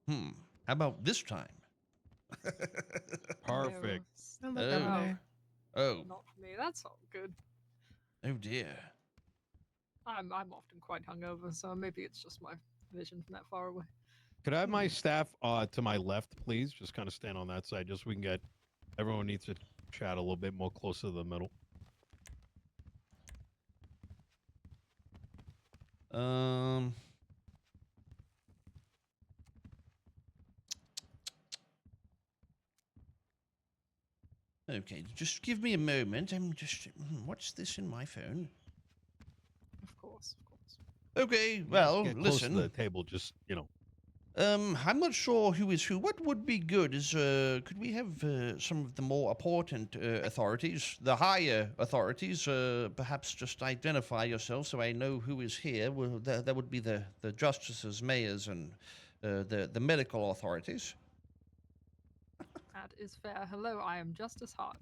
How about this time? Perfect. No, not Oh. that Oh. Not for me. That's all good. Oh dear. I'm often quite hungover, so maybe it's just my vision from that far away. Could I have my staff to my left, please? Just kind of stand on that side, just so we can get. Everyone needs to chat a little bit more closer to the middle. Um. Okay, just give me a moment. I'm just. What's this in my phone? Of course, of course. Okay, well, Get close listen. to the table, just I'm not sure who is who. What would be good is, could we have some of the more important authorities, the higher authorities, perhaps just identify yourself so I know who is here? Well, that would be the justices, mayors, and the medical authorities. That is fair. Hello, I am Justice Hart.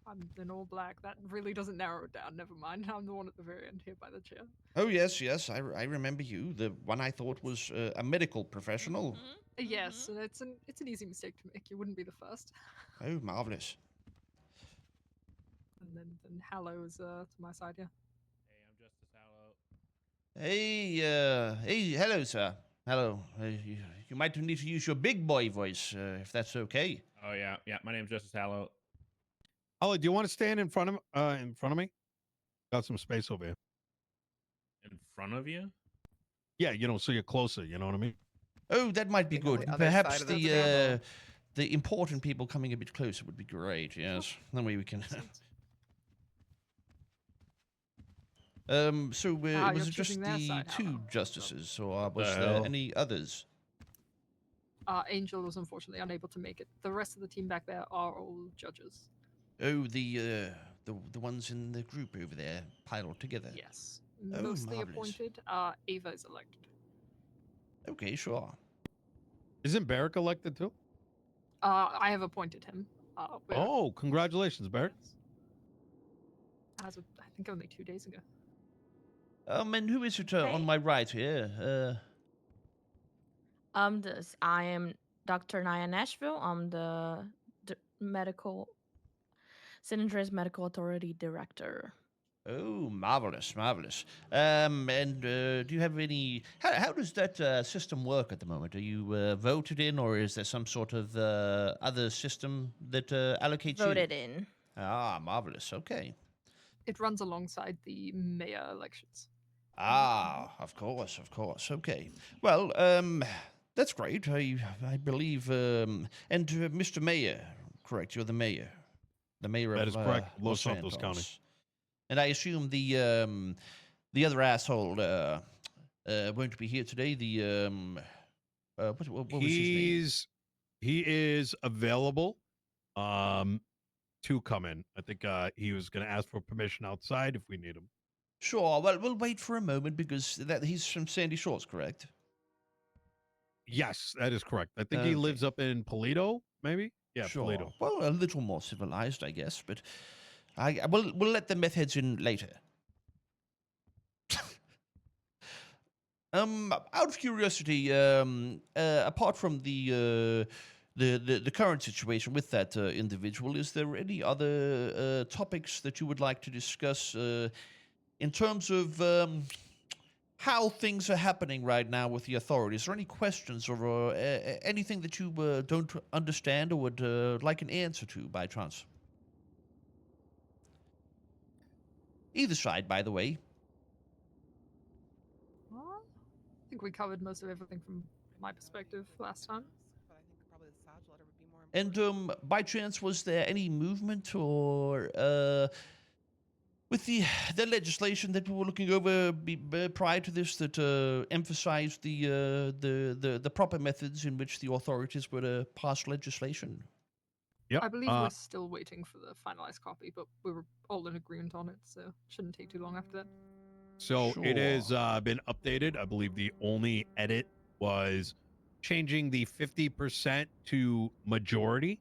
I'm in all black. That really doesn't narrow it down. Never mind. I'm the one at the very end here by the chair. Oh yes, yes, I remember you. The one I thought was a medical professional. Yes, and it's an easy mistake to make. You wouldn't be the first. Oh, marvelous. And then Hallow is to my side, yeah. Hey, I'm Justice Hallow. Hey, hello, sir. Hello. You might need to use your big boy voice, if that's okay. Oh yeah, yeah. My name's Justice Hallow. Oh, do you want to stand in front of me? Got some space over here. In front of you? Yeah, so you're closer. You know what I mean? Oh, that might be Like on good. the other Perhaps side of the table. the important people coming a bit closer would be great. Yes, that way we can. So was you're it just choosing their the side, two Hallow. justices, or was the there hell? any others? Angel was unfortunately unable to make it. The rest of the team back there are all judges. Oh, the ones in the group over there piled together. Yes. Oh, Mostly marvelous. appointed. Ava is elected. Okay, sure. Isn't Barrick elected too? I have appointed him. We're- Oh, congratulations, Barrick. yes. As of, I think only 2 days ago. And who is it on Hey. my right here? I am Dr. Naya Nashville. I'm the medical San Medical Authority Director. Oh, marvelous, marvelous. And do you have any? How does that system work at the moment? Are you voted in, or is there some sort of other system that allocates Voted you? in. Ah, marvelous. Okay. It runs alongside the mayor elections. Ah, of course, of course. Okay. Well, that's great. I believe. And Mr. Mayor, correct? You're the mayor. The mayor That of is correct, Los Los Santos County. And I assume the other asshole won't be here today. The what was his name? He is available to come in. I think he was going to ask for permission outside if we need him. Sure. Well, we'll wait for a moment because he's from Sandy Shores, correct? Yes, that is correct. I think he lives up in Polito, maybe. Yeah, Sure. Polito. Well, a little more civilized, I guess, but we'll let the meth heads in later. Out of curiosity, apart from the current situation with that individual, is there any other topics that you would like to discuss in terms of how things are happening right now with the authorities? Are there any questions or anything that you don't understand or would like an answer to by chance? Either side, by the way. I think we covered most of everything from my perspective last time. But I think probably the Saj letter would be more important. And by chance, was there any movement or with the legislation that we were looking over prior to this that emphasized the proper methods in which the authorities were to pass legislation? Yep. I believe we're still waiting for the finalized copy, but we were all in agreement on it, so shouldn't take too long after that. So it has Sure. been updated. I believe the only edit was changing the 50% to majority.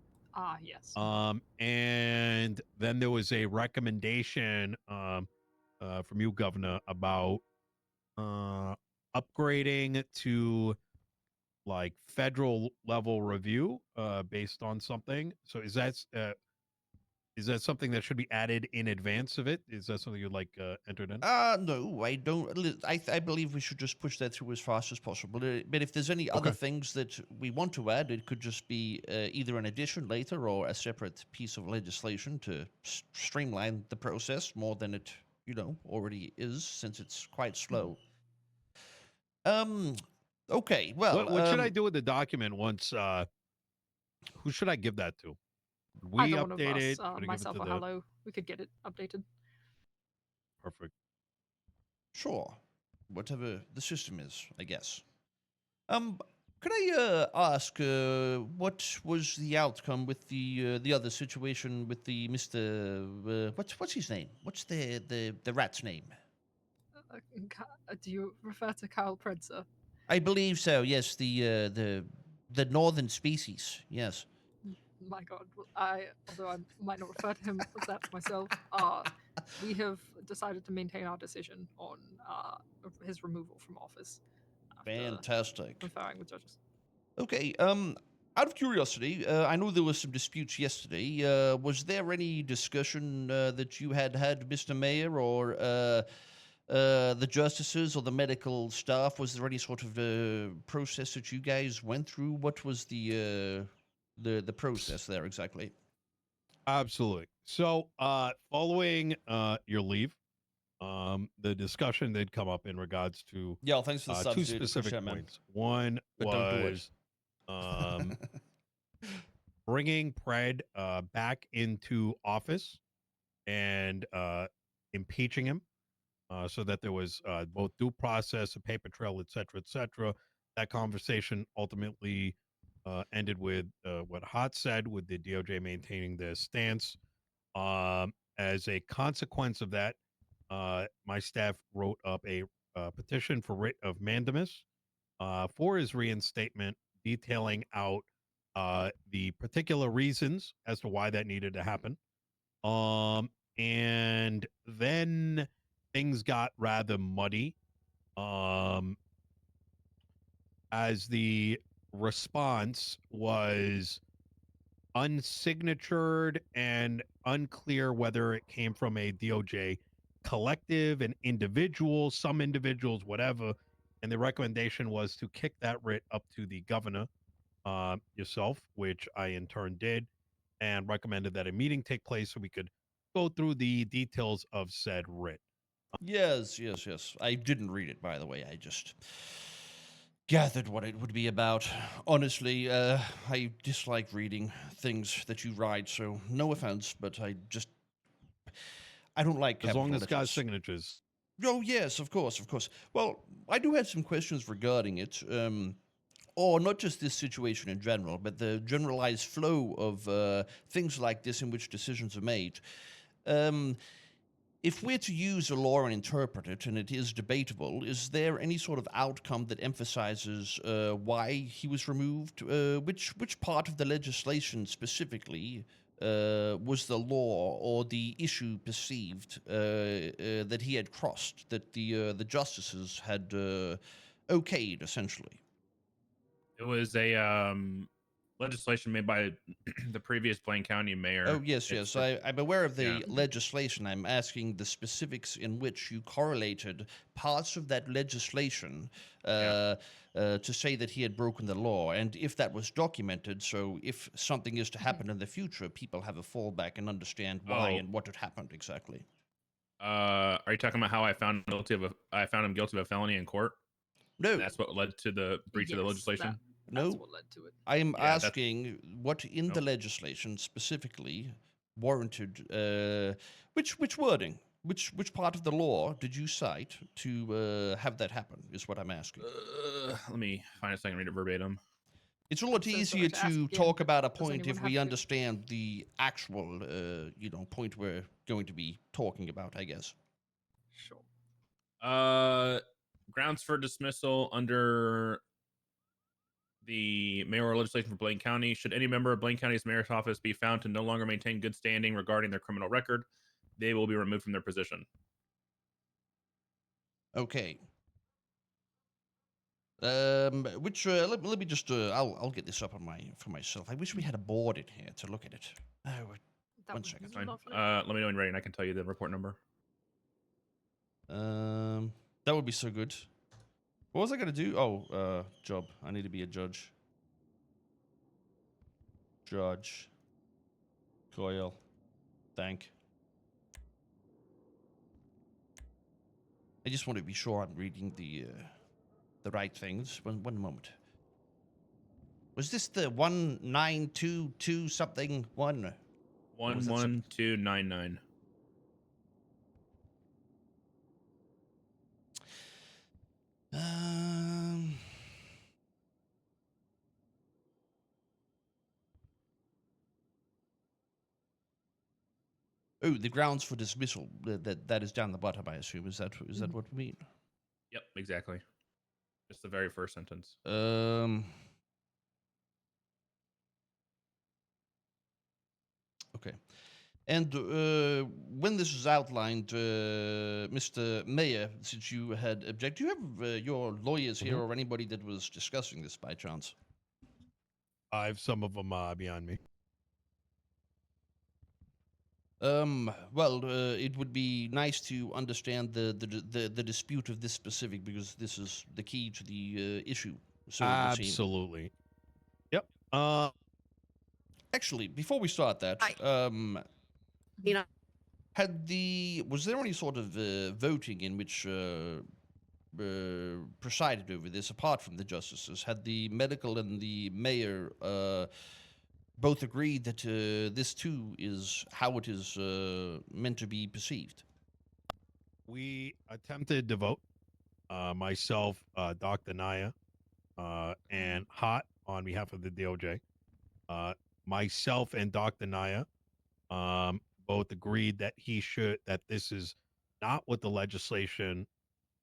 Yes. And then there was a recommendation from you, Governor, about upgrading to like federal level review based on something. So is that something that should be added in advance of it? Is that something you'd like entered in? No, I don't. I believe we should just push that through as fast as possible. But if there's any other Okay. things that we want to add, it could just be either an addition later or a separate piece of legislation to streamline the process more than it, already is, since it's quite slow. Okay. Well, What should I do with the document once? Who should I give that to? We Either one of update us, it. Should I give it myself to or the Hello, we could get it updated. perfect? Sure. Whatever the system is, I guess. Could I ask what was the outcome with the other situation with the Mr. What's his name? What's the rat's name? Do you refer to Kyle Predser? I believe so. Yes, the northern species. Yes. My God, although I might not refer to him as that myself, we have decided to maintain our decision on his removal from office. After Fantastic. conferring with judges. Okay. Out of curiosity, I know there was some disputes yesterday. Was there any discussion that you had, Mr. Mayor, or the justices or the medical staff? Was there any sort of process that you guys went through? What was the process there exactly? Absolutely. So, following your leave, the discussion did come up in regards to Yeah, thanks for the two specific points. One But don't do it. was bringing Pred back into office and impeaching him, so that there was both due process, a paper trail, et cetera, et cetera. That conversation ultimately ended with what Hot said, with the DOJ maintaining their stance. As a consequence of that, my staff wrote up a petition for writ of mandamus for his reinstatement, detailing out the particular reasons as to why that needed to happen. And then things got rather muddy as the response was unsignatured and unclear whether it came from a DOJ collective, an individual, some individuals, whatever. And the recommendation was to kick that writ up to the governor yourself, which I in turn did, and recommended that a meeting take place so we could go through the details of said writ. Yes. I didn't read it, by the way. I just gathered what it would be about. Honestly, I dislike reading things that you write, so no offense, but I don't like As long capital as it's got letters. signatures. Oh, yes, of course. Well, I do have some questions regarding it. Or not just this situation in general, but the generalized flow of things like this in which decisions are made. If we're to use a law and interpret it, and it is debatable, is there any sort of outcome that emphasizes why he was removed? Which part of the legislation specifically was the law or the issue perceived that he had crossed, that the justices had okayed, essentially? It was a legislation made by the previous Blaine County mayor. Oh, yes. It's I'm aware of the yeah. legislation. I'm asking the specifics in which you correlated parts of that legislation to say that he had broken the law, and if that was documented, so if something is to happen in the future, people have a fallback and understand why and what had happened exactly. Are you talking about how I found him guilty of a felony in court? No. That's what led to the breach of the legislation? No. That's what led to it. I am Yeah, asking what in the legislation specifically warranted which wording, which part of the law did you cite to have that happen? Is what I'm asking. Let me find a second, read it verbatim. It's a lot so easier sorry to ask to again. talk about a Does point anyone if we have to- understand the actual point we're going to be talking about, I guess. Sure. Grounds for dismissal under the mayoral legislation for Blaine County. Should any member of Blaine County's mayor's office be found to no longer maintain good standing regarding their criminal record, they will be removed from their position. Okay. Let me just I'll get this up on for myself. I wish we had a board in here to look at it. That One would second. be Fine. lovely. Let me know when you're ready, and I can tell you the report number. That would be so good. What was I gonna do? Oh, job. I need to be a judge. Judge. Koil. Thank. I just want to be sure I'm reading the right things. One moment. Was this the 1922 something one? Or was that some- 11299. Um. Oh, the grounds for dismissal. That is down the bottom, I assume. Is that what we mean? Yep, exactly. Just the very first sentence. Okay. And when this was outlined, Mr. Mayor, since you had objected, do you have your lawyers here or anybody that was discussing this by chance? I have some of them beyond me. Well, it would be nice to understand the dispute of this specific, because this is the key to the issue. So it would seem. Absolutely. Yep. Actually, before we start that, You know, was there any sort of voting in which presided over this, apart from the justices? Had the medical and the mayor both agreed that this too is how it is meant to be perceived? We attempted to vote. Myself, Dr. Naya, and Hot on behalf of the DOJ. Myself and Dr. Naya both agreed that that this is not what the legislation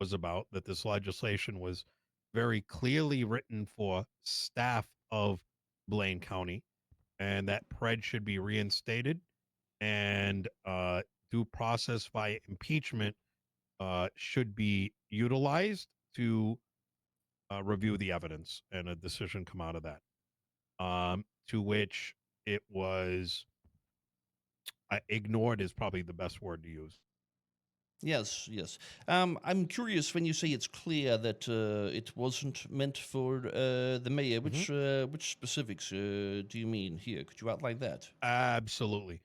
was about, that this legislation was very clearly written for staff of Blaine County, and that PRED should be reinstated, and due process by impeachment should be utilized to review the evidence and a decision come out of that. To which it was ignored is probably the best word to use. Yes, yes. I'm curious, when you say it's clear that it wasn't meant for the mayor, which specifics do you mean here? Could you outline that? Absolutely.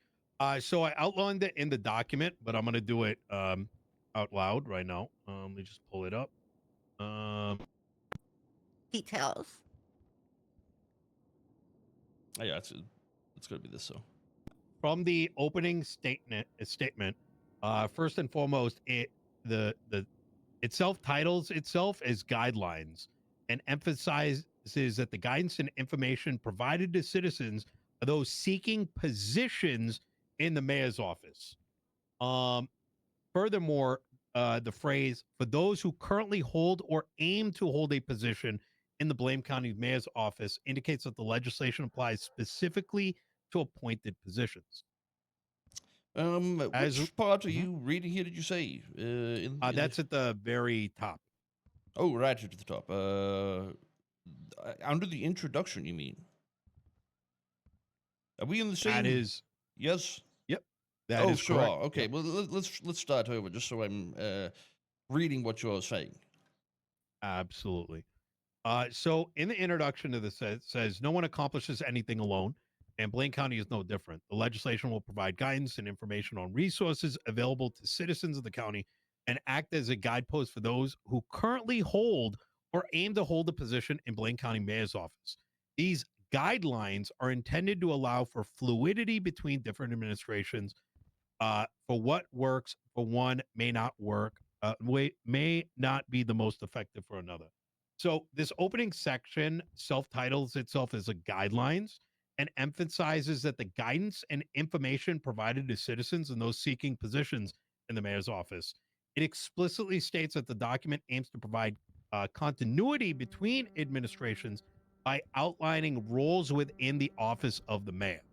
So I outlined it in the document, but I'm going to do it out loud right now. Let me just pull it up. details. Oh, yeah, it's going to be this. So, from the opening statement, first and foremost, it titles itself as guidelines and emphasizes that the guidance and information provided to citizens are those seeking positions in the mayor's office. Furthermore, the phrase "for those who currently hold or aim to hold a position in the Blaine County mayor's office" indicates that the legislation applies specifically to appointed positions. which part are you reading here? Did you say? That's at the very top. Oh, right at the top. Under the introduction, you mean? Are we in the same? That is. Yes. Yep. That is sure. correct. Okay. Yep. Well, let's start over, just so I'm reading what you're saying. Absolutely. So in the introduction to this, it says no one accomplishes anything alone, and Blaine County is no different. The legislation will provide guidance and information on resources available to citizens of the county and act as a guidepost for those who currently hold or aim to hold a position in Blaine County Mayor's office. These guidelines are intended to allow for fluidity between different administrations. For what works for one may not work, may not be the most effective for another. So this opening section self-titles itself as a guidelines and emphasizes that the guidance and information provided to citizens and those seeking positions in the mayor's office. It explicitly states that the document aims to provide continuity between administrations by outlining roles within the office of the mayor.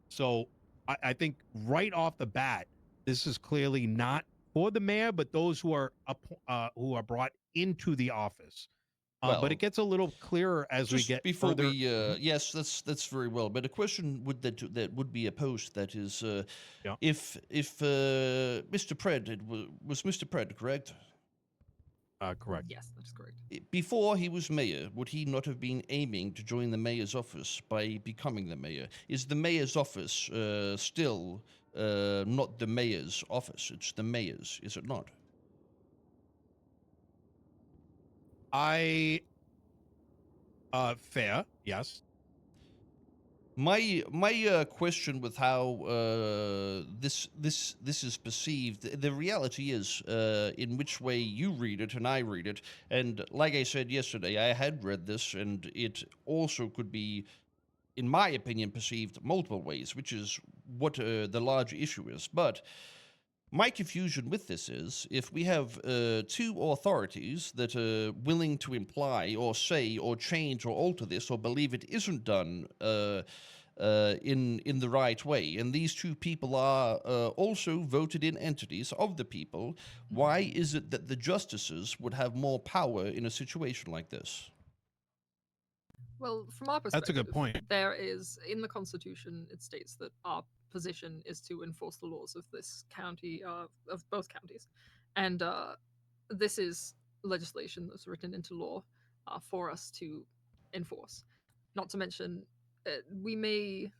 So I think right off the bat, this is clearly not for the mayor, but those who are brought into the office. Well, but it gets a little clearer as we just get before further. we, yes, that's very well. But a question that would be posed, that is, Yeah. if Mr. Pred, was Mr. Pred correct? Correct. Yes, that's correct. Before he was mayor, would he not have been aiming to join the mayor's office by becoming the mayor? Is the mayor's office still not the mayor's office? It's the mayor's, is it not? Fair, yes. My question with how this is perceived, the reality is in which way you read it and I read it, and like I said yesterday, I had read this, and it also could be, in my opinion, perceived multiple ways, which is what the large issue is. But my confusion with this is, if we have two authorities that are willing to imply or say or change or alter this or believe it isn't done in the right way, and these two people are also voted in entities of the people, why is it that the justices would have more power in a situation like this? Well, from our perspective, That's a good point. There is, in the Constitution, it states that our position is to enforce the laws of this county, of both counties, and this is legislation that's written into law for us to enforce. Not to mention, we may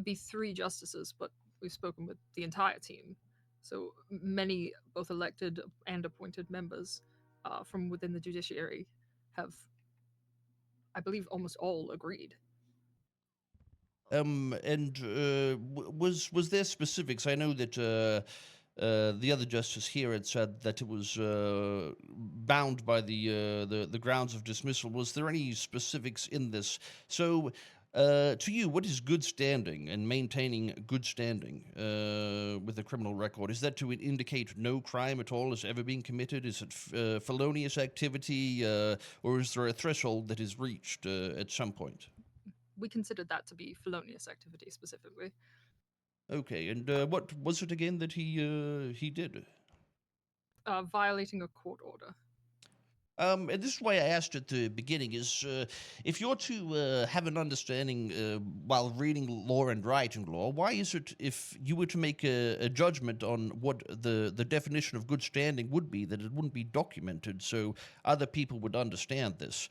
be 3 justices, but we've spoken with the entire team, so many both elected and appointed members from within the judiciary have, I believe, almost all agreed. And was there specifics? I know that the other justice here had said that it was bound by the grounds of dismissal. Was there any specifics in this? So, to you, what is good standing and maintaining good standing with a criminal record? Is that to indicate no crime at all has ever been committed? Is it felonious activity, or is there a threshold that is reached at some point? We considered that to be felonious activity specifically. Okay, and what was it again that he did? Violating a court order. And this is why I asked at the beginning, is if you're to have an understanding while reading law and writing law, why is it, if you were to make a judgment on what the definition of good standing would be, that it wouldn't be documented so other people would understand this?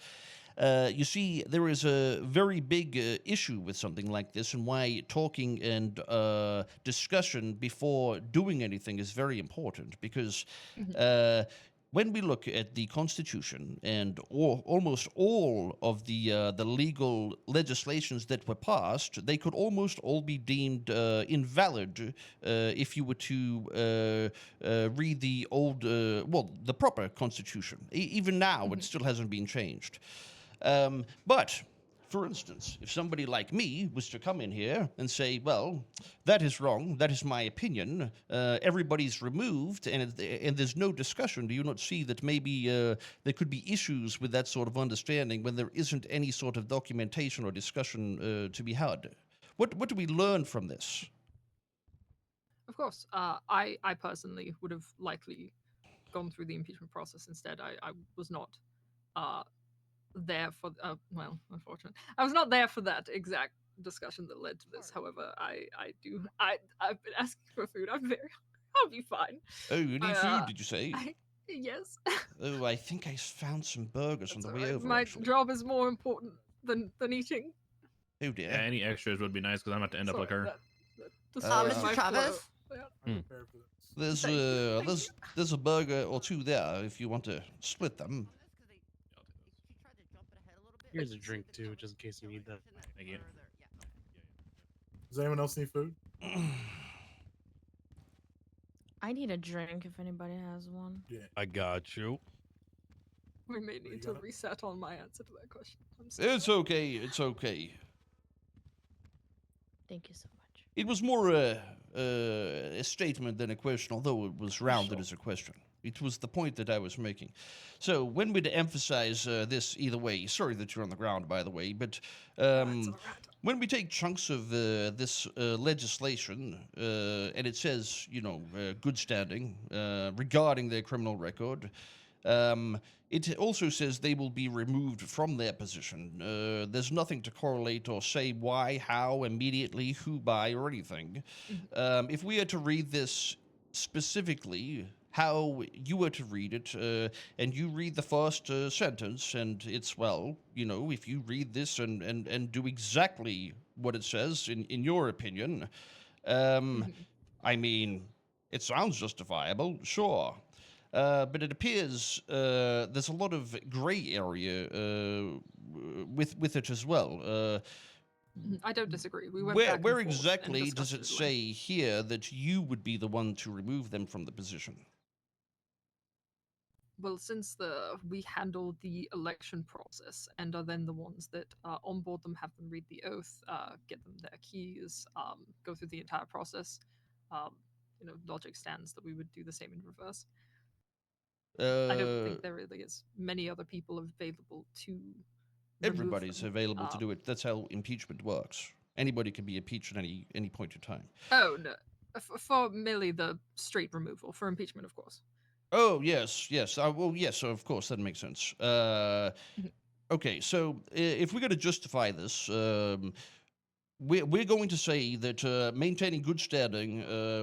You see, there is a very big issue with something like this, and why talking and discussion before doing anything is very important, because when we look at the Constitution and almost all of the legal legislations that were passed, they could almost all be deemed invalid if you were to read the old, the proper Constitution. Even now, it still hasn't been changed. But, for instance, if somebody like me was to come in here and say, well, that is wrong, that is my opinion, everybody's removed, and there's no discussion, do you not see that maybe there could be issues with that sort of understanding when there isn't any sort of documentation or discussion to be had? What do we learn from this? Of course, I personally would have likely gone through the impeachment process instead. I was not there for well, unfortunately, I was not there for that exact discussion that led to this. However, I've been asking for food. I'll be fine. Oh, you need food, did you say? Yes. Oh, I think I found some burgers on the way over. My actually. job is more important than eating. Oh dear. Yeah, any extras would be nice because I'm about to end up like her. Mr. Travis? There's a burger or two there if you want to split them. Here's a drink too, just in case you need that. Thank you. Does anyone else need food? I need a drink if anybody has one. Yeah. I got you. We may need to got it? reset on my answer to that question. I'm so It's sorry. okay. It's okay. Thank you so much. It was more a statement than a question, although it was rounded as a question. It was the point that I was making. So when we'd emphasize this either way, sorry that you're on the ground, by the way, but when we take chunks of this legislation and it says, good standing regarding their criminal record, It also says they will be removed from their position. There's nothing to correlate or say why, how, immediately, who by, or anything. If we are to read this specifically, how you were to read it, and you read the first sentence, and it's, well, you know, if you read this and do exactly what it says, in your opinion, I mean, it sounds justifiable, sure. But it appears there's a lot of gray area with it as well. I don't disagree. We went Where back and where forth and exactly does discussed it at say length. here that you would be the one to remove them from the position? Well, since we handle the election process and are then the ones that onboard them, have them read the oath, get them their keys, go through the entire process, logic stands that we would do the same in reverse. I don't think there really is many other people available to remove Everybody's them. available to do it. That's how impeachment works. Anybody can be impeached at any point in time. Oh no, for merely the straight removal. For impeachment, of course. Oh, yes. Well, yes, of course, that makes sense. Okay, so if we're going to justify this, we're going to say that maintaining good standing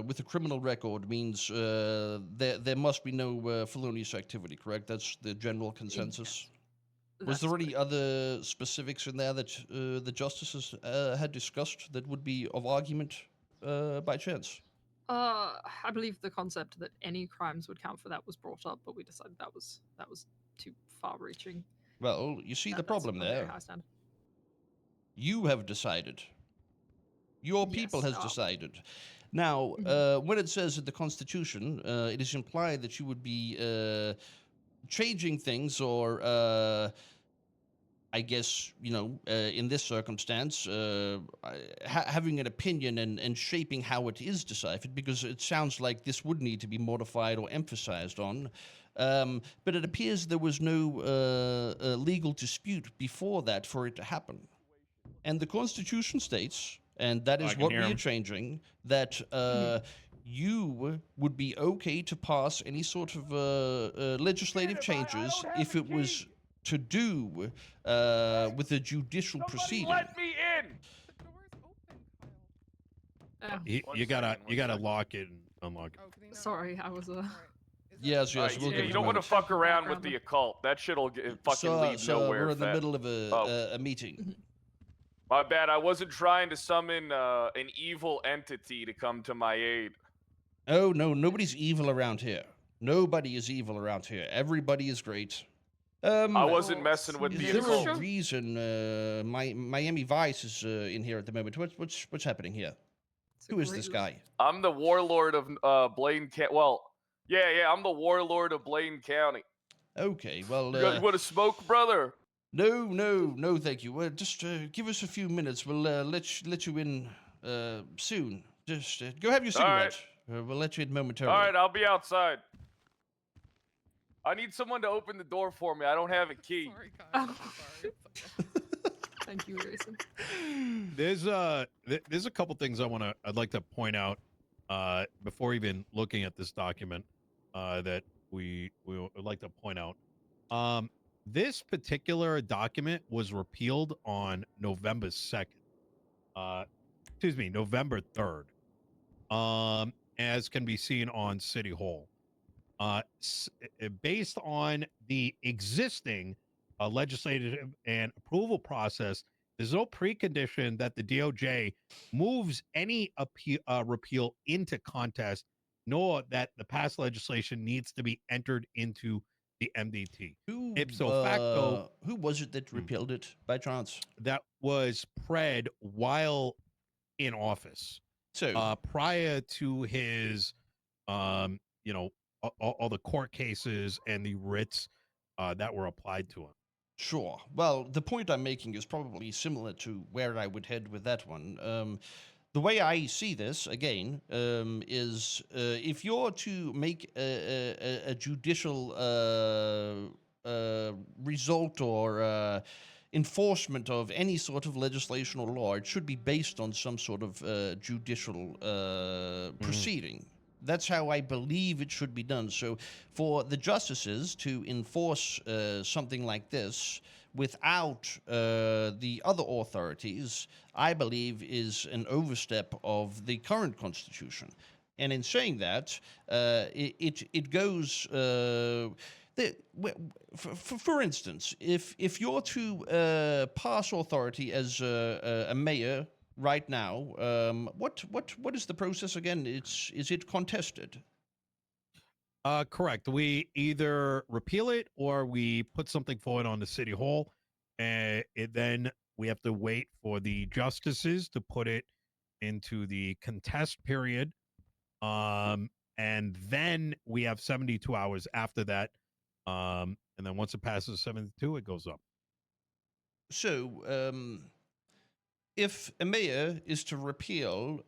with a criminal record means there must be no felonious activity, correct? That's the general consensus? Yes. Was That's there any correct. other specifics in there that the justices had discussed that would be of argument by chance? I believe the concept that any crimes would count for that was brought up, but we decided that was too far-reaching. Well, you see the That's problem a very there. high standard. You have decided. Your people Yes, has decided. Now, when it says in the Constitution, it is implied that you would be changing things, or I guess, in this circumstance, having an opinion and shaping how it is deciphered, because it sounds like this would need to be modified or emphasized on. But it appears there was no legal dispute before that for it to happen. And the Constitution states, and that I is can what hear we are 'em. changing, that you would be okay to pass any sort of legislative changes if it was to do with a judicial proceeding. me in! The door's open, Kyle. Oh, You gotta lock it and unlock it. Oh, can they not- sorry, I was Alright, is that- Yes, Alright, we'll yeah, give you it don't a want to moment. fuck around with Background the then. occult. That shit'll fucking lead nowhere. We're in the fat. middle of a meeting. My bad. I wasn't trying to summon an evil entity to come to my aid. Oh, no, nobody's evil around here. Nobody is evil around here. Everybody is great. I wasn't messing with Is the there occult. a reason Miami Vice is in here at the moment? What's happening here? It's a Who is great this guy? I'm the warlord of Blaine County. Well, yeah, I'm the warlord of Blaine County. Okay, well, You want to smoke, brother? no, thank you. Just give us a few minutes. We'll let you in soon. Just go have your All right. cigarette. We'll let you in momentarily. All right, I'll be outside. I need someone to open the door for me. I don't have a key. Sorry, Kyle. I'm sorry. It's okay. Thank you, Grayson. There's a couple things I'd like to point out before even looking at this document that we would like to point out. This particular document was repealed on November 2nd. November 3rd. As can be seen on City Hall. Based on the existing legislative and approval process, there's no precondition that the DOJ moves any repeal into contest, nor that the past legislation needs to be entered into the MDT. Ipso facto, Who was it that repealed it by chance? that was Pred while in office. So, Prior to his, all the court cases and the writs that were applied to him. sure. Well, the point I'm making is probably similar to where I would head with that one. The way I see this, again, is if you're to make a judicial result or enforcement of any sort of legislation or law, it should be based on some sort of judicial proceeding. That's how I believe it should be done. So for the justices to enforce something like this without the other authorities, I believe is an overstep of the current constitution. And in saying that, it goes. For instance, if you're to pass authority as a mayor right now, what is the process again? Is it contested? Correct. We either repeal it or we put something forward on the city hall, and then we have to wait for the justices to put it into the contest period. And then we have 72 hours after that. And then once it passes 72, it goes up. So, if a mayor is to repeal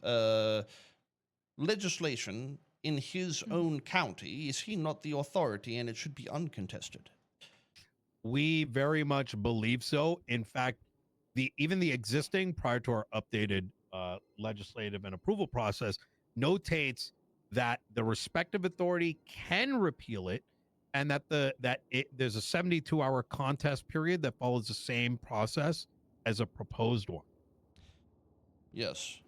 legislation in his own county, is he not the authority and it should be uncontested? We very much believe so. In fact, even the existing, prior to our updated legislative and approval process, notates that the respective authority can repeal it, and that there's a 72-hour contest period that follows the same process as a proposed one. Yes.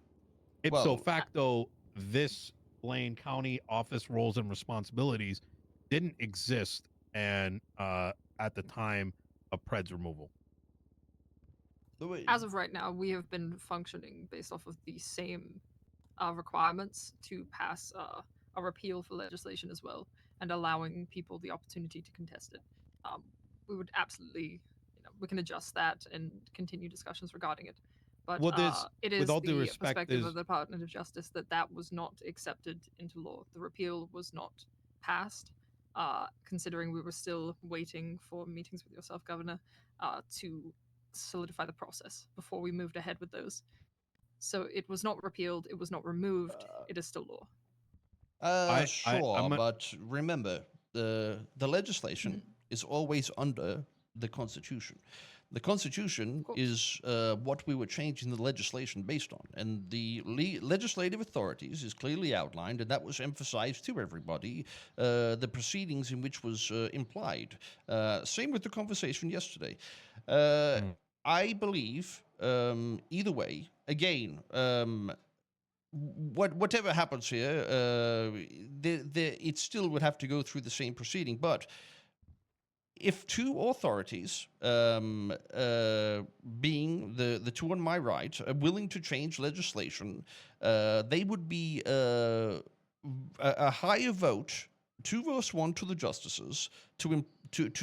Ipso facto, this Blaine County office roles and responsibilities didn't exist and at the time of Pred's removal. As of right now, we have been functioning based off of the same requirements to pass a repeal for legislation as well, and allowing people the opportunity to contest it. We would absolutely, we can adjust that and continue discussions regarding it. But it is the perspective of the Department of Justice that was not accepted into law. The repeal was not passed, considering we were still waiting for meetings with yourself, Governor, to solidify the process before we moved ahead with those. So it was not repealed, it was not removed, it is still law. Sure, but remember, the legislation is always under the Constitution. The Constitution is what we were changing the legislation based on, and the legislative authorities is clearly outlined, and that was emphasized to everybody, the proceedings in which was implied. Same with the conversation yesterday. I believe, either way, again, whatever happens here, it still would have to go through the same proceeding, but if two authorities, being the two on my right, are willing to change legislation, they would be a higher vote, 2-1 to the justices, to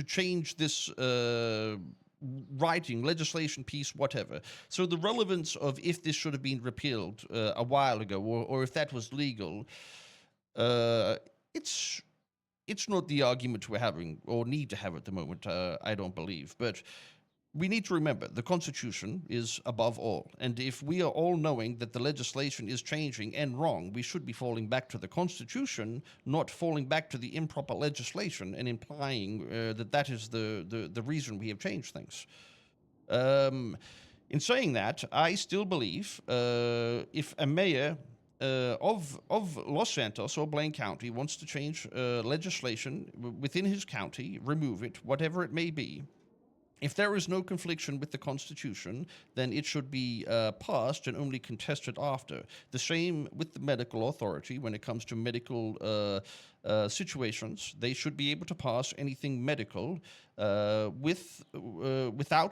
change this writing, legislation piece, whatever. So the relevance of if this should have been repealed a while ago, or if that was legal, it's not the argument we're having or need to have at the moment, I don't believe. But we need to remember the Constitution is above all. And if we are all knowing that the legislation is changing and wrong, we should be falling back to the Constitution, not falling back to the improper legislation and implying that is the reason we have changed things. In saying that, I still believe if a mayor of Los Santos or Blaine County wants to change legislation within his county, remove it, whatever it may be, if there is no confliction with the Constitution, then it should be passed and only contested after. The same with the medical authority when it comes to medical situations. They should be able to pass anything medical without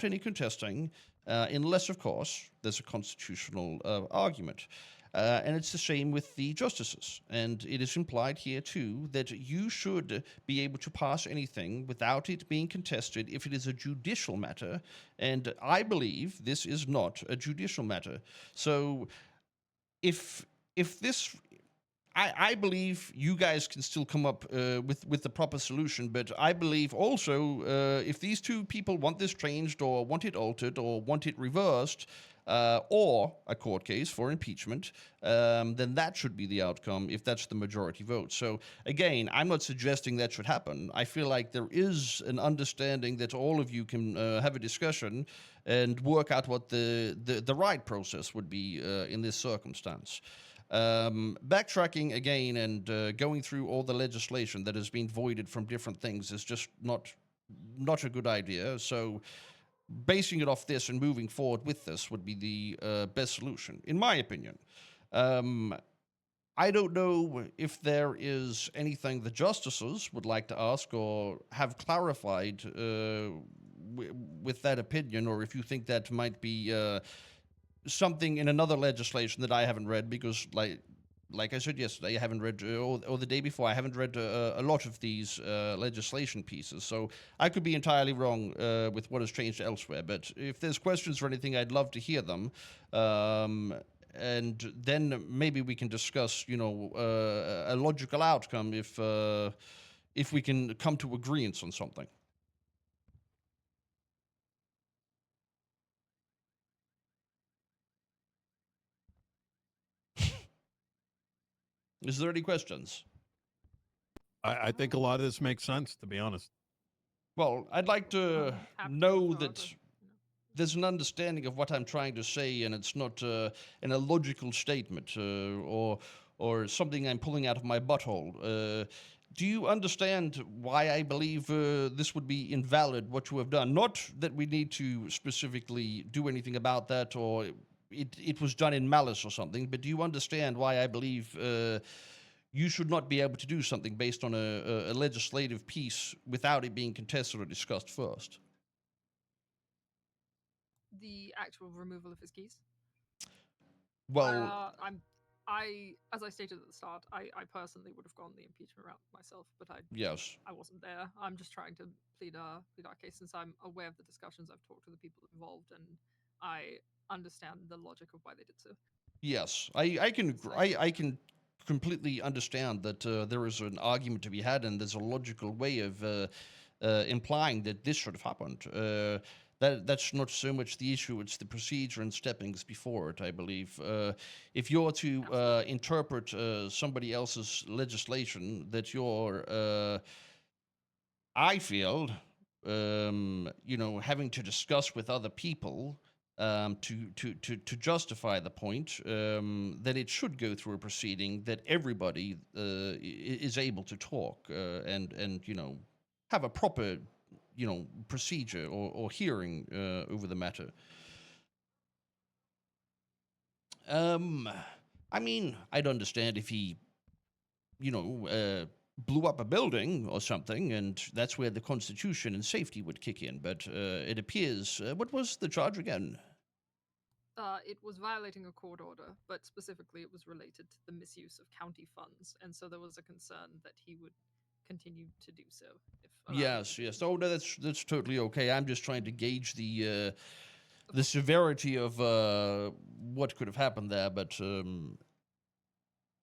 any contesting, unless, of course, there's a constitutional argument. And it's the same with the justices. And it is implied here, too, that you should be able to pass anything without it being contested if it is a judicial matter. And I believe this is not a judicial matter. So if this... I believe you guys can still come up with the proper solution, but I believe also if these two people want this changed or want it altered or want it reversed, or a court case for impeachment, then that should be the outcome if that's the majority vote. So again, I'm not suggesting that should happen. I feel like there is an understanding that all of you can have a discussion and work out what the right process would be in this circumstance. Backtracking again and going through all the legislation that has been voided from different things is just not a good idea. So basing it off this and moving forward with this would be the best solution, in my opinion. I don't know if there is anything the justices would like to ask or have clarified with that opinion, or if you think that might be something in another legislation that I haven't read, because like I said yesterday, I haven't read, or the day before, I haven't read a lot of these legislation pieces. So I could be entirely wrong with what has changed elsewhere. But if there's questions or anything, I'd love to hear them. And then maybe we can discuss, a logical outcome if we can come to agreement on something. Is there any questions? I think a lot of this makes sense, to be honest. Well, I'd like to Happy know with that however. there's an understanding of what I'm trying to say, and it's not an illogical statement or something I'm pulling out of my butthole. Do you understand why I believe this would be invalid, what you have done? Not that we need to specifically do anything about that, or it was done in malice or something, but do you understand why I believe you should not be able to do something based on a legislative piece without it being contested or discussed first? The actual removal of his keys. Well, As I stated at the start, I personally would have gone the impeachment route myself, but yes. I wasn't there. I'm just trying to plead our case, since I'm aware of the discussions. I've talked to the people involved, and I understand the logic of why they did so. Yes, I can completely understand that there is an argument to be had, and there's a logical way of implying that this should have happened. That's not so much the issue; it's the procedure and steppings before it. I believe if you're to interpret somebody else's legislation, that you're, I feel, having to discuss with other people. To justify the point that it should go through a proceeding that everybody is able to talk and have a proper procedure or hearing over the matter. I mean, I'd understand if he blew up a building or something, and that's where the Constitution and safety would kick in. But it appears, what was the charge again? It was violating a court order, but specifically it was related to the misuse of county funds, and so there was a concern that he would continue to do so. Yes. Oh, no, that's totally okay. I'm just trying to gauge the severity of what could have happened there, but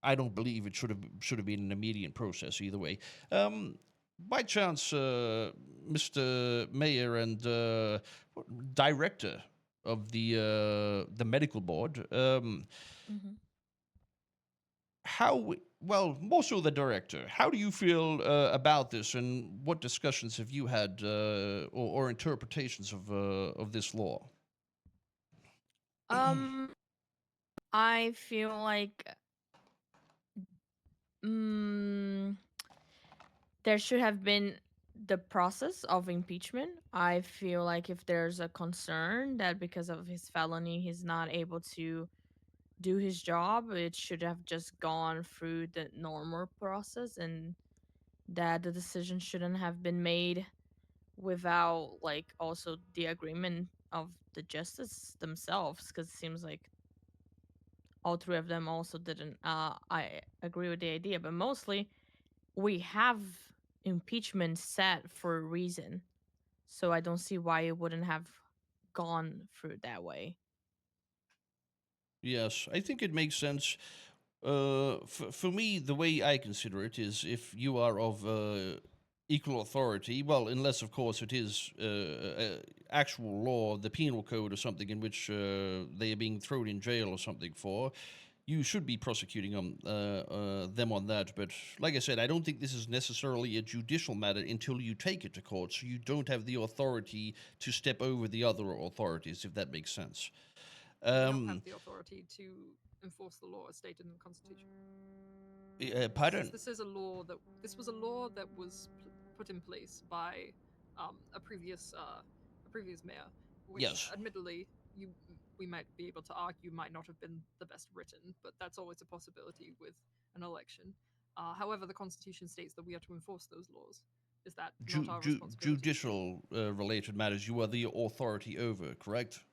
I don't believe it should have been an immediate process either way. By chance, Mr. Mayor and Director of the medical board, more so the director, how do you feel about this, and what discussions have you had or interpretations of this law? I feel like there should have been the process of impeachment. I feel like if there's a concern that because of his felony he's not able to do his job, it should have just gone through the normal process, and that the decision shouldn't have been made without also the agreement of the justice themselves, because it seems like all three of them also didn't. I agree with the idea, but mostly we have impeachment set for a reason, so I don't see why it wouldn't have gone through that way. Yes, I think it makes sense. For me, the way I consider it is if you are of equal authority, well, unless, of course, it is actual law, the penal code or something in which they are being thrown in jail or something for, you should be prosecuting them on that. But like I said, I don't think this is necessarily a judicial matter until you take it to court, so you don't have the authority to step over the other authorities, if that makes sense. We don't have the authority to enforce the law as stated in the Constitution. Pardon? This was a law that was put in place by a previous mayor, which Yes. admittedly we might be able to argue might not have been the best written, but that's always a possibility with an election. However, the Constitution states that we are to enforce those laws. Is that not our responsibility? Judicial related matters you are the authority over, correct?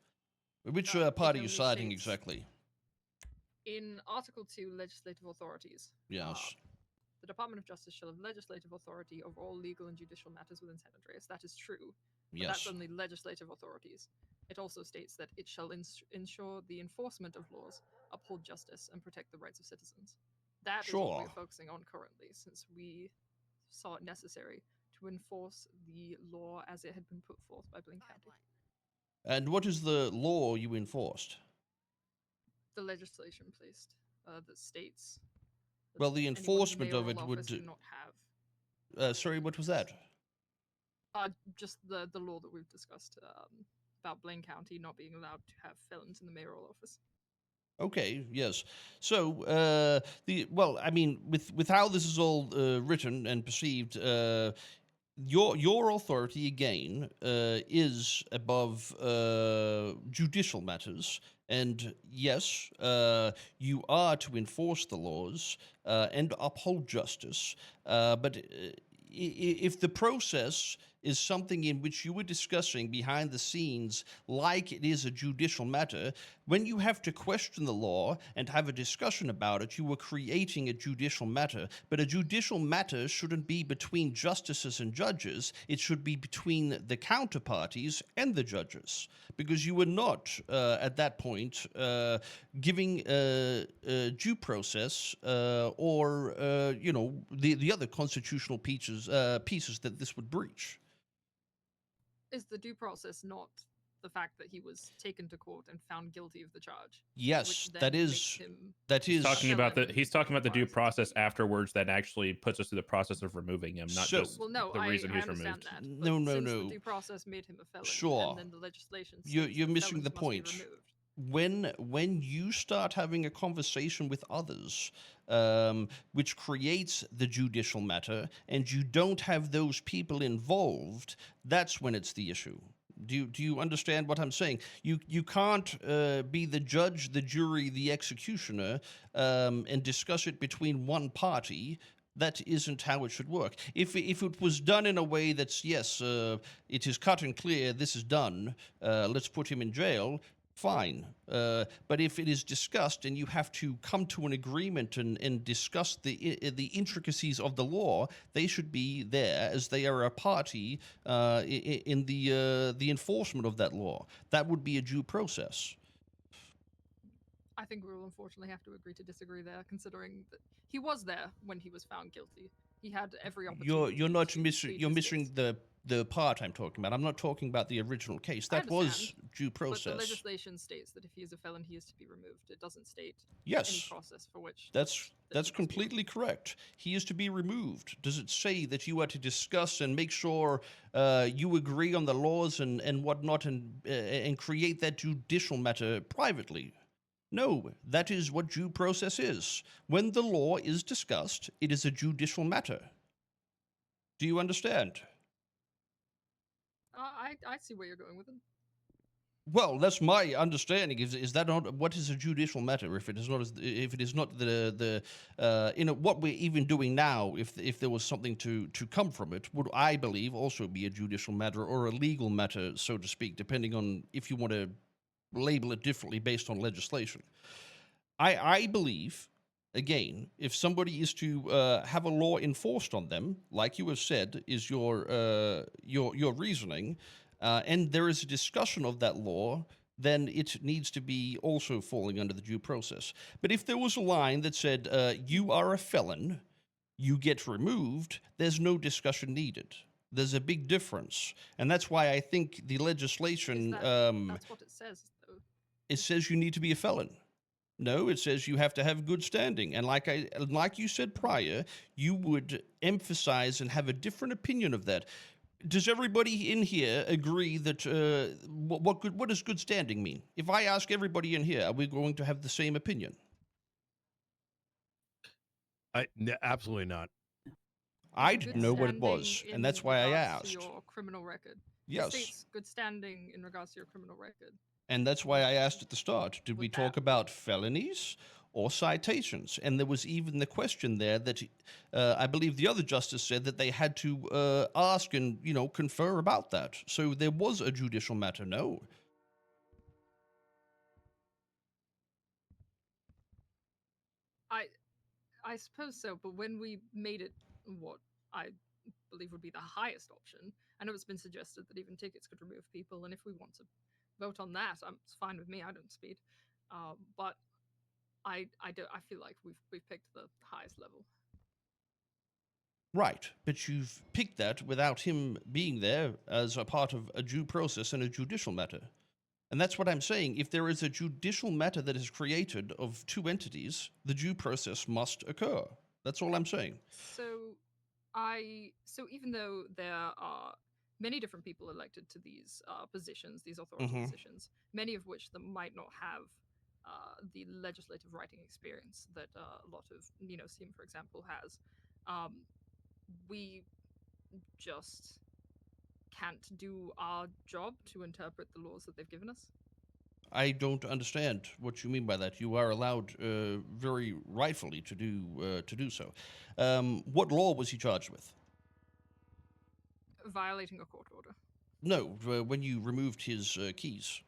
Which It part are you only citing states- exactly? In Article 2, legislative authorities, Yes. the Department of Justice shall have legislative authority over all legal and judicial matters within San Andreas. That is true. But that's Yes. only legislative authorities. It also states that it shall ensure the enforcement of laws, uphold justice, and protect the rights of citizens. That is what Sure. we're focusing on currently, since we saw it necessary to enforce the law as it had been put forth by Blaine County. And what is the law you enforced? The legislation placed that states. that Well, the anyone in enforcement of mayoral it would office do- do not have. Sorry, what was that? Just the law that we've discussed about Blaine County not being allowed to have felons in the mayoral office. Okay, yes. So, I mean, with how this is all written and perceived, your authority again is above judicial matters, and yes, you are to enforce the laws and uphold justice. But if the process is something in which you were discussing behind the scenes like it is a judicial matter, when you have to question the law and have a discussion about it, you are creating a judicial matter. But a judicial matter shouldn't be between justices and judges. It should be between the counterparties and the judges, because you were not, at that point, giving due process or, the other constitutional pieces that this would breach. Is the due process not the fact that he was taken to court and found guilty of the charge? Yes, which then that makes is him He's talking about felon he's talking about the due requires to process be- afterwards that actually puts us through the process of removing him, not So- just Well, no, the I reason he's understand removed. that. No, but no, since no. The due process made him a felon. Sure. And then the legislation. You're states that missing the felons must be point. removed. When you start having a conversation with others, which creates the judicial matter, and you don't have those people involved, that's when it's the issue. Do you understand what I'm saying? You can't be the judge, the jury, the executioner, and discuss it between one party. That isn't how it should work. If it was done in a way that's, yes, it is cut and clear, this is done, let's put him in jail, fine. But if it is discussed and you have to come to an agreement and discuss the intricacies of the law, they should be there as they are a party in the enforcement of that law. That would be a due process. I think we will unfortunately have to agree to disagree there, considering that he was there when he was found guilty. He had every opportunity. You're not to missing. plead You're his missing case. the part I'm talking about. I'm not talking about the original case. I That was understand, due But process. the legislation states that if he is a felon, he is to be removed. It doesn't state any Yes. process for which. That's he must be completely correct. He is to be removed. Does it say that you are to discuss and make sure you agree on the laws and whatnot and create that judicial matter privately? No, that is what due process is. When the law is discussed, it is a judicial matter. Do you understand? I see where you're going with it. Well, that's my understanding. Is that not what is a judicial matter? If it is not, if it is not the what we're even doing now, if there was something to come from it, would I believe also be a judicial matter or a legal matter, so to speak, depending on if you want to label it differently based on legislation. I believe, again, if somebody is to have a law enforced on them, like you have said, is your reasoning, and there is a discussion of that law, then it needs to be also falling under the due process. But if there was a line that said, you are a felon, you get removed, there's no discussion needed. There's a big difference. And that's why I think the legislation, That's what it says, though. it says you need to be a felon. No, it says you have to have good standing. And like you said prior, you would emphasize and have a different opinion of that. Does everybody in here agree that what does good standing mean? If I ask everybody in here, are we going to have the same opinion? Absolutely not. I Good didn't know what it standing was, and in that's why I regards to asked. your criminal record. It Yes, states good standing in regards to your criminal record. and that's why I asked at the start. Did we With talk that. about felonies or citations? And there was even the question there that I believe the other justice said that they had to ask and confer about that. So there was a judicial matter. No. I suppose so, but when we made it what I believe would be the highest option, I know it's been suggested that even tickets could remove people, and if we want to vote on that, it's fine with me. I don't speed, but I feel like we've picked the highest level. Right, but you've picked that without him being there as a part of a due process and a judicial matter. And that's what I'm saying. If there is a judicial matter that is created of two entities, the due process must occur. That's all I'm saying. So even though there are many different people elected to these positions, these authority positions, many of which that might not have the legislative writing experience that a lot of SEAM, for example, has, we just can't do our job to interpret the laws that they've given us. I don't understand what you mean by that. You are allowed, very rightfully, to do so. What law was he charged with? Violating a court order. No, when you removed his keys.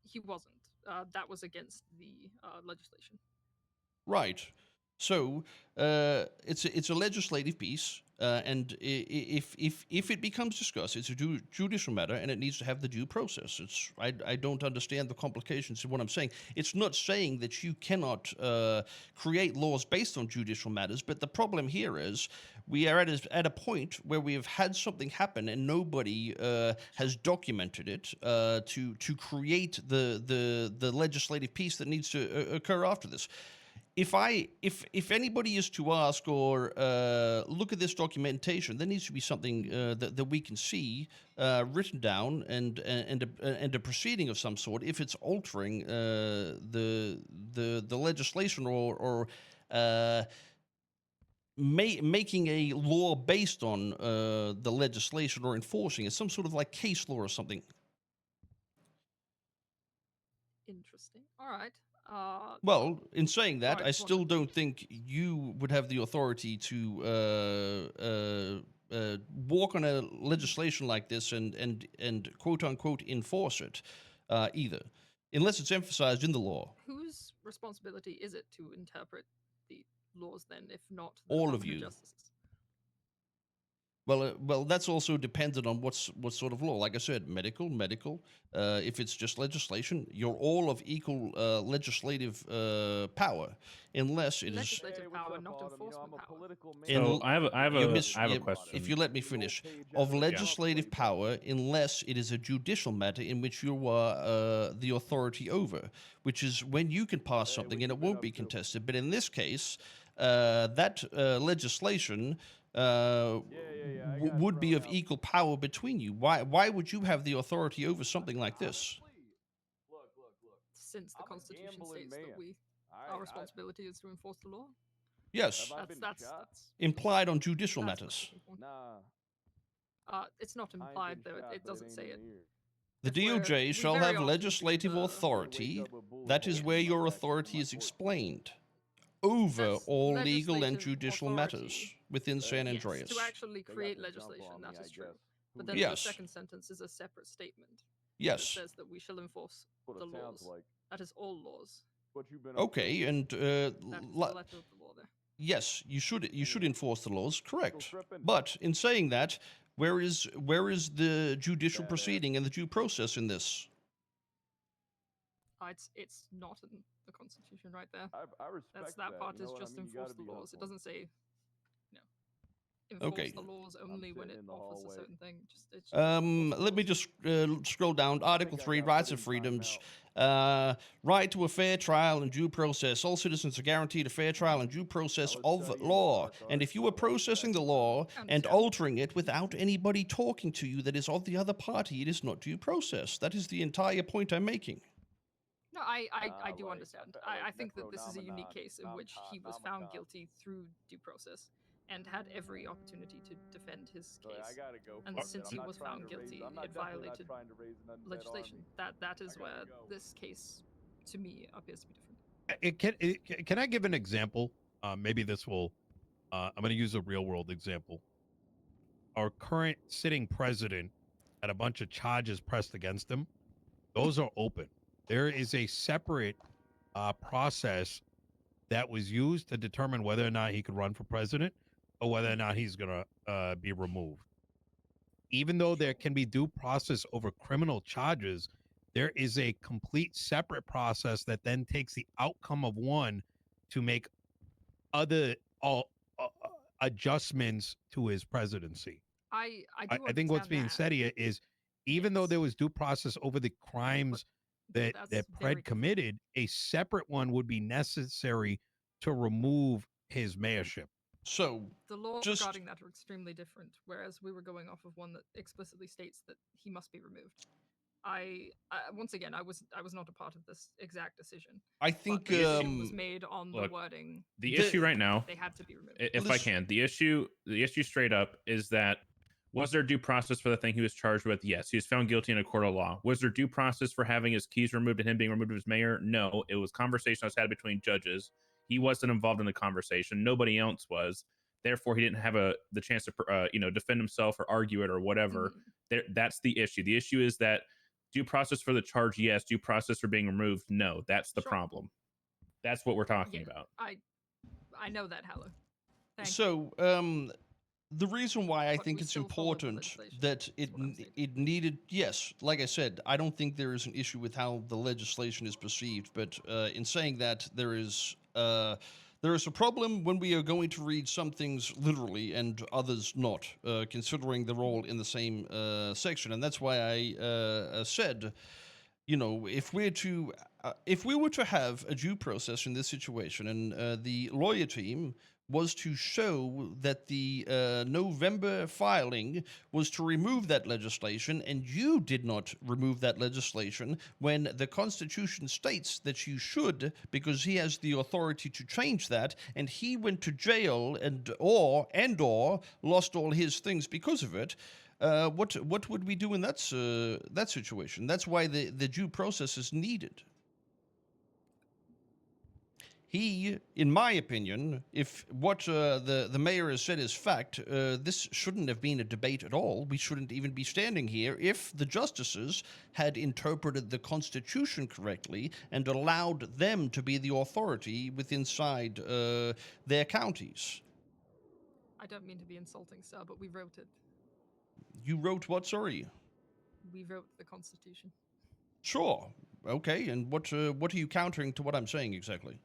He wasn't. That was against the legislation. Right. So it's a legislative piece, and if it becomes discussed, it's a judicial matter, and it needs to have the due process. I don't understand the complications in what I'm saying. It's not saying that you cannot create laws based on judicial matters, but the problem here is we are at a point where we have had something happen and nobody has documented it to create the legislative piece that needs to occur after this. If anybody is to ask or look at this documentation, there needs to be something that we can see written down and a proceeding of some sort. If it's altering the legislation or making a law based on the legislation or enforcing it, some sort of like case law or something. Interesting. All right. Well, in saying that, Right, I still don't think you would have the authority to walk on a legislation like this and quote unquote enforce it either, unless it's emphasized in the law. Whose responsibility is it to interpret the laws then, if not the All of Department you. Justice's? Well, that's also dependent on what sort of law. Like I said, medical. If it's just legislation, you're all of equal legislative power, unless it is. Legislative power, not enforcement power. So I have a question. If you let me finish, of legislative power, unless it is a judicial matter in which you are the authority over, which is when you can pass something and it won't be contested. But in this case, that legislation would be of equal power between you. Why would you have the authority over something like this? Look. Since the I'm a Constitution gambling states that man. our responsibility is to enforce the law. Yes, Have I been That's shot? implied on judicial that's matters. my point. Nah. It's not I ain't implied been though. shot, It but doesn't ain't say in it. the ear. The If we're- DOJ we shall very have often legislative keep, authority. Wake up with bullets That is all where over your my authority back is on my explained over That's all legal and legislative judicial authority. matters within San Yes, Andreas. to actually They got create the jump legislation, on that me, I is true. guess. But Who then did Yes. the second sentence is a separate statement that Yes. says that we shall enforce what the it sounds laws. like? That is all laws. What you been up to? Okay, and That is the letter of the law there. yes, you should enforce the laws, correct. tripping? But in saying that, where is the judicial Badass. proceeding and the due process in this? It's not in the Constitution right there. I respect That part you know is what I just mean? You gotta enforce the be laws. It hustling. doesn't say, enforce Okay. the laws only when sitting it in the offers a hallway. certain thing. Just enforce the Let me laws. just scroll down. Article I 3, got rights put and in freedoms. Right to a fair trial and due process. All citizens are guaranteed a fair trial and due process of law. And if you are processing the law and altering it without anybody talking to you that is of the other party, it is not due process. That is the entire point I'm making. No, I do understand. I think that this is a unique case in which he was found guilty through due process and had every opportunity to defend his case. And since he was found guilty, it violated legislation. That is where this case, to me, appears to be different. Can I give an example? Maybe this will. I'm going to use a real world example. Our current sitting president had a bunch of charges pressed against him. Those are open. There is a separate process that was used to determine whether or not he could run for president or whether or not he's going to be removed. Even though there can be due process over criminal charges, there is a complete separate process that then takes the outcome of one to make other adjustments to his presidency. I think what's being said here is, even though there was due process over the crimes that Pred committed, a separate one would be necessary to remove his mayorship. So the laws regarding that are extremely different, whereas we were going off of one that explicitly states that he must be removed. Once again, I was not a part of this exact decision. I think the issue was made on the wording. The issue right now, they had to be removed. If I can, the issue straight up is that, was there due process for the thing he was charged with? Yes. He was found guilty in a court of law. Was there due process for having his keys removed and him being removed as mayor? No. It was conversation that was had between judges. He wasn't involved in the conversation. Nobody else was. Therefore, he didn't have the chance to defend himself or argue it or whatever. That's the issue. The issue is that due process for the charge, yes. Due process for being removed, no. That's the problem. That's what we're talking about. I know that, Hallow. The reason why I think it's important that it needed, yes, like I said, I don't think there is an issue with how the legislation is perceived, but in saying that, there is a problem when we are going to read some things literally and others not, considering they're all in the same section, and that's why I said, if we were to have a due process in this situation, and the lawyer team was to show that the November filing was to remove that legislation, and you did not remove that legislation when the Constitution states that you should, because he has the authority to change that, and he went to jail and or lost all his things because of it. What would we do in that situation? That's why the due process is needed. He, in my opinion, if what the mayor has said is fact, this shouldn't have been a debate at all. We shouldn't even be standing here if the justices had interpreted the Constitution correctly and allowed them to be the authority inside their counties. I don't mean to be insulting, sir, but we wrote it. You wrote what, sorry? We wrote the Constitution. Sure. Okay, and what are you countering to what I'm saying exactly?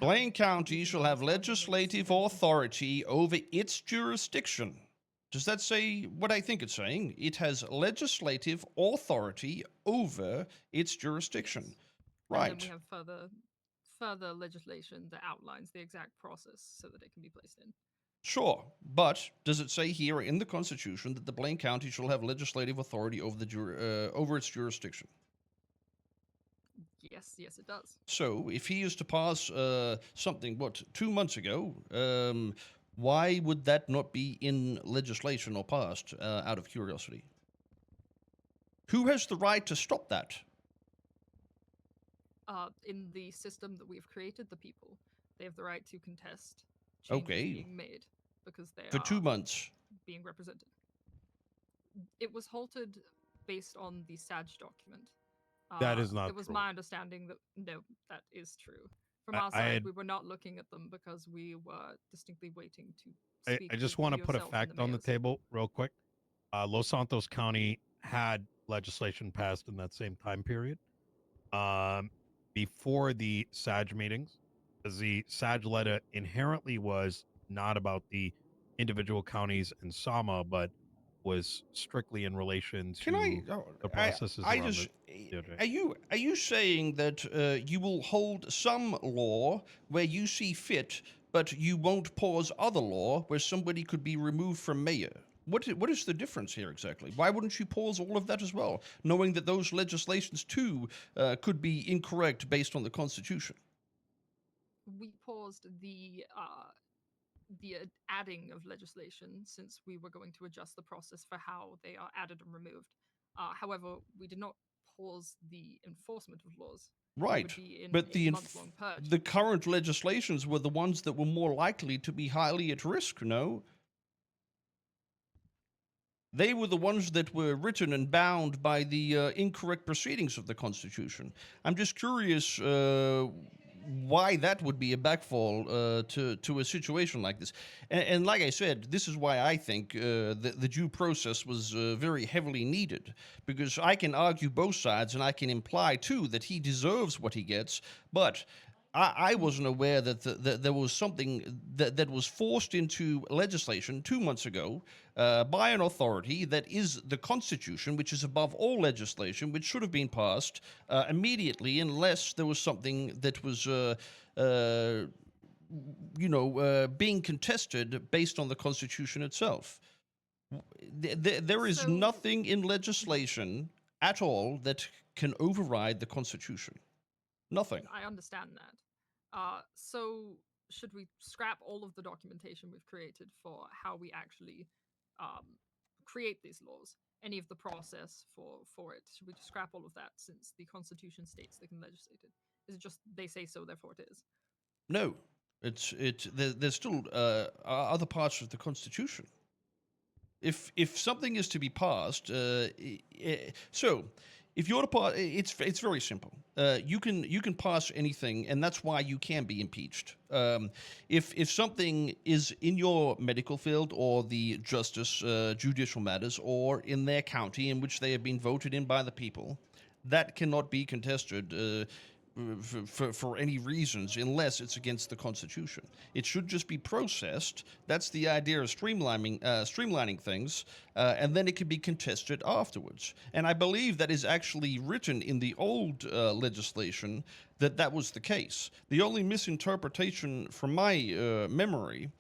Blaine County shall have legislative authority over its jurisdiction. Does that say what I think it's saying? It has legislative authority over its jurisdiction. Yes. Right. And then we have further legislation that outlines the exact process so that it can be placed in. Sure, but does it say here in the Constitution that the Blaine County shall have legislative authority over its jurisdiction? Yes, it does. So, if he is to pass something, 2 months ago, why would that not be in legislation or passed, out of curiosity? Who has the right to stop that? In the system that we've created, the people. They have the right to contest changes being made because they for 2 months being represented. It was halted based on the SAG document. That is not It was true. my understanding that, no, that is true. From our side, we were not looking at them because we were distinctly waiting to speak. I just want to put a fact on the table real quick. Los Santos County had legislation passed in that same time period before the SAG meetings, because the SAG letter inherently was not about the individual counties and SAMA, but was strictly in relation to Can I? the processes I around just. the DOJ. Are you saying that you will hold some law where you see fit, but you won't pause other law where somebody could be removed from mayor? What is the difference here exactly? Why wouldn't you pause all of that as well, knowing that those legislations too could be incorrect based on the Constitution? We paused the adding of legislation since we were going to adjust the process for how they are added and removed. However, we did not pause the enforcement of laws. We would Right, be in but a the month-long purge. the current legislations were the ones that were more likely to be highly at risk. No, they were the ones that were written and bound by the incorrect proceedings of the Constitution. I'm just curious why that would be a backfall to a situation like this. And like I said, this is why I think the due process was very heavily needed, because I can argue both sides and I can imply too that he deserves what he gets, but I wasn't aware that there was something that was forced into legislation 2 months ago by an authority that is the Constitution, which is above all legislation, which should have been passed immediately unless there was something that was, being contested based on the Constitution itself. There is So- nothing in legislation at all that can override the Constitution. Nothing. I understand that. So should we scrap all of the documentation we've created for how we actually create these laws? Any of the process for it? Should we just scrap all of that since the Constitution states they can legislate it? Is it just they say so, therefore it is? No, there's still other parts of the Constitution. If something is to be passed, so if you're to pass, it's very simple. You can pass anything, and that's why you can be impeached. If something is in your medical field or the justice, judicial matters, or in their county in which they have been voted in by the people, that cannot be contested for any reasons unless it's against the Constitution. It should just be processed. That's the idea of streamlining things, and then it can be contested afterwards. And I believe that is actually written in the old legislation that was the case. The only misinterpretation from my memory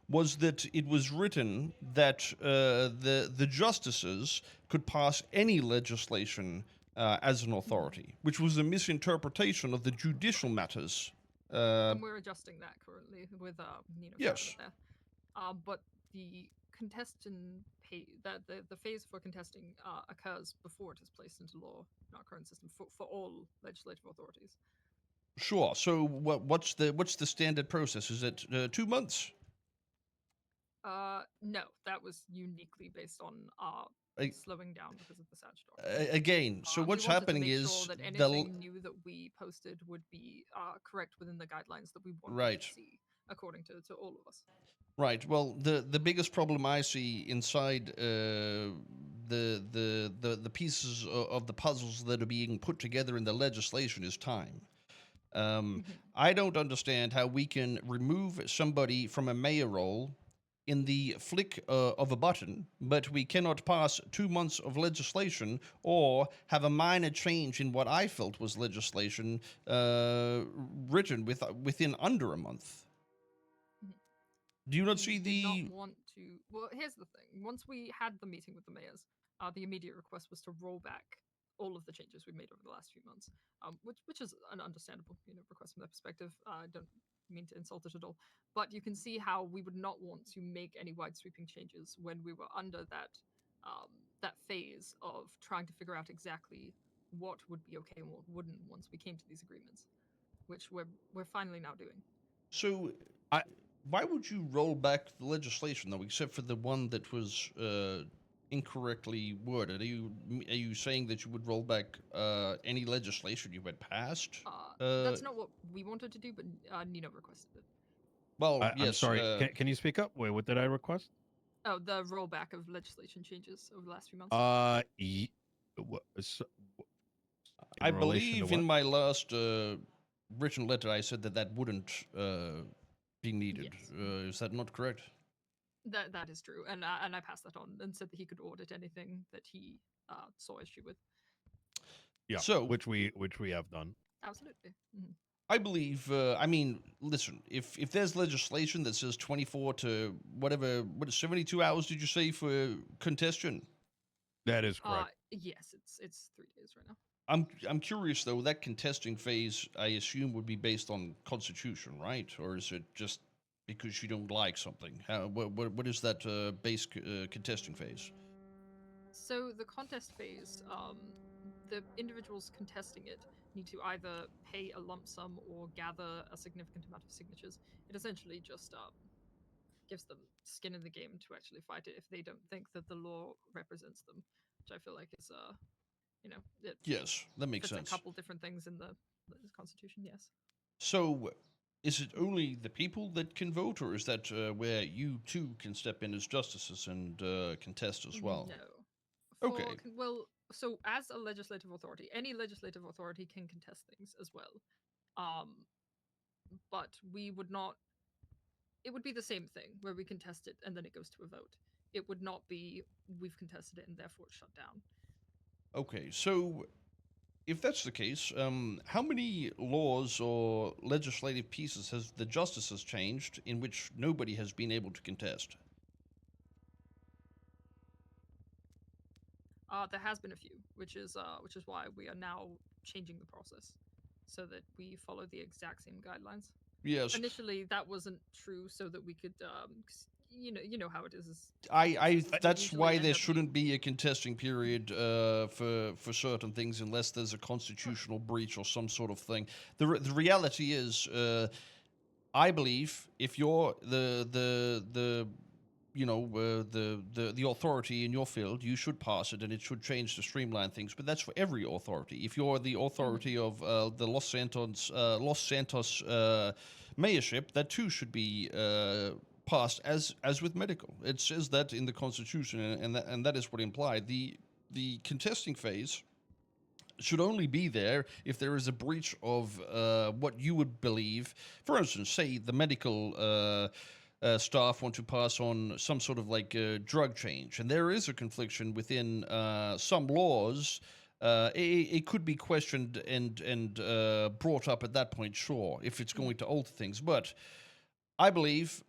was that it was written that the justices could pass any legislation as an authority, which was a misinterpretation of the judicial matters. And we're adjusting that currently with Yes. there. But the contestant the phase for contesting occurs before it is placed into law in our current system for all legislative authorities. Sure. So what's the standard process? Is it 2 months? No, that was uniquely based on slowing down because of the Statute. Again, so what's we wanted happening to make is sure that anything new that we posted would be correct within the guidelines that we wanted Right. to see, according to all of us. Right. Well, the biggest problem I see inside the pieces of the puzzles that are being put together in the legislation is time. I don't understand how we can remove somebody from a mayor role in the flick of a button, but we cannot pass 2 months of legislation or have a minor change in what I felt was legislation written within under a month. Do you not see We did the... not want to. Well, here's the thing. Once we had the meeting with the mayors, the immediate request was to roll back all of the changes we've made over the last few months, which is an understandable request from their perspective. I don't mean to insult it at all, but you can see how we would not want to make any wide sweeping changes when we were under that phase of trying to figure out exactly what would be okay and what wouldn't once we came to these agreements, which we're finally now doing. So, why would you roll back the legislation, though, except for the one that was incorrectly worded? Are you saying that you would roll back any legislation you had passed? That's not what we wanted to do, but Nino requested it. Well, yes. I'm sorry. Can you speak up? Wait, what did I request? Oh, the rollback of legislation changes over the last few months. I believe in my last written letter I said that wouldn't be needed. Yes. Is that not correct? That is true, and I passed that on and said that he could audit anything that he saw issue with. Yeah. So- which we have done. Absolutely. Mhm. I believe. I mean, listen. If there's legislation that says 24 to whatever, 72 hours did you say for congestion? That is correct. Yes, it's 3 days right now. I'm curious though. That contesting phase, I assume, would be based on constitution, right? Or is it just because you don't like something? What is that base contesting phase? So the contest phase, the individuals contesting it need to either pay a lump sum or gather a significant amount of signatures. It essentially just gives them skin in the game to actually fight it if they don't think that the law represents them, which I feel like is it Yes, that makes fits sense. a couple different things in the Constitution. Yes. So, is it only the people that can vote, or is that where you too can step in as justices and contest as well? No. Okay. Well, so as a legislative authority, any legislative authority can contest things as well. But we would not. It would be the same thing where we contest it and then it goes to a vote. It would not be we've contested it and therefore it's shut down. Okay, so if that's the case, how many laws or legislative pieces has the justices changed in which nobody has been able to contest? There has been a few, which is why we are now changing the process so that we follow the exact same guidelines. Yes, Initially, that wasn't true, so that we could, 'cause you know how it is. that's usually why end there up shouldn't be a contesting period for certain things unless there's a constitutional breach or some sort of thing. The reality is, I believe if you're the the authority in your field, you should pass it, and it should change to streamline things. But that's for every authority. If you're the authority of the Los Santos mayorship, that too should be passed as with medical. It says that in the Constitution, and that is what implied. The contesting phase should only be there if there is a breach of what you would believe. For instance, say the medical staff want to pass on some sort of like drug change, and there is a confliction within some laws. It could be questioned and brought up at that point, sure, if it's going to alter things. But I believe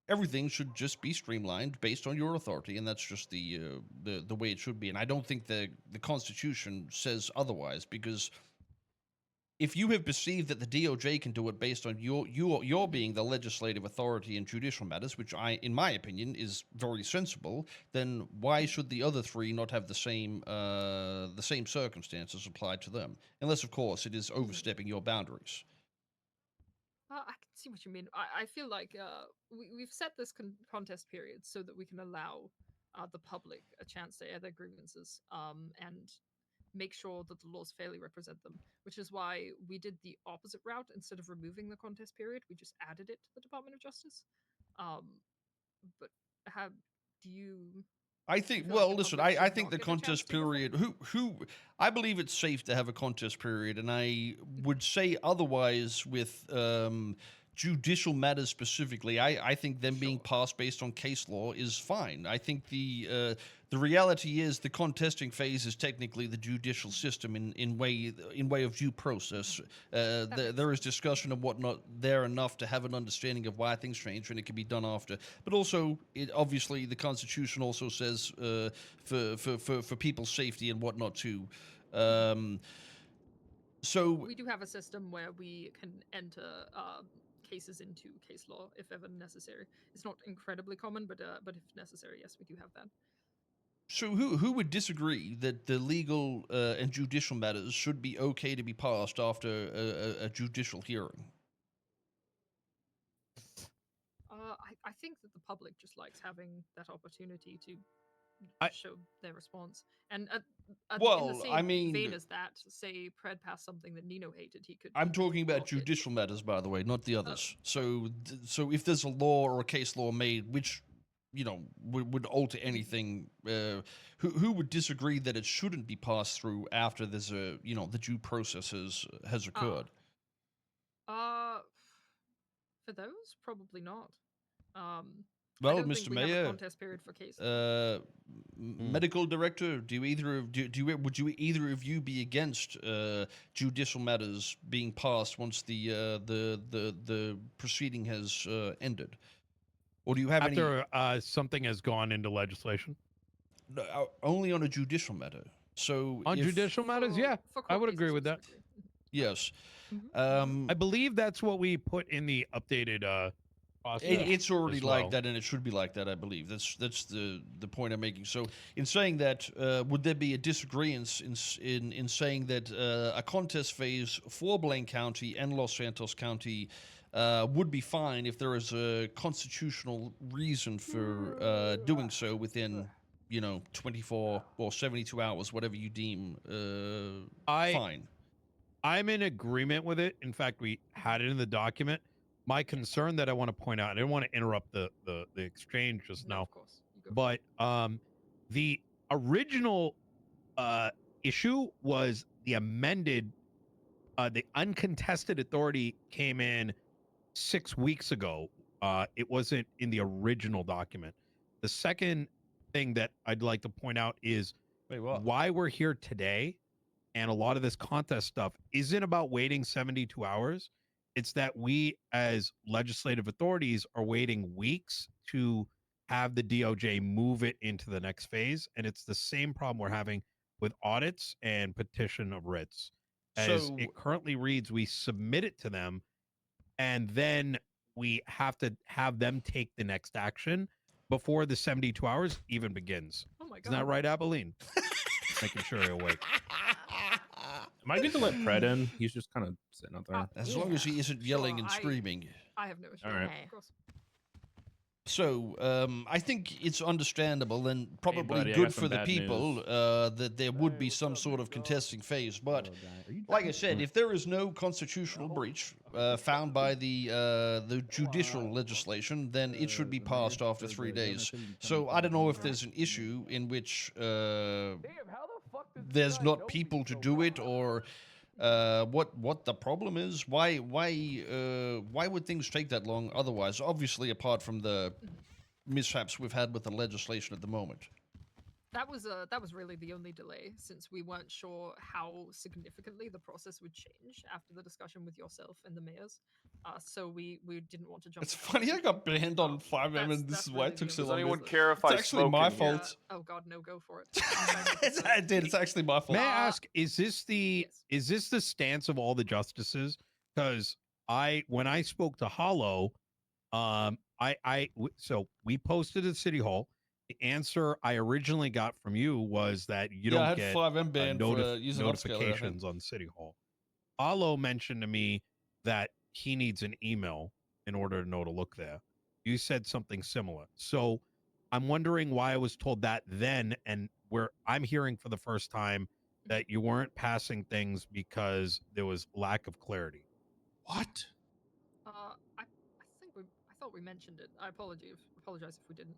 everything should just be streamlined based on your authority, and that's just the way it should be. And I don't think the Constitution says otherwise, because if you have perceived that the DOJ can do it based on your being the legislative authority in judicial matters, which in my opinion, is very sensible, then why should the other three not have the same circumstances applied to them? Unless, of course, it is overstepping your boundaries. I can see what you mean. I feel like we've set this contest period so that we can allow the public a chance to air their grievances and make sure that the laws fairly represent them, which is why we did the opposite route. Instead of removing the contest period, we just added it to the Department of Justice. But how do you... I think, feel well, like the listen, public I should think not the get a chance contest to reflect? period, I believe it's safe to have a contest period, and I would say otherwise with judicial matters specifically. I think them being passed based on case law is fine. I think the reality is the contesting phase is technically the judicial system in way of due process. There is discussion and whatnot there enough to have an understanding of why things change, and it can be done after. But also, obviously, the Constitution also says for people's safety and whatnot too. So We do have a system where we can enter cases into case law if ever necessary. It's not incredibly common, but if necessary, yes, we do have that. So who would disagree that the legal and judicial matters should be okay to be passed after a judicial hearing? I think that the public just likes having that opportunity to show their response. And in Well, the same I mean- vein as that, say Pred passed something that Nino hated, he could... I'm he could talking about block it. judicial matters, by the way, not the others. So if there's a law or a case law made which would alter anything, who would disagree that it shouldn't be passed through after there's the due process has occurred? For those, probably not. I Well, don't Mr. think we have a Mayor, contest period for cases. medical director, would you either of you be against judicial matters being passed once the proceeding has ended, or do you have any After something has gone into legislation no, only on a judicial matter? So on if, judicial matters, yeah, For I court would cases agree with that. specifically. yes, Mhm. I believe that's what we put in the updated process. It's already as like well. that, and it should be like that. I believe that's the point I'm making. So, in saying that, would there be a disagreement in saying that a contest phase for Blaine County and Los Santos County would be fine if there is a constitutional reason for doing so within 24 or 72 hours, whatever you deem fine. I'm in agreement with it. In fact, we had it in the document. My concern that I want to point out, I didn't want to interrupt the exchange just No, now, of course. You go for but the original issue was the amended, the uncontested authority came in 6 weeks ago. It wasn't in the original document. The second thing that I'd like to point out is Wait, what? why we're here today, and a lot of this contest stuff isn't about waiting 72 hours. It's that we as legislative authorities are waiting weeks to have the DOJ move it into the next phase. And it's the same problem we're having with audits and petition of writs. As So- it currently reads, we submit it to them, and then we have to have them take the next action before the 72 hours even begins. Oh my god. Isn't that right, Abilene? Making sure you're awake. Am I good to let Pred in? He's just kind of sitting out there. As long as he isn't yelling and I- screaming. I have no issue. All right. Of course. So, I think it's understandable and probably buddy, I good got for some the bad people news. that there would be some sort of contesting phase. But, like I said, if there is no constitutional breach found by the judicial legislation, then it should be passed after 3 days. So, I don't know if there's an issue in which there's not people to do it, or what the problem is. Why would things take that long otherwise? Obviously, apart from the mishaps we've had with the legislation at the moment. That was really the only delay, since we weren't sure how significantly the process would change after the discussion with yourself and the mayors. So we didn't want to jump. It's the gun. funny I got banned on 5M, That's- and this that's is why really it took the so Does long. anyone care if It's I actually smoke my in here? fault. Oh god, no, go for it. It's actually my fault. May I ask, is this the Yes. is this the stance of all the justices? Because when I spoke to Hollow, so we posted at City Hall. The answer I originally got from you was that you Yeah, I don't had get 5M banned for using upscaler, I think. notifications on City Hall. Hollow mentioned to me that he needs an email in order to know to look there. You said something similar. So I'm wondering why I was told that then, and where I'm hearing for the first time that you weren't passing things because there was lack of clarity. What? I thought we mentioned it. I apologize if we didn't.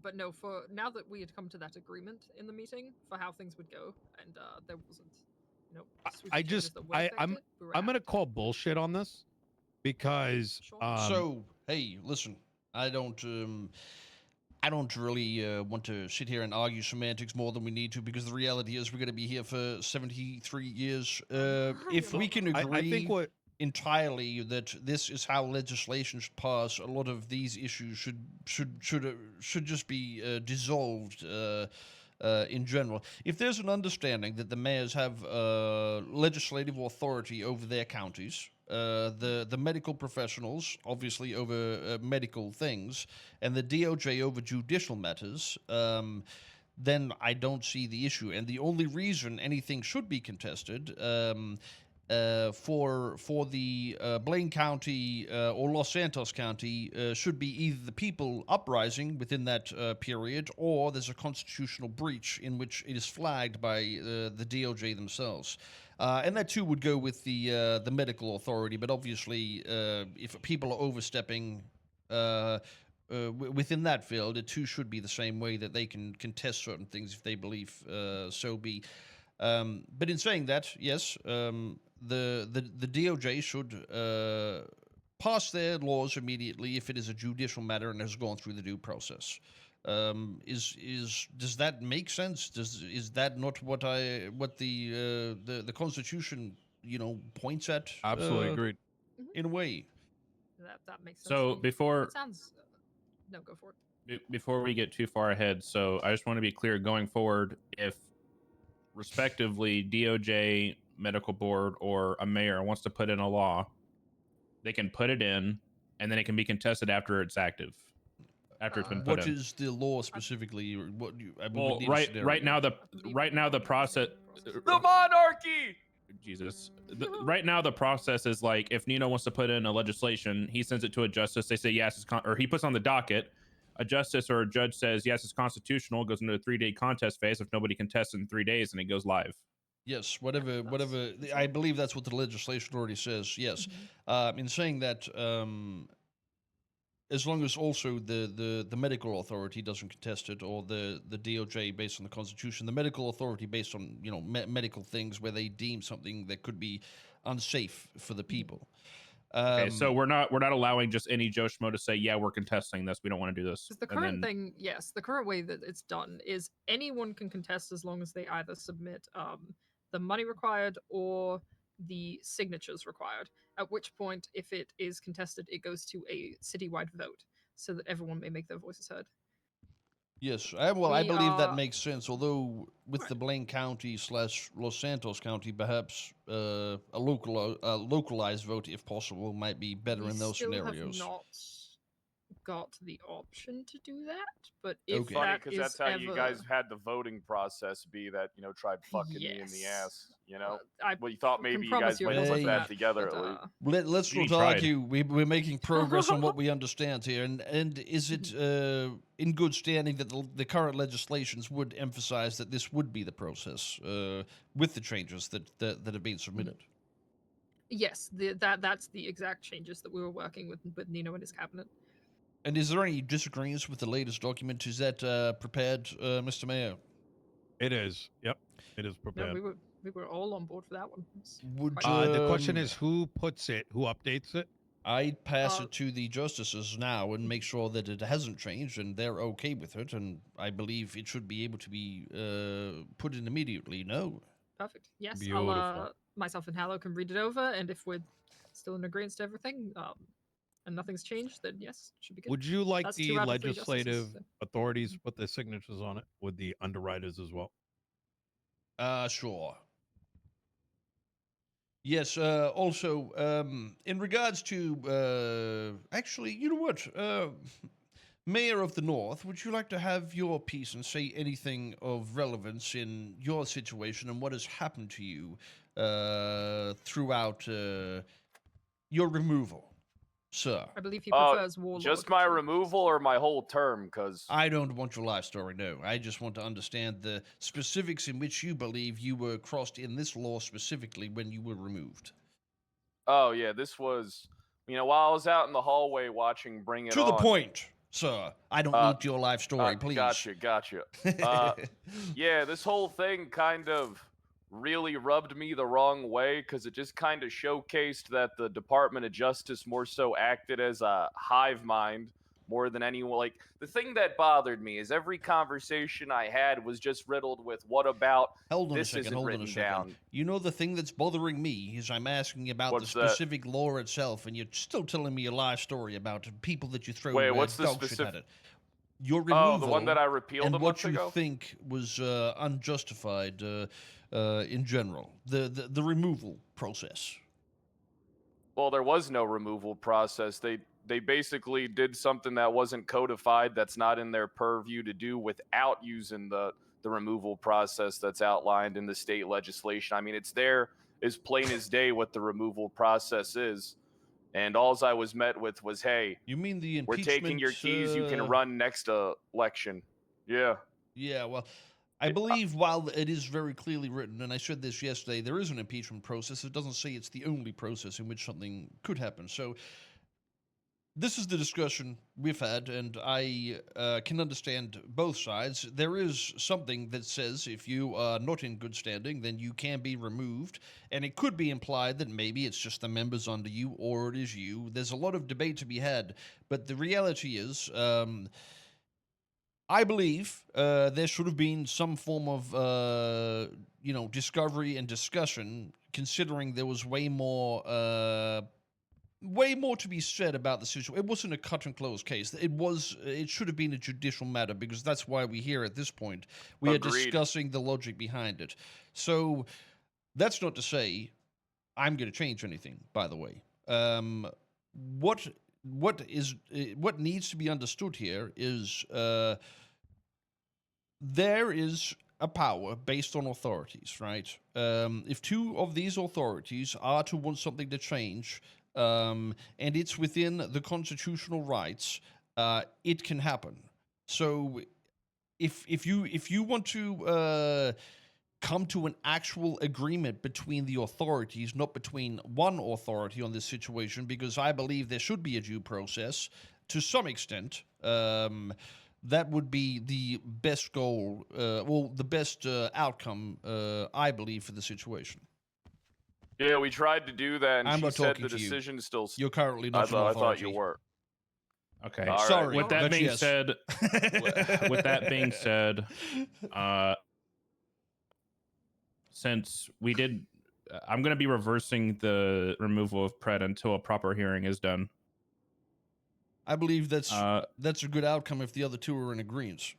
But no, for now that we had come to that agreement in the meeting for how things would go, and there wasn't, sweeping I changes just that would affect I'm it, we were I'm gonna happy to- call bullshit on this because Sure. So, hey, listen, I don't really want to sit here and argue semantics more than we need to, because the reality is we're going to be here for 73 years. If we can agree I think what entirely that this is how legislation should pass, a lot of these issues should just be dissolved. In general, if there's an understanding that the mayors have legislative authority over their counties, the medical professionals obviously over medical things, and the DOJ over judicial matters, then I don't see the issue. And the only reason anything should be contested for the Blaine County or Los Santos County should be either the people uprising within that period, or there's a constitutional breach in which it is flagged by the DOJ themselves. And that too would go with the medical authority. But obviously, if people are overstepping within that field, it too should be the same way that they can contest certain things if they believe so be. But in saying that, yes, the DOJ should pass their laws immediately if it is a judicial matter and has gone through the due process. Does that make sense? Is that not what the Constitution points at? Absolutely agreed. In a way. That makes sense. So to me. before It sounds. No, go for it. before we get too far ahead, so I just want to be clear going forward, if respectively DOJ, medical board, or a mayor wants to put in a law, they can put it in, and then it can be contested after it's active. After it's been put What in. is the law specifically? Or what Well, right now the process. The monarchy. Jesus. Right now the process is like, if Nino wants to put in a legislation, he sends it to a justice. They say yes, or he puts on the docket. A justice or a judge says yes, it's constitutional. Goes into a 3-day contest phase. If nobody contests in 3 days, and it goes live. Yes, whatever. I believe that's what the legislation already says. Yes, in saying that, as long as also the medical authority doesn't contest it, or the DOJ based on the Constitution, the medical authority based on medical things where they deem something that could be unsafe for the people. Okay, so we're not allowing just any Joe Schmo to say, yeah, we're contesting this. We don't want to do this. Because the current thing, yes, the current way that it's done is anyone can contest as long as they either submit the money required or the signatures required. At which point, if it is contested, it goes to a citywide vote so that everyone may make their voices heard. Yes, I believe that makes sense. Although with the Blaine County / Los Santos County, perhaps a localized vote, if possible, might be better in those scenarios. Have not got the option to do that, but if Okay. Funny that because is that's how you ever- guys had the voting process be that tried fucking me in the Yes. ass. I Well, you thought can maybe you promise guys you might it have put wasn't that together but, at least. Let's You not tried. argue. We're making progress on what we understand here, and is it in good standing that the current legislations would emphasize that this would be the process with the changes that have been submitted? Yes, that's the exact changes that we were working with Nino and his cabinet. And is there any disagreements with the latest document? Is that prepared, Mr. Mayor? It is. Yep. It is No, prepared. we were all on board for that one. It's Would quite- The question is who puts it, who updates it? I'd pass it to the justices now and make sure that it hasn't changed and they're okay with it. And I believe it should be able to be put in immediately. No. Perfect. Yes, Beautiful. myself and Hallow can read it over, and if we're still in agreement to everything, and nothing's changed, then yes, it should be good. Would you like That's the 2 out of 3 legislative justices, so. authorities put their signatures on it with the underwriters as well? Sure. Yes, also, in regards to, actually, you know what? Mayor of the North, would you like to have your piece and say anything of relevance in your situation and what has happened to you throughout your removal, sir? I believe he prefers warlord. Just my removal or my whole term? Because I don't want your life story, no. I just want to understand the specifics in which you believe you were crossed in this law specifically when you were removed. Oh yeah, this was while I was out in the hallway watching Bring It To On. the point, sir. I don't need your life story, please. Gotcha. Yeah, this whole thing kind of really rubbed me the wrong way because it just kind of showcased that the Department of Justice more so acted as a hive mind more than anyone. Like, the thing that bothered me is every conversation I had was just riddled with what about Hold on this a second, isn't hold on written a second. down. You know the thing that's bothering me is I'm asking about What's the that? specific law itself, and you're still telling me a live story about people that you throw Wait, what's the dog shit specific- at it. Your removal Oh, the one that I repealed and a what month you ago? think was unjustified in general. The removal process. Well, there was no removal process. They basically did something that wasn't codified, that's not in their purview to do without using the removal process that's outlined in the state legislation. I mean, it's there as plain as day what the removal process is. And alls I was met with was, hey, You mean the we're impeachment? taking your keys, you can run next election. Yeah. Yeah, well, I believe while it is very clearly written, and I said this yesterday, there is an impeachment process. It doesn't say it's the only process in which something could happen. So this is the discussion we've had, and I can understand both sides. There is something that says if you are not in good standing, then you can be removed, and it could be implied that maybe it's just the members under you or it is you. There's a lot of debate to be had, but the reality is, I believe there should have been some form of, discovery and discussion, considering there was way more to be said about the situation. It wasn't a cut and close case. It should have been a judicial matter, because that's why we're here at this point. We are Agreed. discussing the logic behind it. So that's not to say I'm going to change anything, by the way. What needs to be understood here is there is a power based on authorities, right? If two of these authorities are to want something to change, and it's within the constitutional rights, it can happen. So if you want to come to an actual agreement between the authorities, not between one authority on this situation, because I believe there should be a due process to some extent, that would be the best goal, the best outcome, I believe, for the situation. Yeah, we tried to do that, and I'm she not said talking the to you. decision still. You're currently I not an thought authority. you were. Okay. All right. Sorry. With that but being yes. said, with that being said, since we did, I'm going to be reversing the removal of Pred until a proper hearing is done. I believe that's a good outcome if the other two are in agreement.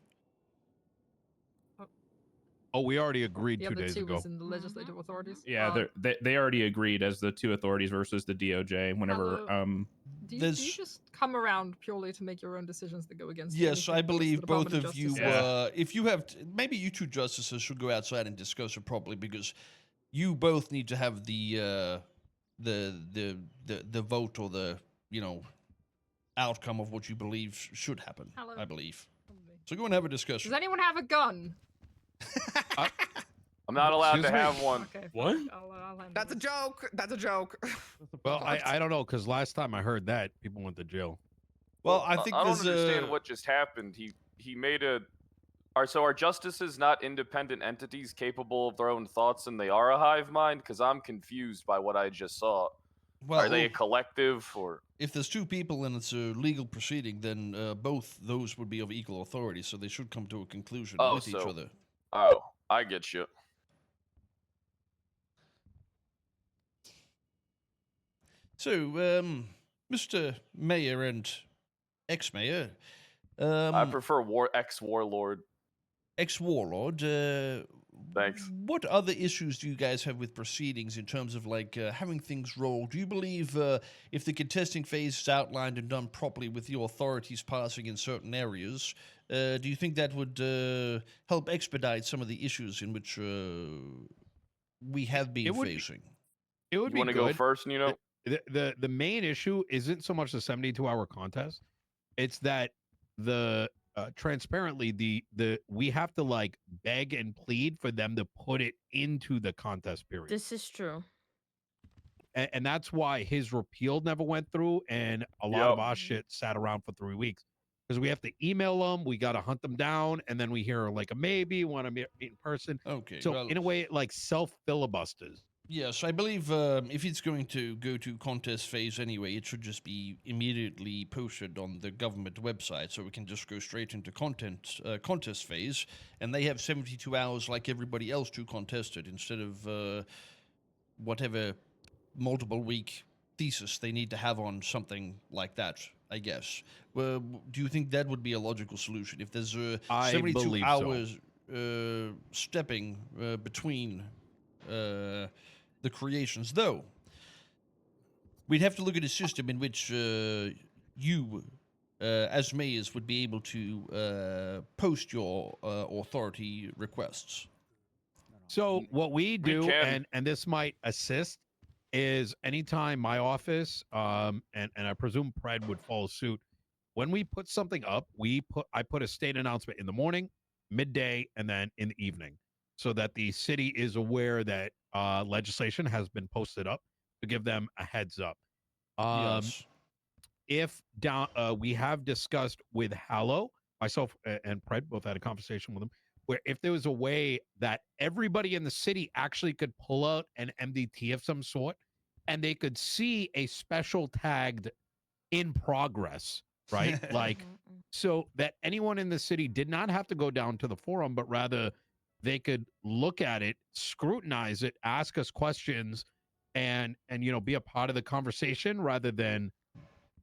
Oh, we already agreed The 2 other days two ago. was in the legislative authorities. Yeah, they already agreed as the two authorities versus the DOJ. Whenever Hello. Do you There's- just come around purely to make your own decisions that go against? Yes, anything I else the believe both Department of you. Justice says? If you have, maybe you two justices should go outside and discuss it properly, because you both need to have the vote, or the outcome of what you believe should happen. Hello. I believe. So go and have a discussion. Does anyone have a gun? I'm not allowed Excuse to me? have one. Okay. What? I'll handle That's a this. joke. That's a joke. Well, I don't know, because last time I heard that, people went to jail. Well, I think I don't there's understand what just happened. He made a. Are justices not independent entities capable of their own thoughts, and they are a hive mind? Because I'm confused by what I just saw. Well, Are they a collective, or? if there's two people and it's a legal proceeding, then both those would be of equal authority, so they should come to a conclusion Oh, with each so- other. Oh, I get you. So, Mr. Mayor and ex-mayor, I prefer ex-warlord. ex-warlord, Thanks. what other issues do you guys have with proceedings in terms of having things roll? Do you believe if the contesting phase is outlined and done properly with the authorities passing in certain areas, do you think that would help expedite some of the issues in which we have been facing? It would You be want to good. go first, Nino? The main issue isn't so much the 72-hour contest. It's that the transparently the we have to beg and plead for them to put it into the contest period. This is true. And that's why his repeal never went through, and a lot of our shit sat around for 3 weeks, because we have to email them, we got to hunt them down, and then we hear a maybe, want to meet in person. Okay. So well, in a way, it self filibusters. yes, I believe if it's going to go to contest phase anyway, it should just be immediately posted on the government website, so we can just go straight into contest phase, and they have 72 hours like everybody else to contest it, instead of whatever multiple week thesis they need to have on something like that, I guess. Do you think that would be a logical solution if there's I 72 believe so. hours stepping between the creations? Though we'd have to look at a system in which you as mayors would be able to post your authority requests. So what we do, can. and this might assist, is anytime my office, and I presume Pred would follow suit, when we put something up, I put a state announcement in the morning, midday, and then in the evening, so that the city is aware that legislation has been posted up, to give them a heads up. Yes. if down, we have discussed with Hallow, myself and Pred both had a conversation with him, where if there was a way that everybody in the city actually could pull out an MDT of some sort, and they could see a special tagged in progress, right? Like, so that anyone in the city did not have to go down to the forum, but rather they could look at it, scrutinize it, ask us questions, and be a part of the conversation rather than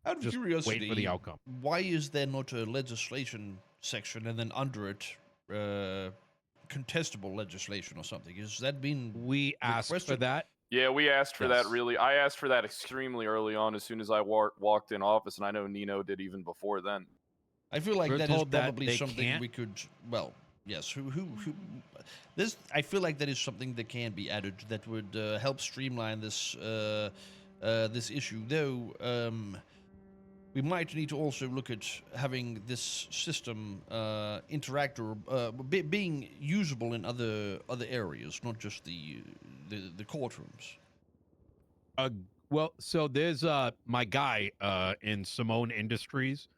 Out of just curiosity, wait for the outcome. why is there not a legislation section and then under it contestable legislation or something? Has that been We asked for requested? that. Yeah, we asked for that Yes. I asked for that extremely early on as soon as I walked in office, and I know Nino did even before then. I feel like We're that is told that probably they something can't. we could. Well, yes. Who? This. I feel like that is something that can be added that would help streamline this this issue. Though we might need to also look at having this system interact or being usable in other areas, not just the courtrooms. Well, so there's my guy in Simone Industries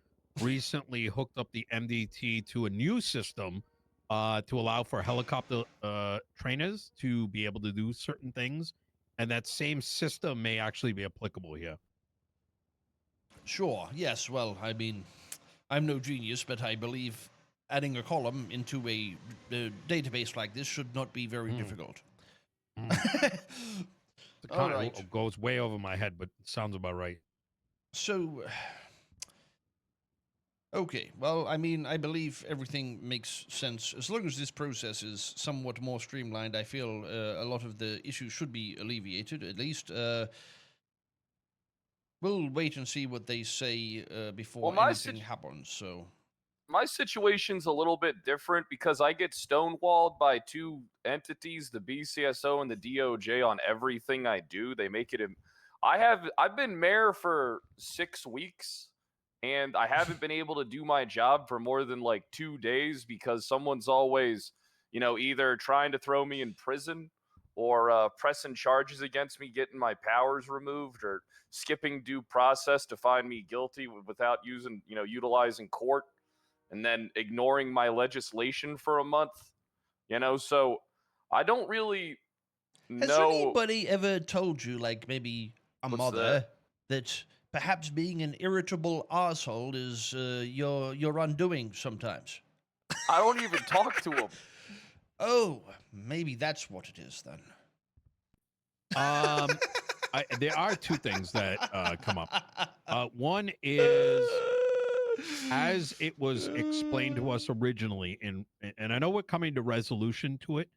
recently hooked up the MDT to a new system to allow for helicopter trainers to be able to do certain things, and that same system may actually be applicable here. Sure. Yes. Well, I mean, I'm no genius, but I believe adding a column into a database like this should not be very difficult. It All kind right. of goes way over my head, but it sounds about right. So, okay. Well, I mean, I believe everything makes sense. As long as this process is somewhat more streamlined, I feel a lot of the issues should be alleviated, at least. We'll wait and see what they say before my anything happens, so... My situation's a little bit different because I get stonewalled by two entities, the BCSO and the DOJ, on everything I do. They make it. I've been mayor for 6 weeks, and I haven't been able to do my job for more than like 2 days because someone's always, either trying to throw me in prison or pressing charges against me, getting my powers removed, or skipping due process to find me guilty without utilizing court, and then ignoring my legislation for a month, so I don't really know. Has anybody ever told you, like maybe a What's mother, that perhaps being an irritable asshole is your undoing sometimes? I don't even talk to him. Oh, maybe that's what it is then. There are two things that come up. One is, as it was explained to us originally, and I know we're coming to resolution to it,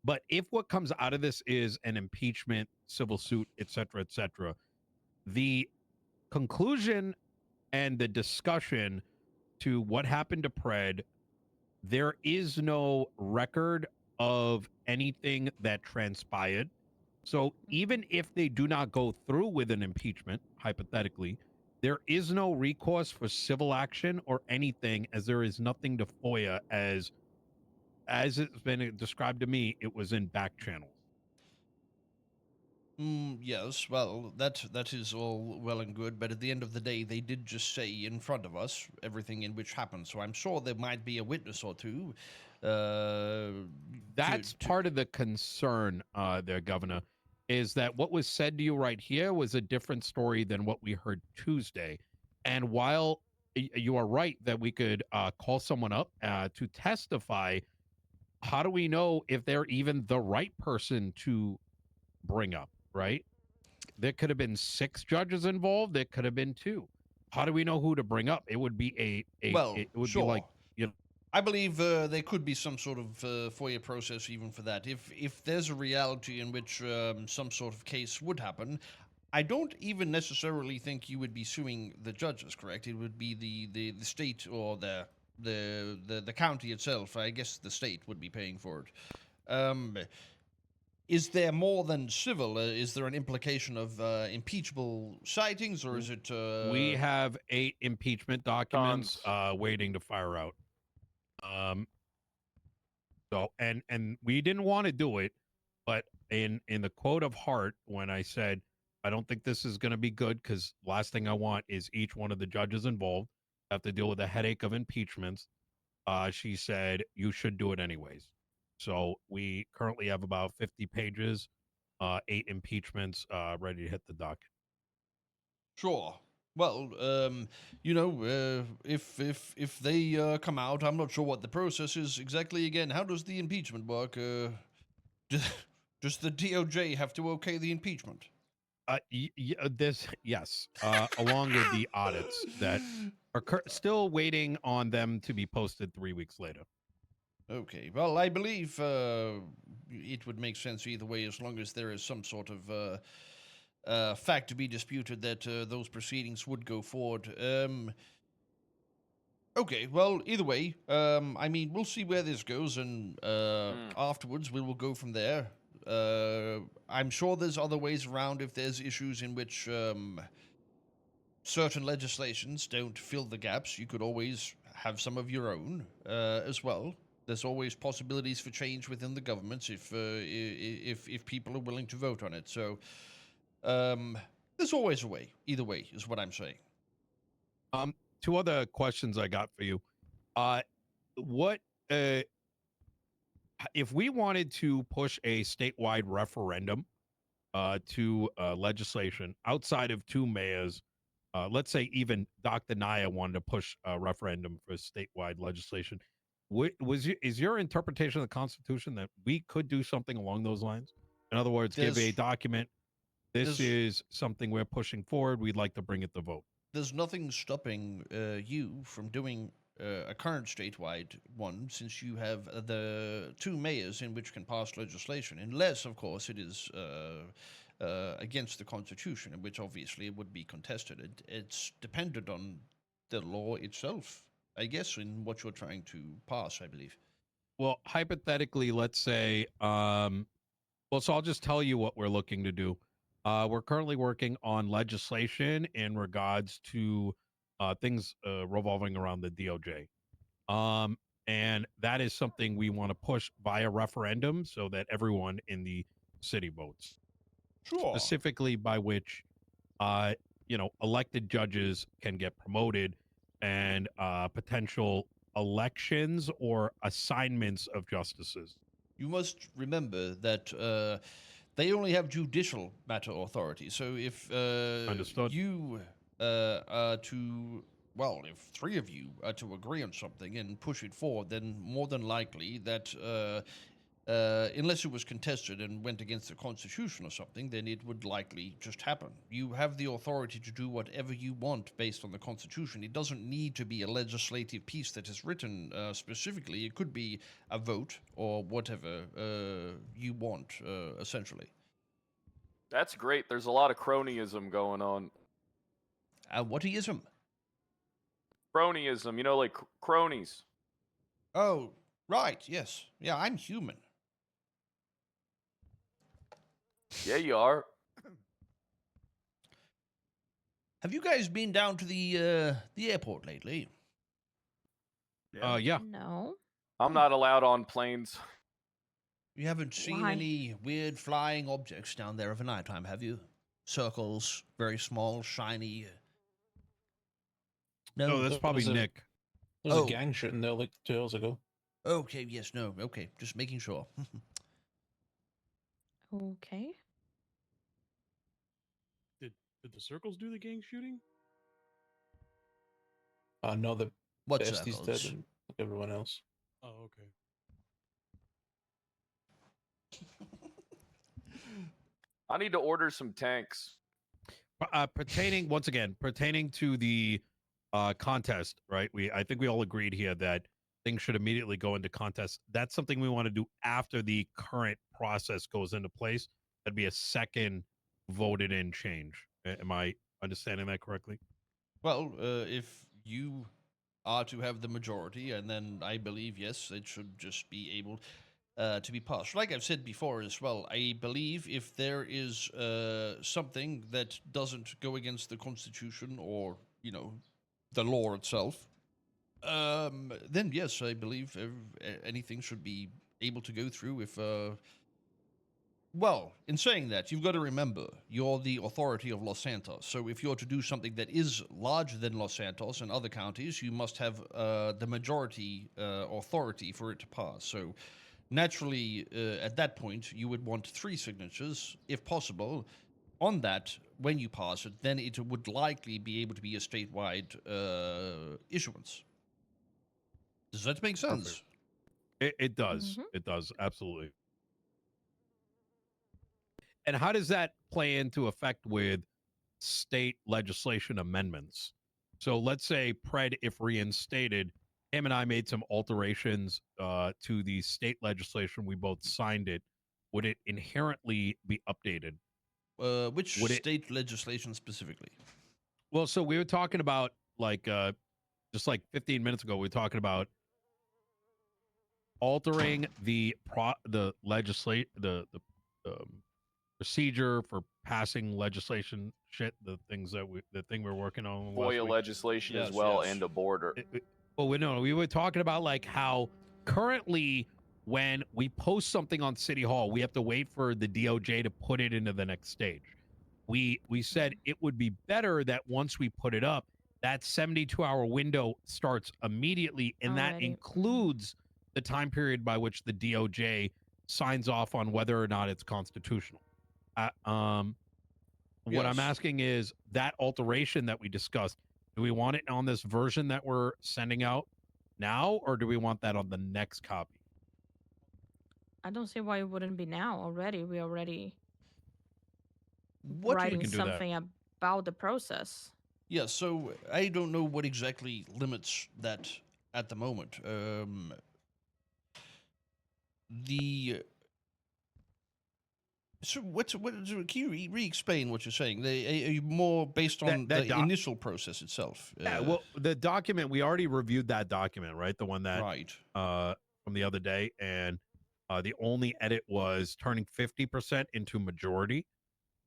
but if what comes out of this is an impeachment, civil suit, et cetera, the conclusion and the discussion to what happened to Pred, there is no record of anything that transpired. So even if they do not go through with an impeachment, hypothetically, there is no recourse for civil action or anything, as there is nothing to FOIA. As it's been described to me, it was in back channels. Yes, well, that is all well and good, but at the end of the day, they did just say in front of us everything in which happened. So I'm sure there might be a witness or two. That's part of the concern, there, Governor, is that what was said to you right here was a different story than what we heard Tuesday. And while you are right that we could call someone up to testify, how do we know if they're even the right person to bring up, right? There could have been 6 judges involved. There could have been 2. How do we know who to bring up? It would be it would be like, I believe there could be some sort of FOIA process even for that. If there's a reality in which some sort of case would happen, I don't even necessarily think you would be suing the judges, correct? It would be the state or the county itself. I guess the state would be paying for it. Is there more than civil? Is there an implication of impeachable sightings, or is it... We have 8 impeachment documents waiting to fire out. So and we didn't want to do it, but in the quote of heart, when I said I don't think this is going to be good because last thing I want is each one of the judges involved have to deal with the headache of impeachments. She said you should do it anyways. So we currently have about 50 pages, 8 impeachments ready to hit the docket. Sure. Well, if they come out, I'm not sure what the process is exactly. Again, how does the impeachment work? Does the DOJ have to okay the impeachment? Yes, along with the audits that are still waiting on them to be posted 3 weeks later. Okay. Well, I believe it would make sense either way, as long as there is some sort of fact to be disputed that those proceedings would go forward. Okay, well, either way, I mean, we'll see where this goes, and afterwards we will go from there. I'm sure there's other ways around if there's issues in which certain legislations don't fill the gaps. You could always have some of your own as well. There's always possibilities for change within the governments if people are willing to vote on it. So there's always a way. Either way is what I'm saying. 2 other questions I got for you. What if we wanted to push a statewide referendum to legislation outside of 2 mayors? Let's say even Dr. Naya wanted to push a referendum for statewide legislation. Is your interpretation of the Constitution that we could do something along those lines? In other words, give a document. This is something we're pushing forward. We'd like to bring it to vote. There's nothing stopping you from doing a current statewide one, since you have the 2 mayors in which can pass legislation, unless, of course, it is against the Constitution, in which obviously it would be contested. It's dependent on the law itself, I guess, in what you're trying to pass, I believe. Well, hypothetically, let's say, so I'll just tell you what we're looking to do. We're currently working on legislation in regards to things revolving around the DOJ. And that is something we want to push via referendum so that everyone in the city votes. Sure. Specifically by which, elected judges can get promoted and potential elections or assignments of justices. You must remember that they only have judicial matter authority. So if Understood. you are to, well, if 3 of you are to agree on something and push it forward, then more than likely that, unless it was contested and went against the Constitution or something, then it would likely just happen. You have the authority to do whatever you want based on the Constitution. It doesn't need to be a legislative piece that is written specifically. It could be a vote or whatever you want, essentially. That's great. There's a lot of cronyism going on. What-ism? Cronyism, like cronies. Oh, right, yes. Yeah, I'm human. Yeah, you are. Have you guys been down to the airport lately? Yeah. No. I'm not allowed on planes. You haven't seen Why? any weird flying objects down there of a nighttime, have you? Circles, very small, shiny. No, that's There probably was a- Nick. There was Oh. a gang shooting there like 2 hours ago. Okay, yes, no, okay, just making sure. Okay. Did the circles do the gang shooting? No, the What SD's circles? dead and like everyone else. Oh, okay. I need to order some tanks. Pertaining to the contest, right? I think we all agreed here that things should immediately go into contest. That's something we want to do after the current process goes into place. That'd be a second voted in change. Am I understanding that correctly? Well, if you are to have the majority, and then I believe, yes, it should just be able to be passed. Like I've said before as well, I believe if there is something that doesn't go against the Constitution or, the law itself, then yes, I believe anything should be able to go through if Well, in saying that, you've got to remember you're the authority of Los Santos. So if you're to do something that is larger than Los Santos and other counties, you must have the majority authority for it to pass. So naturally, at that point, you would want 3 signatures, if possible. On that, when you pass it, then it would likely be able to be a statewide issuance. Does that make sense? It does. Mhm. It does. Absolutely. And how does that play into effect with state legislation amendments? So let's say Pred, if reinstated, him and I made some alterations to the state legislation. We both signed it. Would it inherently be updated? Which Would it- state legislation specifically? Well, so we were talking about just like 15 minutes ago, we were talking about altering the procedure for passing legislation the thing we're working on last FOIA week. legislation as Yes, well, yes. and a border. Well, we were talking about like how currently when we post something on City Hall, we have to wait for the DOJ to put it into the next stage. We said it would be better that once we put it up, that 72-hour window starts immediately, and that Already. includes the time period by which the DOJ signs off on whether or not it's constitutional. What I'm Yes. asking is that alteration that we discussed, do we want it on this version that we're sending out now, or do we want that on the next copy? I don't see why it wouldn't be now already. We already What writing can do that. something about the process. Yeah, so I don't know what exactly limits that at the moment. So can you re-explain what you're saying? Are you more based on That the initial process itself? Yeah, well, the document, we already reviewed that document, right? The one that right. from the other day, and the only edit was turning 50% into majority.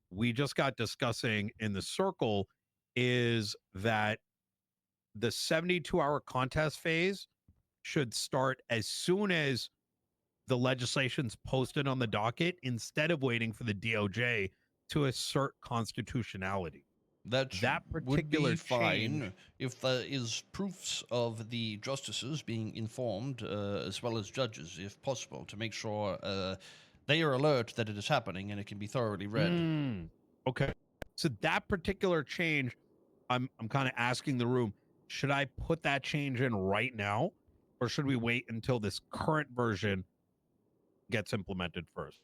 We just got discussing in the circle is that the 72-hour contest phase should start as soon as the legislation's posted on the docket, instead of waiting for the DOJ to assert constitutionality. That particular would be fine change- if there is proofs of the justices being informed, as well as judges, if possible, to make sure they are alert that it is happening and it can be thoroughly read. Okay. So that particular change, I'm kind of asking the room, should I put that change in right now, or should we wait until this current version gets implemented first?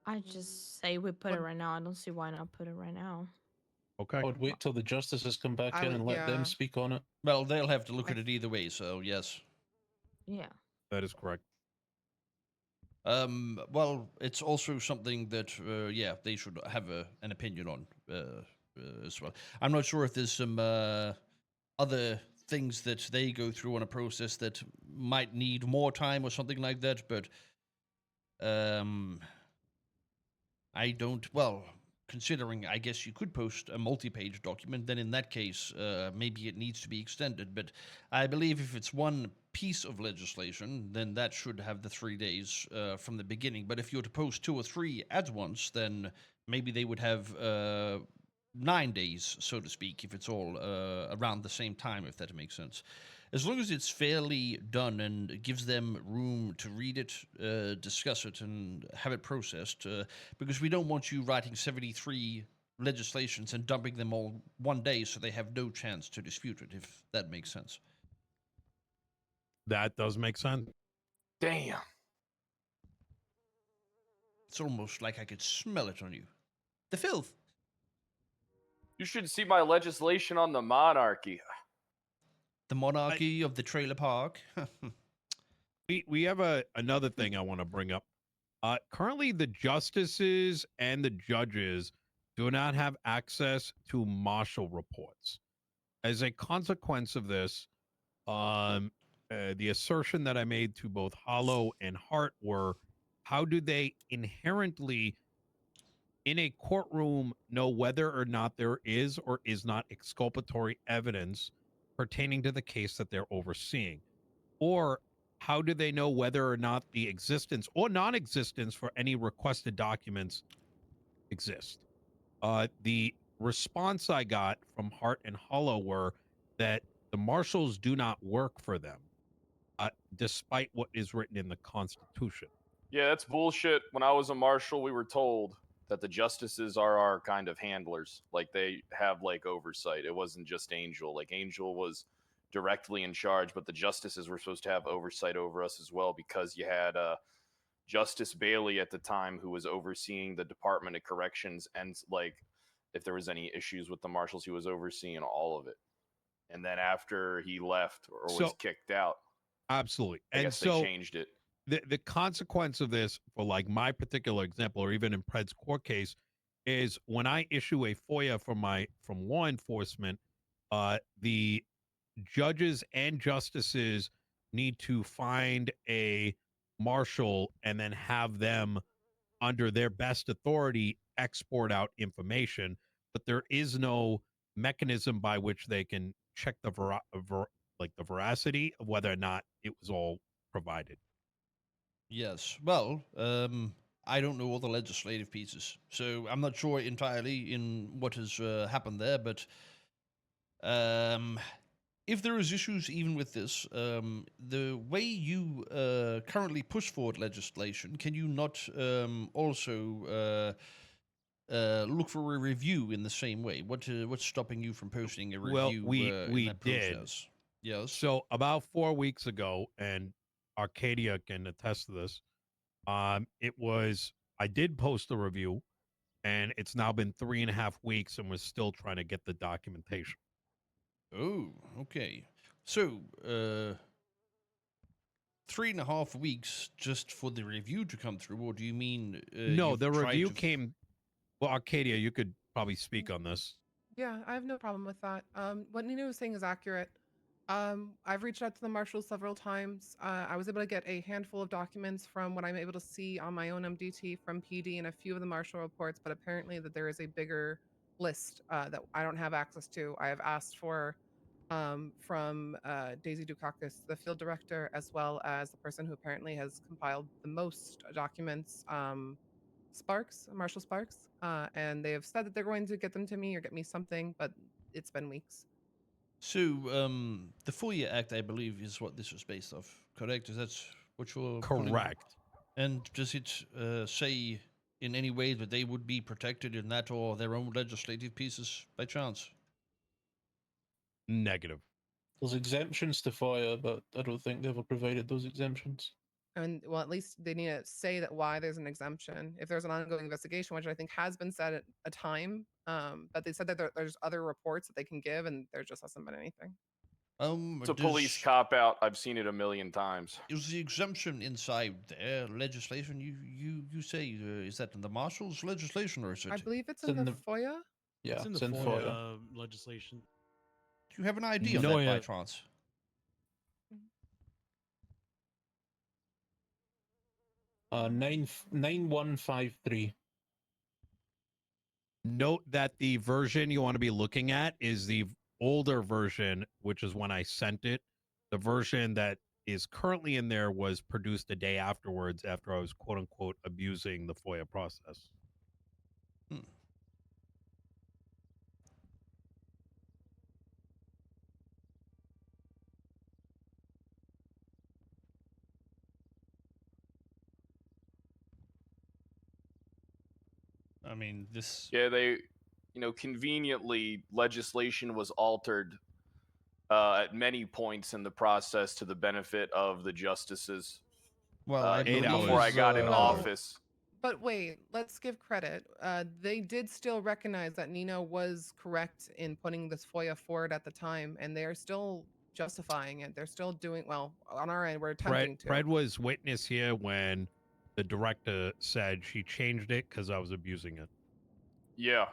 I just say we put it right now. I don't see why not put it right now. Okay. I would wait till the justices come back I in would- and let yeah. them speak on it. Well, they'll have to look at it either way, so yes. Yeah. That is correct. Well, it's also something that, they should have an opinion on as well. I'm not sure if there's some other things that they go through on a process that might need more time or something like that, but I don't, well, considering I guess you could post a multi-page document, then in that case, maybe it needs to be extended. But I believe if it's one piece of legislation, then that should have the 3 days from the beginning. But if you're to post 2 or 3 at once, then maybe they would have 9 days, so to speak, if it's all around the same time, if that makes sense. As long as it's fairly done and gives them room to read it, discuss it, and have it processed, because we don't want you writing 73 legislations and dumping them all one day so they have no chance to dispute it, if that makes sense. That does make sense. Damn. It's almost like I could smell it on you. The filth. You should see my legislation on the monarchy. The monarchy of the trailer park. We have another thing I want to bring up. Currently, the justices and the judges do not have access to marshal reports. As a consequence of this, the assertion that I made to both Hollow and Hart were, how do they inherently, in a courtroom, know whether or not there is or is not exculpatory evidence pertaining to the case that they're overseeing? Or how do they know whether or not the existence or non-existence for any requested documents exist? The response I got from Hart and Hollow were that the marshals do not work for them, despite what is written in the Constitution. Yeah, that's bullshit. When I was a marshal, we were told that the justices are our kind of handlers. Like, they have, like, oversight. It wasn't just Angel. Like, Angel was directly in charge, but the justices were supposed to have oversight over us as well, because you had Justice Bailey at the time, who was overseeing the Department of Corrections, and, like, if there was any issues with the marshals, he was overseeing all of it. And then after he left or was kicked out, absolutely, I guess they changed it. The consequence of this, for like my particular example, or even in Pred's court case, is when I issue a FOIA from law enforcement, the judges and justices need to find a marshal and then have them, under their best authority, export out information. But there is no mechanism by which they can check the the veracity of whether or not it was all provided. Yes. Well, I don't know all the legislative pieces, so I'm not sure entirely in what has happened there. But if there is issues even with this, the way you currently push forward legislation, can you not also look for a review in the same way? What's stopping you from posting a review? Well, we in that did. process? Yes. So about 4 weeks ago, and Arcadia can attest to this, I did post a review, and it's now been 3.5 weeks, and we're still trying to get the documentation. Oh, okay. So, 3.5 weeks just for the review to come through, or do you mean? No, you've the tried review to came. Well, Arcadia, you could probably speak on this. Yeah, I have no problem with that. What Nina was saying is accurate. I've reached out to the marshals several times. I was able to get a handful of documents from what I'm able to see on my own MDT from PD and a few of the marshal reports, but apparently that there is a bigger list that I don't have access to. I have asked for from Daisy Dukakis, the field director, as well as the person who apparently has compiled the most documents, Marshall Sparks, and they have said that they're going to get them to me or get me something, but it's been weeks. So, the FOIA Act, I believe, is what this is based off. Correct? Is that what you're pulling? Correct. And does it say in any way that they would be protected in that or their own legislative pieces by chance? Negative. There's exemptions to FOIA, but I don't think they ever provided those exemptions. And well, at least they need to say that why there's an exemption. If there's an ongoing investigation, which I think has been said at a time, but they said that there's other reports that they can give, and there just hasn't been anything. It's a police cop out. I've seen it a million times. Is the exemption inside their legislation? You say is that in the marshals' legislation or is it? I believe it's in the FOIA. Yeah, it's in the FOIA legislation. Do you have an idea of No, that by chance? Uh, 9153. Note that the version you want to be looking at is the older version, which is when I sent it. The version that is currently in there was produced a day afterwards, after I was quote unquote abusing the FOIA process. I mean, this. Yeah, conveniently, legislation was altered at many points in the process to the benefit of the justices. Well, before I got in office. But wait, let's give credit. They did still recognize that Nino was correct in putting this FOIA forward at the time, and they are still justifying it. They're still doing well on our end. We're attempting to. Fred was witness here when the director said she changed it because I was abusing it. Yeah.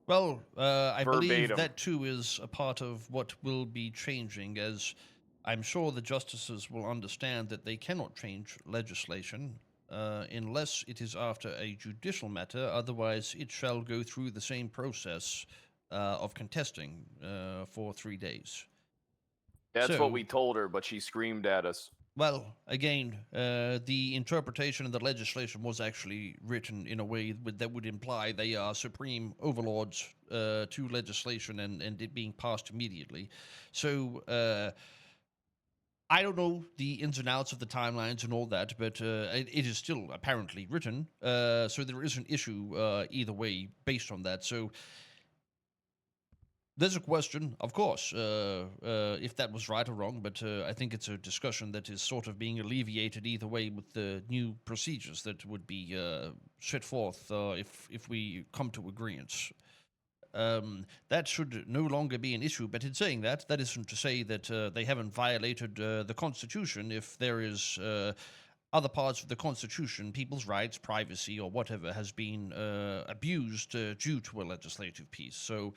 Well, I believe Verbatim. that too is a part of what will be changing, as I'm sure the justices will understand that they cannot change legislation unless it is after a judicial matter. Otherwise, it shall go through the same process of contesting for 3 days. That's what we told her, but she screamed at us. Well, again, the interpretation of the legislation was actually written in a way that would imply they are supreme overlords to legislation and it being passed immediately. So I don't know the ins and outs of the timelines and all that, but it is still apparently written. So there is an issue either way based on that. So there's a question, of course, if that was right or wrong, but I think it's a discussion that is sort of being alleviated either way with the new procedures that would be set forth if we come to agreements. That should no longer be an issue, but in saying that, that isn't to say that they haven't violated the Constitution if there is other parts of the Constitution, people's rights, privacy, or whatever has been abused due to a legislative piece. So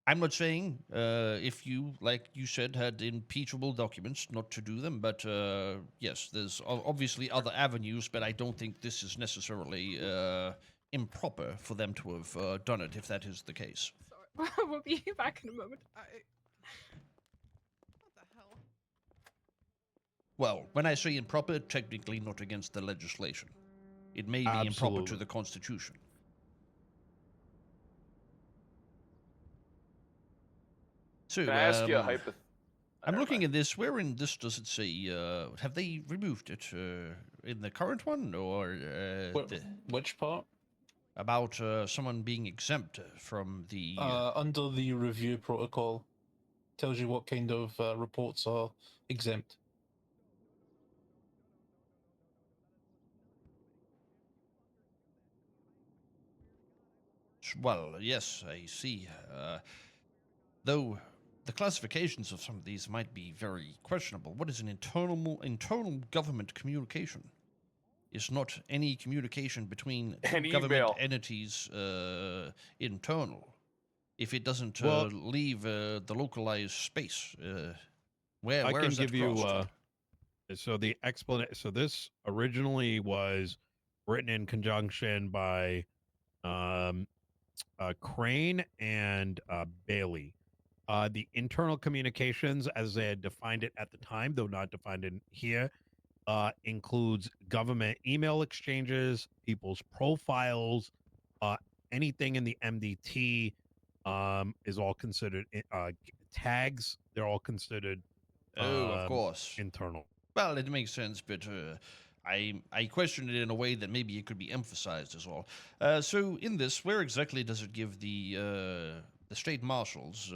I'm not saying if you, like you said, had impeachable documents, not to do them, but yes, there's obviously other avenues, but I don't think this is necessarily improper for them to have done it, if that is the case. Sorry, we'll be back in a moment. What the hell? Well, when I say improper, technically not against the legislation. It may be improper to the Constitution. So, Can I ask you a hypothetical? I'm looking at this. Where in this does it say? Have they removed it in the current one, or which part? About someone being exempt from the under the review protocol, tells you what kind of reports are exempt. Well, yes, I see. Though the classifications of some of these might be very questionable. What is an internal government communication? Is not any communication between government entities internal. If it doesn't leave the localized space, where I can is that give you crossed? so the explanation. So this originally was written in conjunction by Crane and Bailey. The internal communications, as they had defined it at the time, though not defined in here, includes government email exchanges, people's profiles, anything in the MDT is all considered tags. They're all considered of course, internal. Well, it makes sense, but I questioned it in a way that maybe it could be emphasized as well. So in this, where exactly does it give the state marshals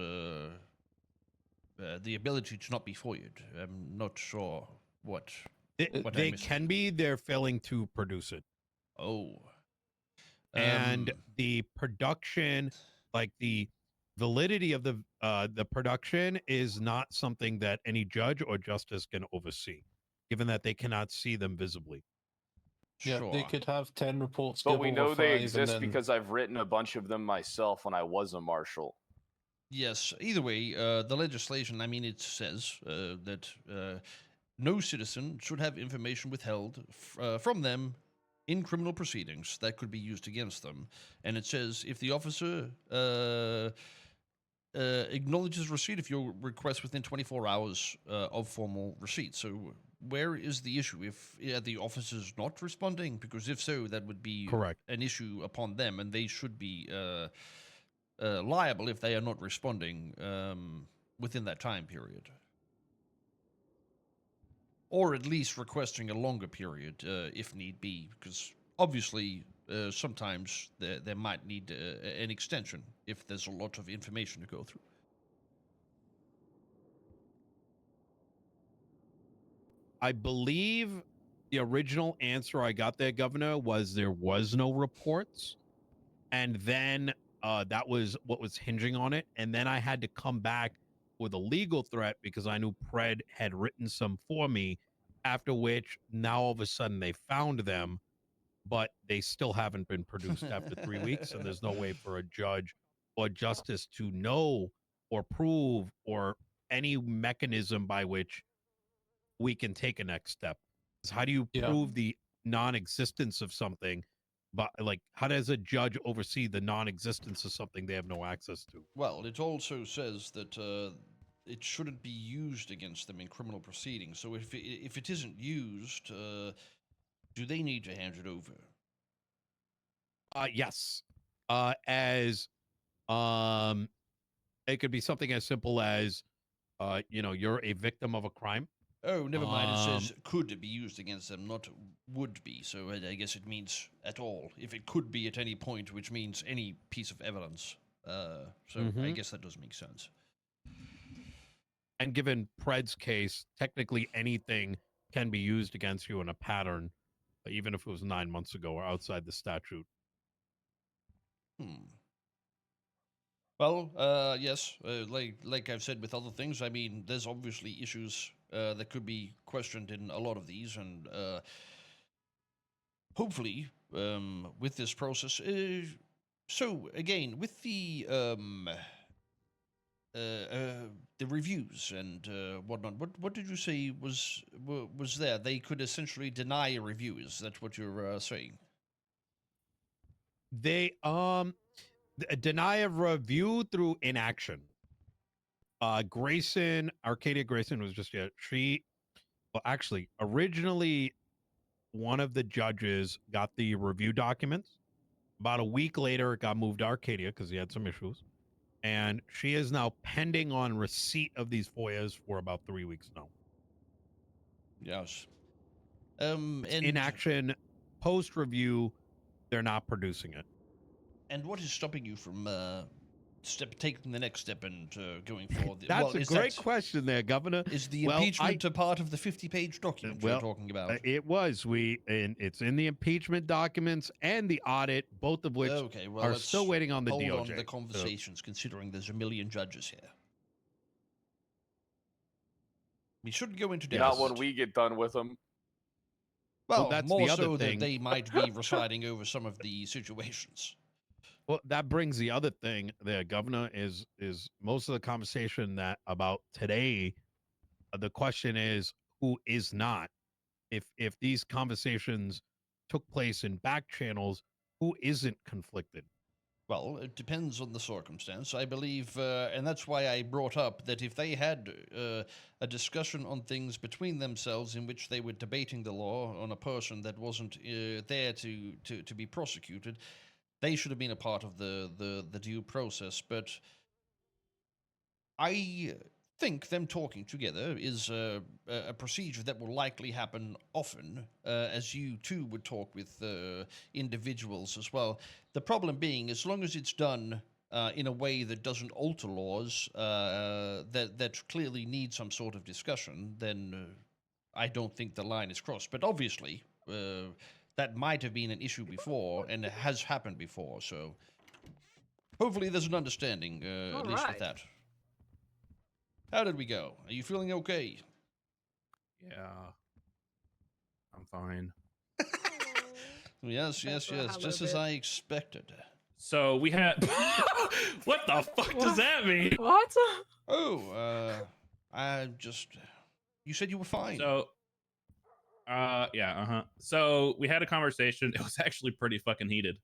the ability to not be FOIA'd? I'm not sure what They can be. They're failing to produce it. Oh. And the production, like the validity of the production, is not something that any judge or justice can oversee, given that they cannot see them visibly. Yeah, Sure. they could have 10 reports. But give we over know they 5 and exist then... because I've written a bunch of them myself when I was a marshal. Yes. Either way, the legislation, I mean, it says that no citizen should have information withheld from them in criminal proceedings that could be used against them. And it says if the officer acknowledges receipt of your request within 24 hours of formal receipt. So where is the issue if the officer's not responding? Because if so, that would be correct an issue upon them, and they should be liable if they are not responding within that time period. Or at least requesting a longer period if need be, because obviously sometimes there might need an extension if there's a lot of information to go through. I believe the original answer I got there, Governor, was there was no reports. And then that was what was hinging on it. And then I had to come back with a legal threat because I knew Pred had written some for me, after which now all of a sudden they found them, but they still haven't been produced after 3 weeks. And there's no way for a judge or justice to know or prove or any mechanism by which we can take a next step. How do you prove the non-existence of something? But like, how does a judge oversee the non-existence of something they have no access to? Well, it also says that it shouldn't be used against them in criminal proceedings. So if it isn't used, do they need to hand it over? Yes. As it could be something as simple as you're a victim of a crime. Oh, never mind. It says could be used against them, not would be. So I guess it means at all. If it could be at any point, which means any piece of evidence. So I guess that does make sense. And given Pred's case, technically anything can be used against you in a pattern, even if it was 9 months ago or outside the statute. Well, yes, like I've said with other things, I mean, there's obviously issues that could be questioned in a lot of these, and hopefully, with this process. So again, with the reviews and whatnot, what did you say was there? They could essentially deny a review. Is that what you're saying? They deny a review through inaction. Arcadia Grayson was just actually originally one of the judges got the review documents. About a week later, it got moved to Arcadia because he had some issues. And she is now pending on receipt of these FOIAs for about 3 weeks now. Yes. Inaction, post-review, they're not producing it. And what is stopping you from taking the next step and going forward? That's a great question there, Governor. Is the impeachment a part of the 50-page document you're talking about? It was. It's in the impeachment documents and the audit, both of which are still waiting on the DOJ. Hold on the conversations, considering there's a million judges here. We shouldn't go into depth. Not when we get done with them. Well, that's more the other so thing. That they might be presiding over some of the situations. Well, that brings the other thing there, Governor, is most of the conversation that about today, the question is who is not. If these conversations took place in back channels, who isn't conflicted? Well, it depends on the circumstance. I believe, and that's why I brought up that if they had a discussion on things between themselves in which they were debating the law on a person that wasn't there to be prosecuted, they should have been a part of the due process. But I think them talking together is a procedure that will likely happen often, as you too would talk with individuals as well. The problem being, as long as it's done in a way that doesn't alter laws that clearly need some sort of discussion, then I don't think the line is crossed. But obviously, that might have been an issue before, and it has happened before, so hopefully there's an understanding, at least with that. How did we go? Are you feeling okay? Yeah. I'm fine. Yes, just as I expected. So we had... What the fuck does that mean? What? Oh, I just... You said you were fine. So... So we had a conversation. It was actually pretty fucking heated.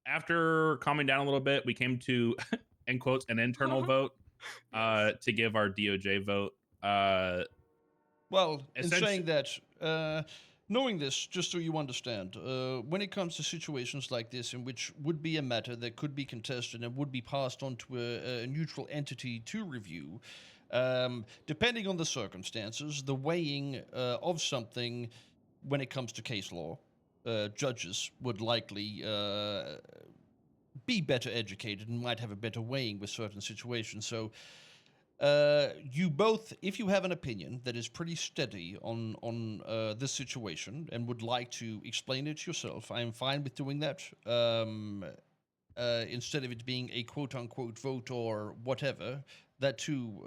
After calming down a little bit, we came to, in quotes, an internal vote to give our DOJ vote. Well, in saying that, knowing this, just so you understand, when it comes to situations like this, in which would be a matter that could be contested and would be passed on to a neutral entity to review, depending on the circumstances, the weighing of something when it comes to case law, judges would likely be better educated and might have a better weighing with certain situations. So you both, if you have an opinion that is pretty steady on this situation and would like to explain it yourself, I am fine with doing that. Instead of it being a quote-unquote vote or whatever, that too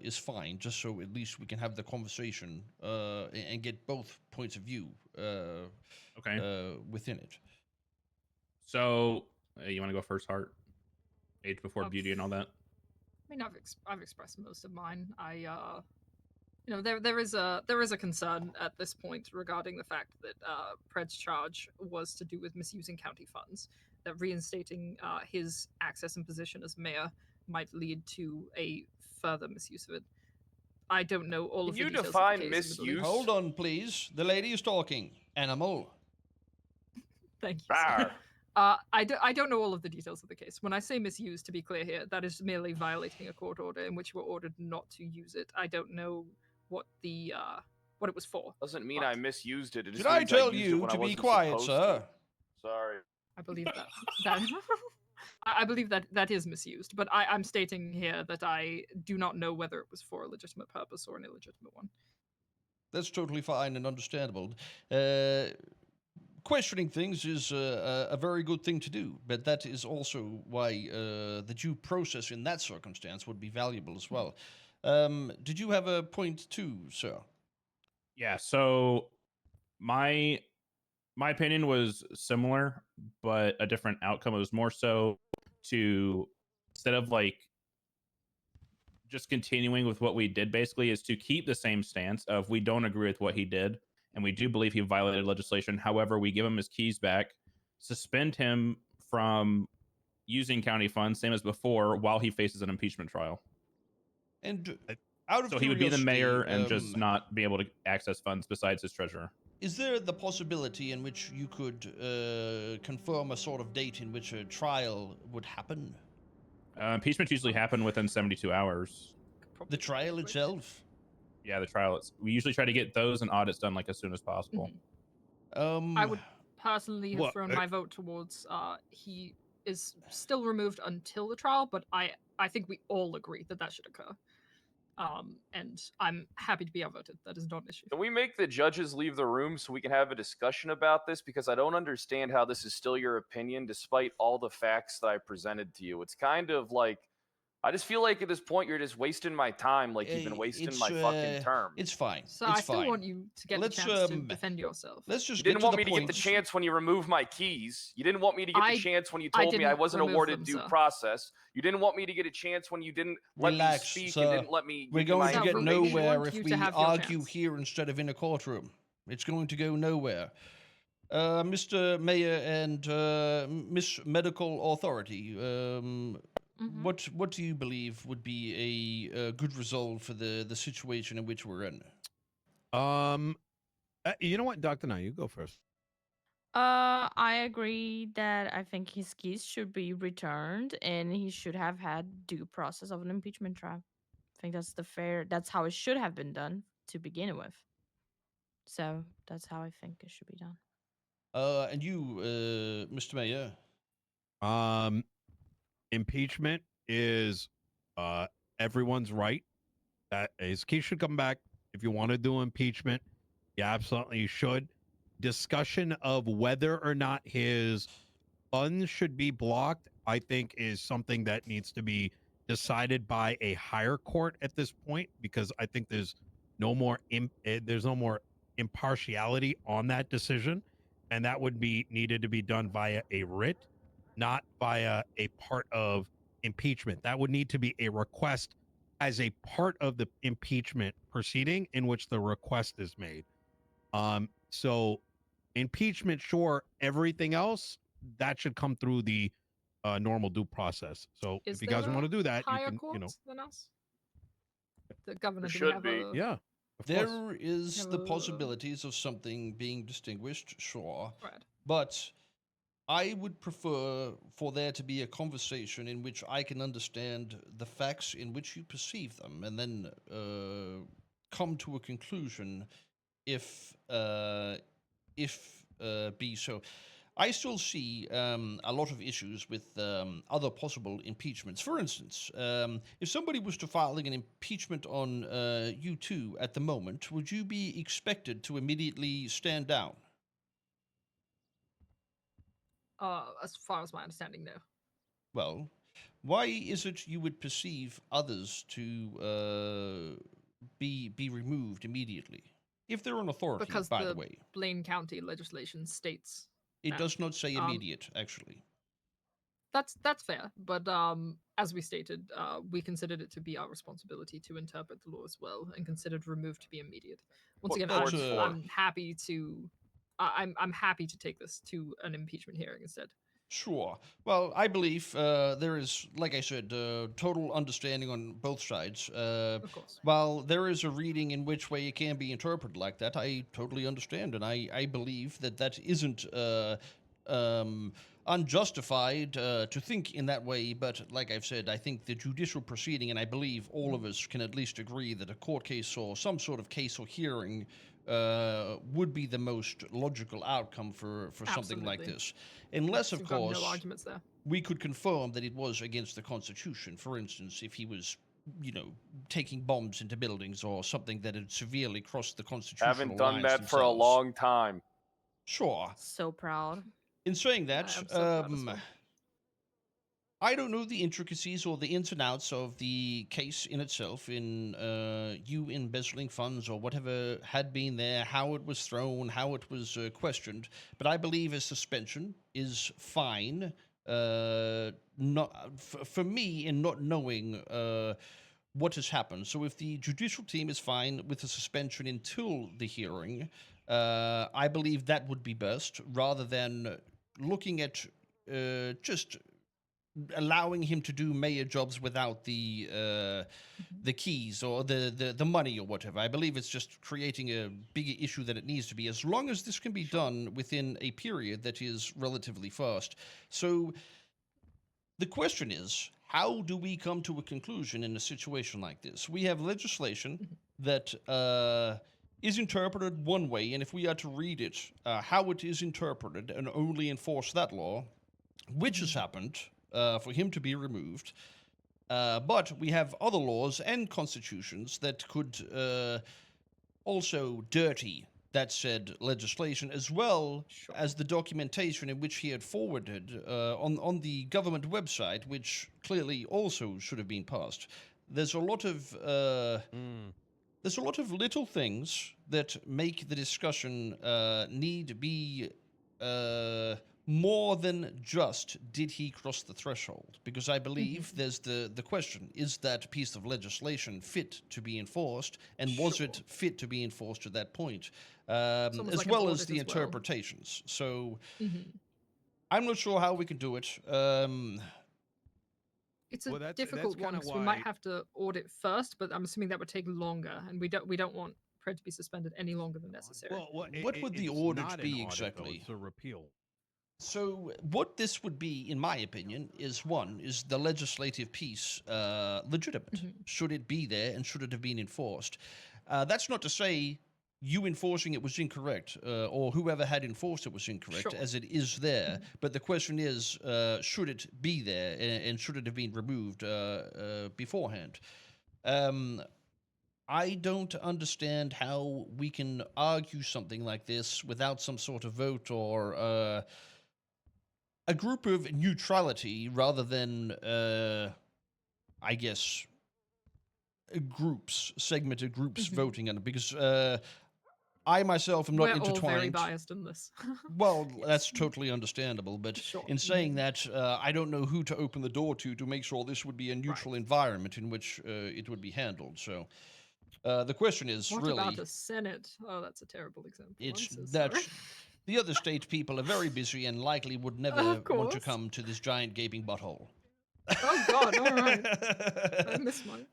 is fine, just so at least we can have the conversation and get both points of view within it. So, you want to go first, Hart? Age before beauty and all that? I mean, I've expressed most of mine. There is a concern at this point regarding the fact that Pred's charge was to do with misusing county funds. That reinstating his access and position as mayor might lead to a further misuse of it. I don't know all Can of the you details of define the case, admittedly. misuse? Hold on, please. The lady is talking. Animal. Thank you, sir. I don't know all of the details of the case. When I say misuse, to be clear here, that is merely violating a court order in which we're ordered not to use it. I don't know what the what it was for. Doesn't mean but I misused it. It just Did I means tell used it you when to I be wasn't quiet, supposed sir? to. Sorry. I believe that. I believe that is misused, but I'm stating here that I do not know whether it was for a legitimate purpose or an illegitimate one. That's totally fine and understandable. Questioning things is a very good thing to do, but that is also why the due process in that circumstance would be valuable as well. Did you have a point too, sir? Yeah. So my opinion was similar, but a different outcome. It was more so to, instead of like just continuing with what we did, basically, is to keep the same stance of we don't agree with what he did, and we do believe he violated legislation. However, we give him his keys back, suspend him from using county funds, same as before, while he faces an impeachment trial. And out of So he would be the mayor and just curiosity, not be able to access funds besides his treasurer. is there the possibility in which you could confirm a sort of date in which a trial would happen? Impeachment usually happen within 72 hours. The trial itself? Yeah, the trial. We usually try to get those and audits done like as soon as possible. I would personally have thrown my vote towards he is still removed until the trial, but I think we all agree that that should occur. And I'm happy to be outvoted. That is not an issue. Can we make the judges leave the room so we can have a discussion about this? Because I don't understand how this is still your opinion despite all the facts that I presented to you. It's kind of like, I just feel like at this point you're just wasting my time like you've been wasting my fucking term. It's fine. So it's I still fine. want you to get Let's, the chance to defend yourself. Let's just You didn't get want to me the to get the points. chance when you removed my keys. You didn't want me to get the chance when you told me I didn't wasn't remove awarded them, due sir. process. You didn't want me to get a chance when you didn't let Relax, me speak sir. and didn't let me We're give you going my to get information. nowhere want if you we to have your argue chance. here instead of in a courtroom. It's going to go nowhere. Mr. Mayor and Miss Medical Authority, what do you believe would be a good result for the situation in which we're in? You know what, Dr. Nye, you go first. I agree that I think his keys should be returned and he should have had due process of an impeachment trial. I think that's how it should have been done to begin with. So that's how I think it should be done. And you, Mr. Mayor? Impeachment is everyone's right. That his keys should come back. If you want to do impeachment, you absolutely should. Discussion of whether or not his funds should be blocked, I think, is something that needs to be decided by a higher court at this point, because I think there's no more impartiality on that decision, and that would be needed to be done via a writ, not via a part of impeachment. That would need to be a request as a part of the impeachment proceeding in which the request is made. So impeachment, sure. Everything else, that should come through the normal due process. So if you guys want to do that, you can, than us? The governor should be. Yeah. There is the possibilities of something being distinguished, sure. Right. But I would prefer for there to be a conversation in which I can understand the facts in which you perceive them, and then come to a conclusion if be so. I still see a lot of issues with other possible impeachments. For instance, if somebody was to file an impeachment on you two at the moment, would you be expected to immediately stand down? As far as my understanding, no. Well, why is it you would perceive others to be removed immediately? If they're an authority, Because by the way. Blaine County legislation states It that. does not say immediate, actually. That's fair, but as we stated, we considered it to be our responsibility to interpret the law as well, and considered removed to be immediate. Once again, I'm happy to. I'm happy to take this to an impeachment hearing instead. Sure. Well, I believe there is, like I said, total understanding on both sides. Of course. While there is a reading in which way it can be interpreted like that, I totally understand, and I believe that that isn't unjustified to think in that way. But like I've said, I think the judicial proceeding, and I believe all of us can at least agree that a court case or some sort of case or hearing would be the most logical outcome for something like Absolutely. this. Unless, of We've got course, no arguments there. we could confirm that it was against the Constitution. For instance, if he was, taking bombs into buildings or something that had severely crossed the constitutional Haven't done lines that for a themselves. long time. Sure. So proud. In saying that, I am so proud as well. I don't know the intricacies or the ins and outs of the case in itself, in you embezzling funds or whatever had been there, how it was thrown, how it was questioned. But I believe a suspension is fine. Not for me in not knowing what has happened. So if the judicial team is fine with the suspension until the hearing, I believe that would be best, rather than looking at just allowing him to do mayor jobs without the keys or the money or whatever. I believe it's just creating a bigger issue than it needs to be, as long as this can be done within a period that is relatively fast. So the question is, how do we come to a conclusion in a situation like this? We have legislation that is interpreted one way, and if we are to read it, how it is interpreted and only enforce that law, which has happened, for him to be removed. But we have other laws and constitutions that could also dirty that said legislation, as well as the documentation in which he had forwarded on the government website, which clearly also should have been passed. There's a lot of little things that make the discussion need to be more than just, did he cross the threshold? Because I believe there's the question, is that piece of legislation fit to be enforced, and was it fit to be enforced at that point? As like well an as the audit as well. interpretations. So I'm not sure how we can do it. It's a Well, that's difficult one, kinda because we might why- have to audit first, but I'm assuming that would take longer, and we don't want Pred to be suspended any longer than necessary. Well, What would the it's audit not an be audit, though, exactly? It's a repeal. So what this would be, in my opinion, is the legislative piece legitimate? Should it be there, and should it have been enforced? That's not to say you enforcing it was incorrect, or whoever had enforced it was incorrect, as it is there. But the question is, should it be there, and should it have been removed beforehand? I don't understand how we can argue something like this without some sort of vote or a group of neutrality, rather than, I guess, segmented groups voting on it. Because I myself am not We're intertwined. all very biased in this. Well, that's totally understandable. But Sure. in saying that, I don't know who to open the door to make sure this would be a neutral environment in which it would be handled. So the question is What really... about the Senate? Oh, that's a terrible example. It's I'm so that sorry. the other state people are very busy and likely would never want to course. come to this giant gaping butthole. Oh God! All right, I missed mine.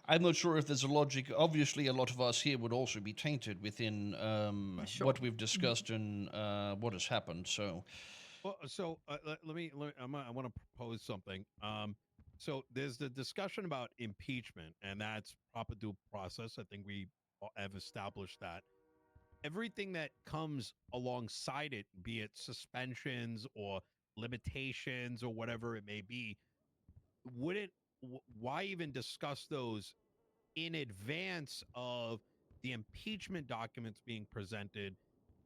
I'm not sure if there's a logic. Obviously, a lot of us here would also be tainted within what we've discussed and what has happened. So, Well, so let me. I want to propose something. So there's the discussion about impeachment, and that's proper due process. I think we have established that. Everything that comes alongside it, be it suspensions or limitations or whatever it may be, why even discuss those in advance of the impeachment documents being presented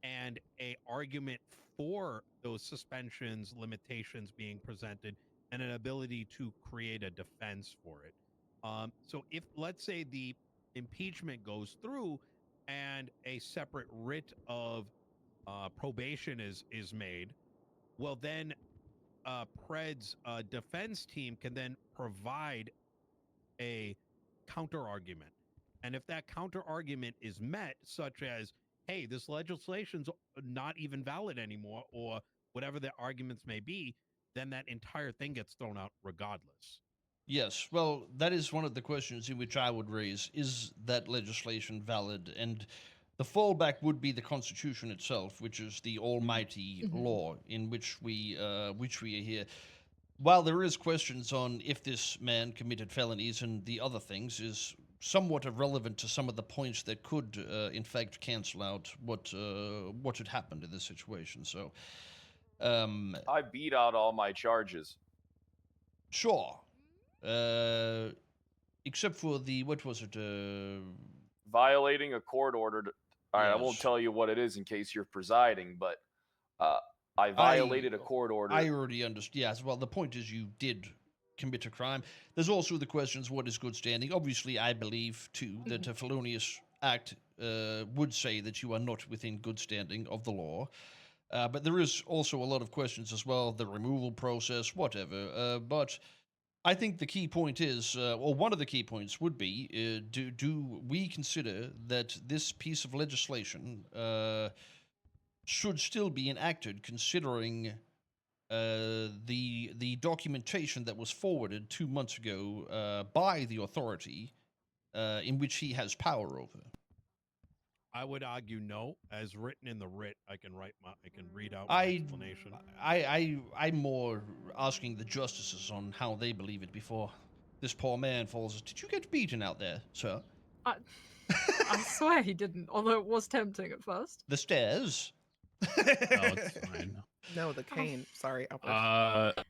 and a argument for those suspensions, limitations being presented, and an ability to create a defense for it? So if, let's say, the impeachment goes through and a separate writ of probation is made, well, then Pred's defense team can then provide a counter argument. And if that counter argument is met, such as hey, this legislation's not even valid anymore, or whatever their arguments may be, then that entire thing gets thrown out regardless. Yes, well, that is one of the questions in which I would raise: is that legislation valid? And the fallback would be the Constitution itself, which is the almighty law in which we are here. While there is questions on if this man committed felonies and the other things, is somewhat irrelevant to some of the points that could, in fact, cancel out what had happened in this situation. So, I beat out all my charges. sure, except for the what was it? Violating a court order. All right, I won't Yes. tell you what it is in case you're presiding, but I violated a court order. I already understand. Yes, well, the point is you did commit a crime. There's also the questions: what is good standing? Obviously, I believe too that a felonious act would say that you are not within good standing of the law. But there is also a lot of questions as well: the removal process, whatever. But I think the key point is, or one of the key points would be: do we consider that this piece of legislation should still be enacted, considering the documentation that was forwarded 2 months ago by the authority in which he has power over? I would argue no, as written in the writ. I can read out my explanation. I'm more asking the justices on how they believe it before this poor man falls. Did you get beaten out there, sir? I swear he didn't, although it was tempting at first. The stairs? No, it's fine. No, the cane. Sorry, Albert.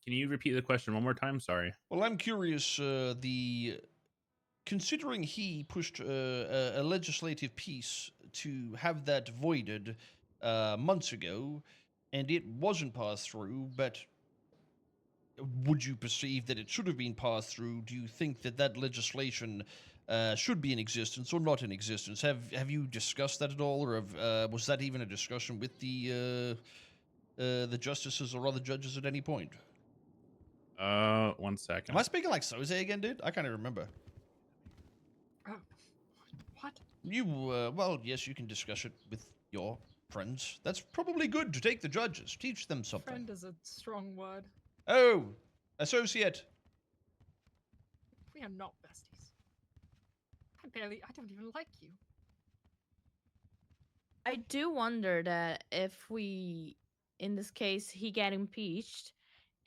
Can you repeat the question one more time? Sorry. Well, I'm curious, considering he pushed a legislative piece to have that voided months ago, and it wasn't passed through, but would you perceive that it should have been passed through? Do you think that that legislation should be in existence or not in existence? Have you discussed that at all, or was that even a discussion with the justices or other judges at any point? 1 second. Am I speaking like Soze again, dude? I can't even remember. What? You, well, yes, you can discuss it with your friends. That's probably good to take the judges, teach them something. Friend is a strong word. Oh, associate. We are not besties. I don't even like you. I do wonder that if we, in this case, he get impeached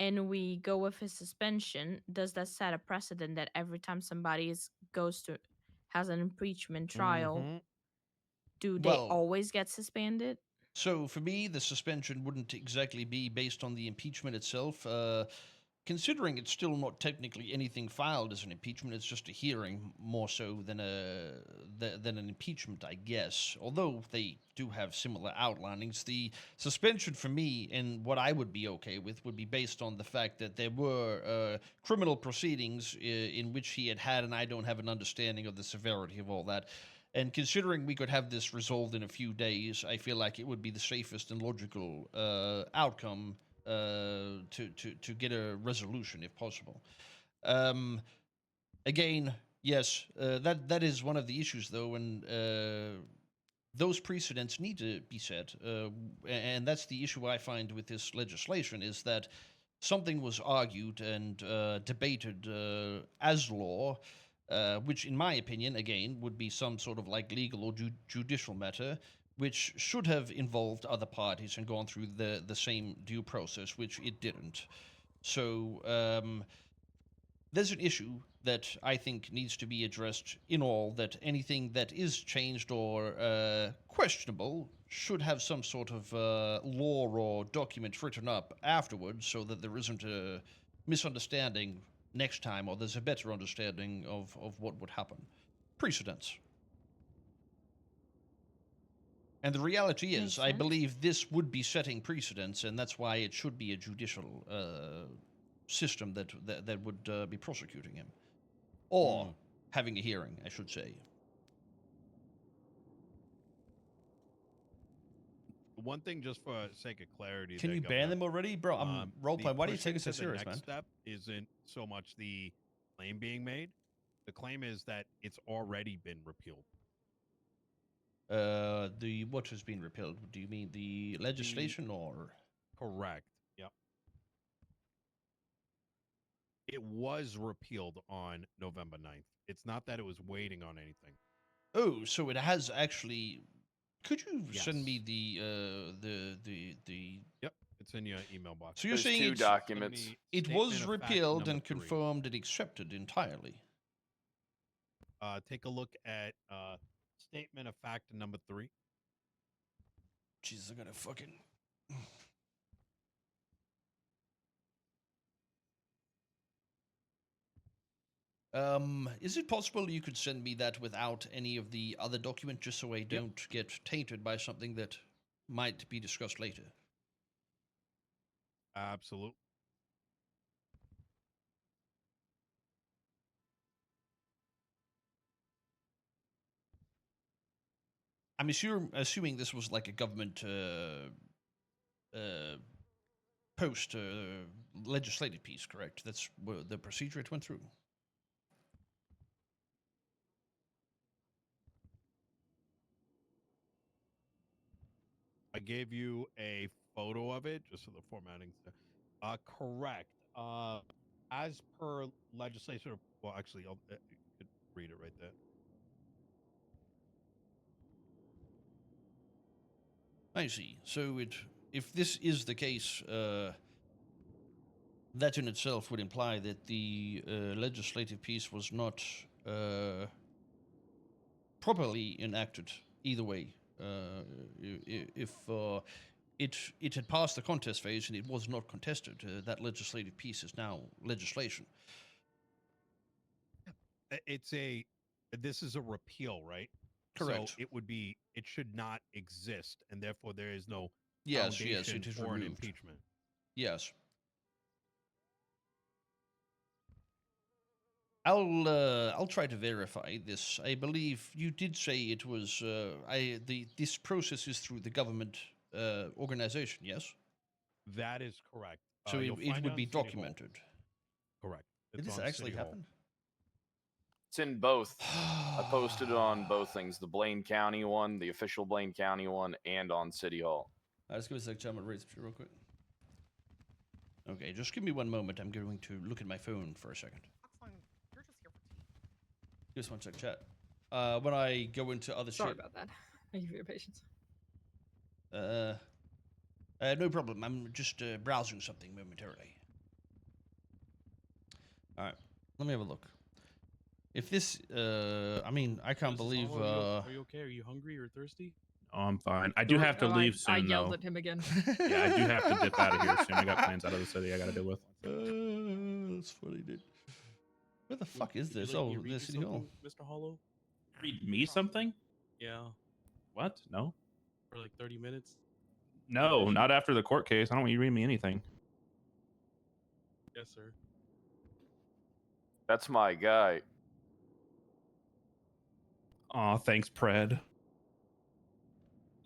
and we go with his suspension, does that set a precedent that every time somebody has an impeachment trial, do they always get suspended? So for me, the suspension wouldn't exactly be based on the impeachment itself. Considering it's still not technically anything filed as an impeachment, it's just a hearing more so than an impeachment, I guess. Although they do have similar outlinings, the suspension for me and what I would be okay with would be based on the fact that there were criminal proceedings in which he had, and I don't have an understanding of the severity of all that. And considering we could have this resolved in a few days, I feel like it would be the safest and logical outcome to get a resolution if possible. Again, yes, that is one of the issues though, and those precedents need to be set, and that's the issue I find with this legislation, is that something was argued and debated as law, which in my opinion, again, would be some sort of like legal or judicial matter, which should have involved other parties and gone through the same due process, which it didn't. So there's an issue that I think needs to be addressed in all, that anything that is changed or questionable should have some sort of law or document written up afterwards, so that there isn't a misunderstanding next time, or there's a better understanding of what would happen. Precedents. And the reality is, I believe this would be setting precedents, and that's why it should be a judicial system that would be prosecuting him. Or having a hearing, I should say. One thing, just for sake of clarity, Can you ban them already? Bro, I'm role-playing. Why do you take it so serious, man? The next step isn't so much the claim being made. The claim is that it's already been repealed. The what has been repealed? Do you mean the legislation or? Correct. Yep. It was repealed on November 9th. It's not that it was waiting on anything. Oh, so it has actually. Could you send me Yes. the? Yep. It's in your email box. So you're There's saying two it's, documents. it Statement was of fact repealed number and 3. confirmed and accepted entirely. Take a look at statement of fact number 3. Jesus, I'm gonna fucking. Is it possible you could send me that without any of the other documents, just so I don't get tainted by something that might be discussed later? Absolutely. I'm assuming this was like a government post legislative piece, correct? That's the procedure it went through. I gave you a photo of it just so the formatting's there. Correct. As per legislation, well, actually, you could read it right there. I see. So if this is the case, that in itself would imply that the legislative piece was not properly enacted either way. If it had passed the contest phase and it was not contested, that legislative piece is now legislation. This is a repeal, right? Correct. So it should not exist, and therefore there is no Yes, foundation it is for an removed. impeachment. Yes. I'll try to verify this. I believe you did say it was this process is through the government organization, yes? That is correct. So You'll it find would on be City Hall. documented. Correct. Did It's this on actually City Hall. happen? It's in both. I posted it on both things, the Blaine County one, the official Blaine County one, and on City Hall. Let's give us a chat real quick. Okay, just give me one moment. I'm going to look at my phone for a second. That's fine. You're just here for tea. Just one sec, chat. When I go into other Sorry shit. about that. Thank you for your patience. No problem. I'm just browsing something momentarily. All right, let me have a look. If this, I mean, I can't believe. Are you okay? Are you hungry or thirsty? Oh, I'm fine. I do have to leave soon, I yelled though. at him again. Yeah, I do have to dip out of here soon. I got plans out of the city I got to deal with. That's funny, dude. Where the fuck is this? Would you like me to Oh, read the you City Hall. something, Mr. Hollow? Read me something? Yeah, What? No. for like 30 minutes. No, not after the court case. I don't want you to read me anything. Yes, sir. That's my guy. Aw, thanks, Pred.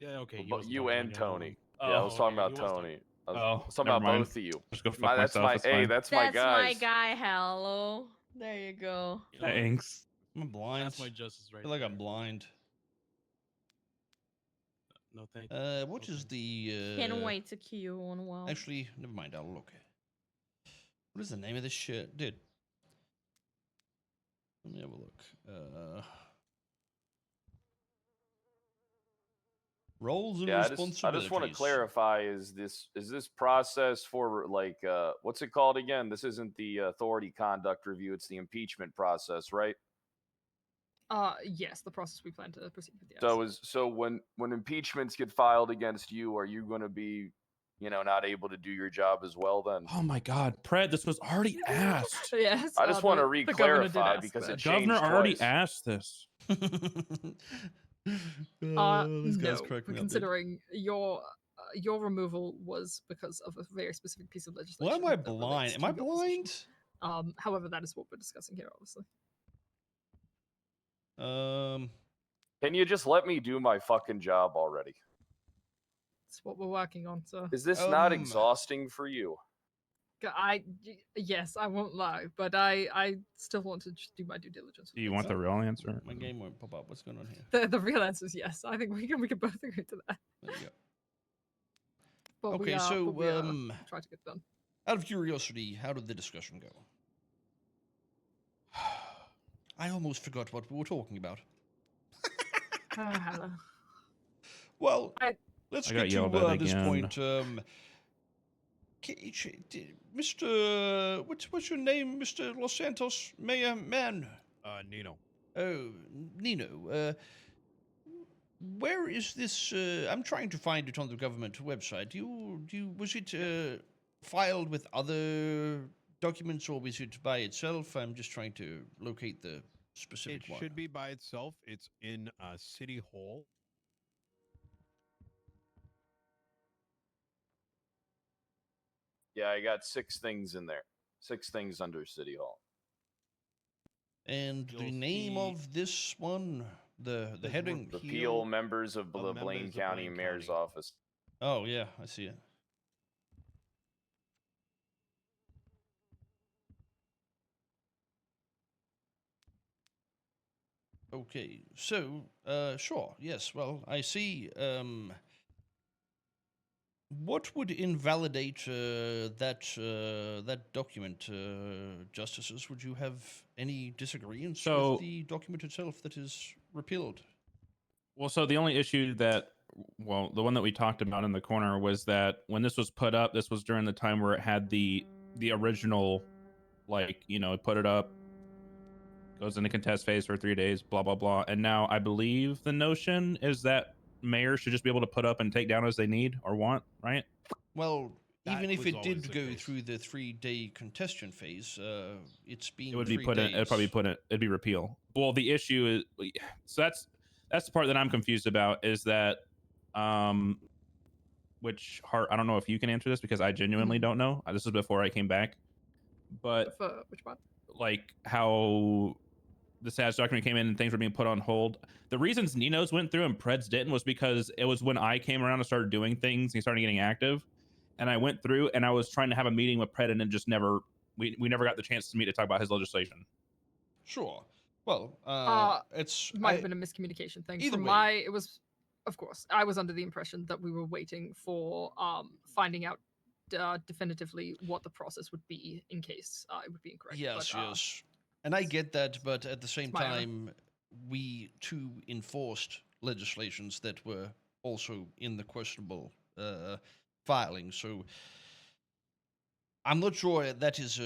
Yeah, okay. he But wasn't you talking and about anyone. Tony. Yeah, I was Oh, talking okay, about he was Tony. I Oh, was talking never about mind. both of you. Just go fuck That's myself. my It's hey, fine. that's my That's guys. my guy, hello. There you go. You know what? Thanks. I'm blind. That's my justice I right feel like there. I'm blind. No, thank you. What is Okay. the? Can't wait to queue on WoW. Actually, never mind. I'll look. What is the name of this shit, dude? Let me have a look. Roles and Yeah, I responsibilities. just want to clarify: is this process for like what's it called again? This isn't the authority conduct review; it's the impeachment process, right? Yes, the process we plan to proceed with. Yes. So when impeachments get filed against you, are you going to be, not able to do your job as well then? Oh my God, Pred, this was already asked. Yes. I just want to the governor did re-clarify ask because that. it Governor changed already twice. asked this. These guys No, crack me up, dude. considering your removal was because of a very specific piece of legislation. Why am I that blind? relates Am to I your position. blind? However, that is what we're discussing here, obviously. Can you just let me do my fucking job already? It's what we're working on, so. Is this not exhausting for you? Yes, I won't lie, but I still want to just do my due diligence. Do you want the real answer? My game won't pop up. What's going on here? The real answer is yes. I think we can both agree to that. There you go. But Okay, try to get done. Out of curiosity, how did the discussion go? I almost forgot what we were talking about. Well, let's get to this point. Mr. What's your name, Mr. Los Santos? Mayor Man? Nino. Oh, Nino. Where is this? I'm trying to find it on the government website. Was it filed with other documents, or was it by itself? I'm just trying to locate the specific one. It should be by itself. It's in City Hall. Yeah, I got 6 things in there. 6 things under City Hall. And the name of this one, the heading? Repeal members of the Blaine County Mayor's Office. Oh, yeah, I see it. Okay, so, sure, yes, well, I see, what would invalidate that document, justices? Would you have any disagreements with the document itself that is repealed? Well, so the only issue the one that we talked about in the corner was that when this was put up, this was during the time where it had the original, put it up, goes into contest phase for 3 days, blah, blah, blah. And now I believe the notion is that mayors should just be able to put up and take down as they need or want, right? Well, even if it did go through the 3-day contestation phase, it's been it would be put in. It'd probably it'd be repeal. Well, the issue is, so that's the part that I'm confused about is that, which Hart, I don't know if you can answer this because I genuinely don't know. This is before I came back, but which part? Like how the status document came in and things were being put on hold. The reasons Nino's went through and Pred's didn't was because it was when I came around and started doing things, he started getting active, and I went through and I was trying to have a meeting with Pred and it just never, we never got the chance to meet to talk about his legislation. Sure. Well, it's might have been a miscommunication thing. It was, of course, I was under the impression that we were waiting for finding out definitively what the process would be in case it would be incorrect. Yes, yes. And I get that, but at the same time, we too enforced legislations that were also in the questionable filing. So I'm not sure that is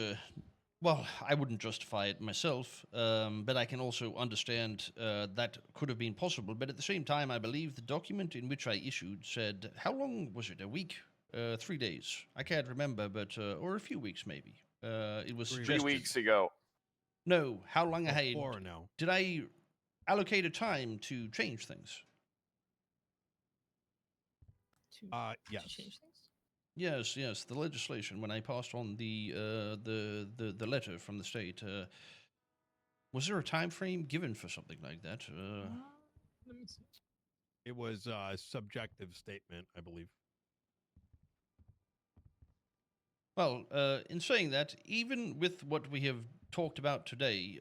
well, I wouldn't justify it myself, but I can also understand that could have been possible. But at the same time, I believe the document in which I issued said, how long was it? A week? 3 days? I can't remember, but or a few weeks maybe. It was 3 weeks ago. No, how long I had? 4 now. Did I allocate a time to change things? Yes. To change things? Yes, yes. The legislation when I passed on the letter from the state. Was there a time frame given for something like that? Let me see. It was a subjective statement, I believe. Well, in saying that, even with what we have talked about today,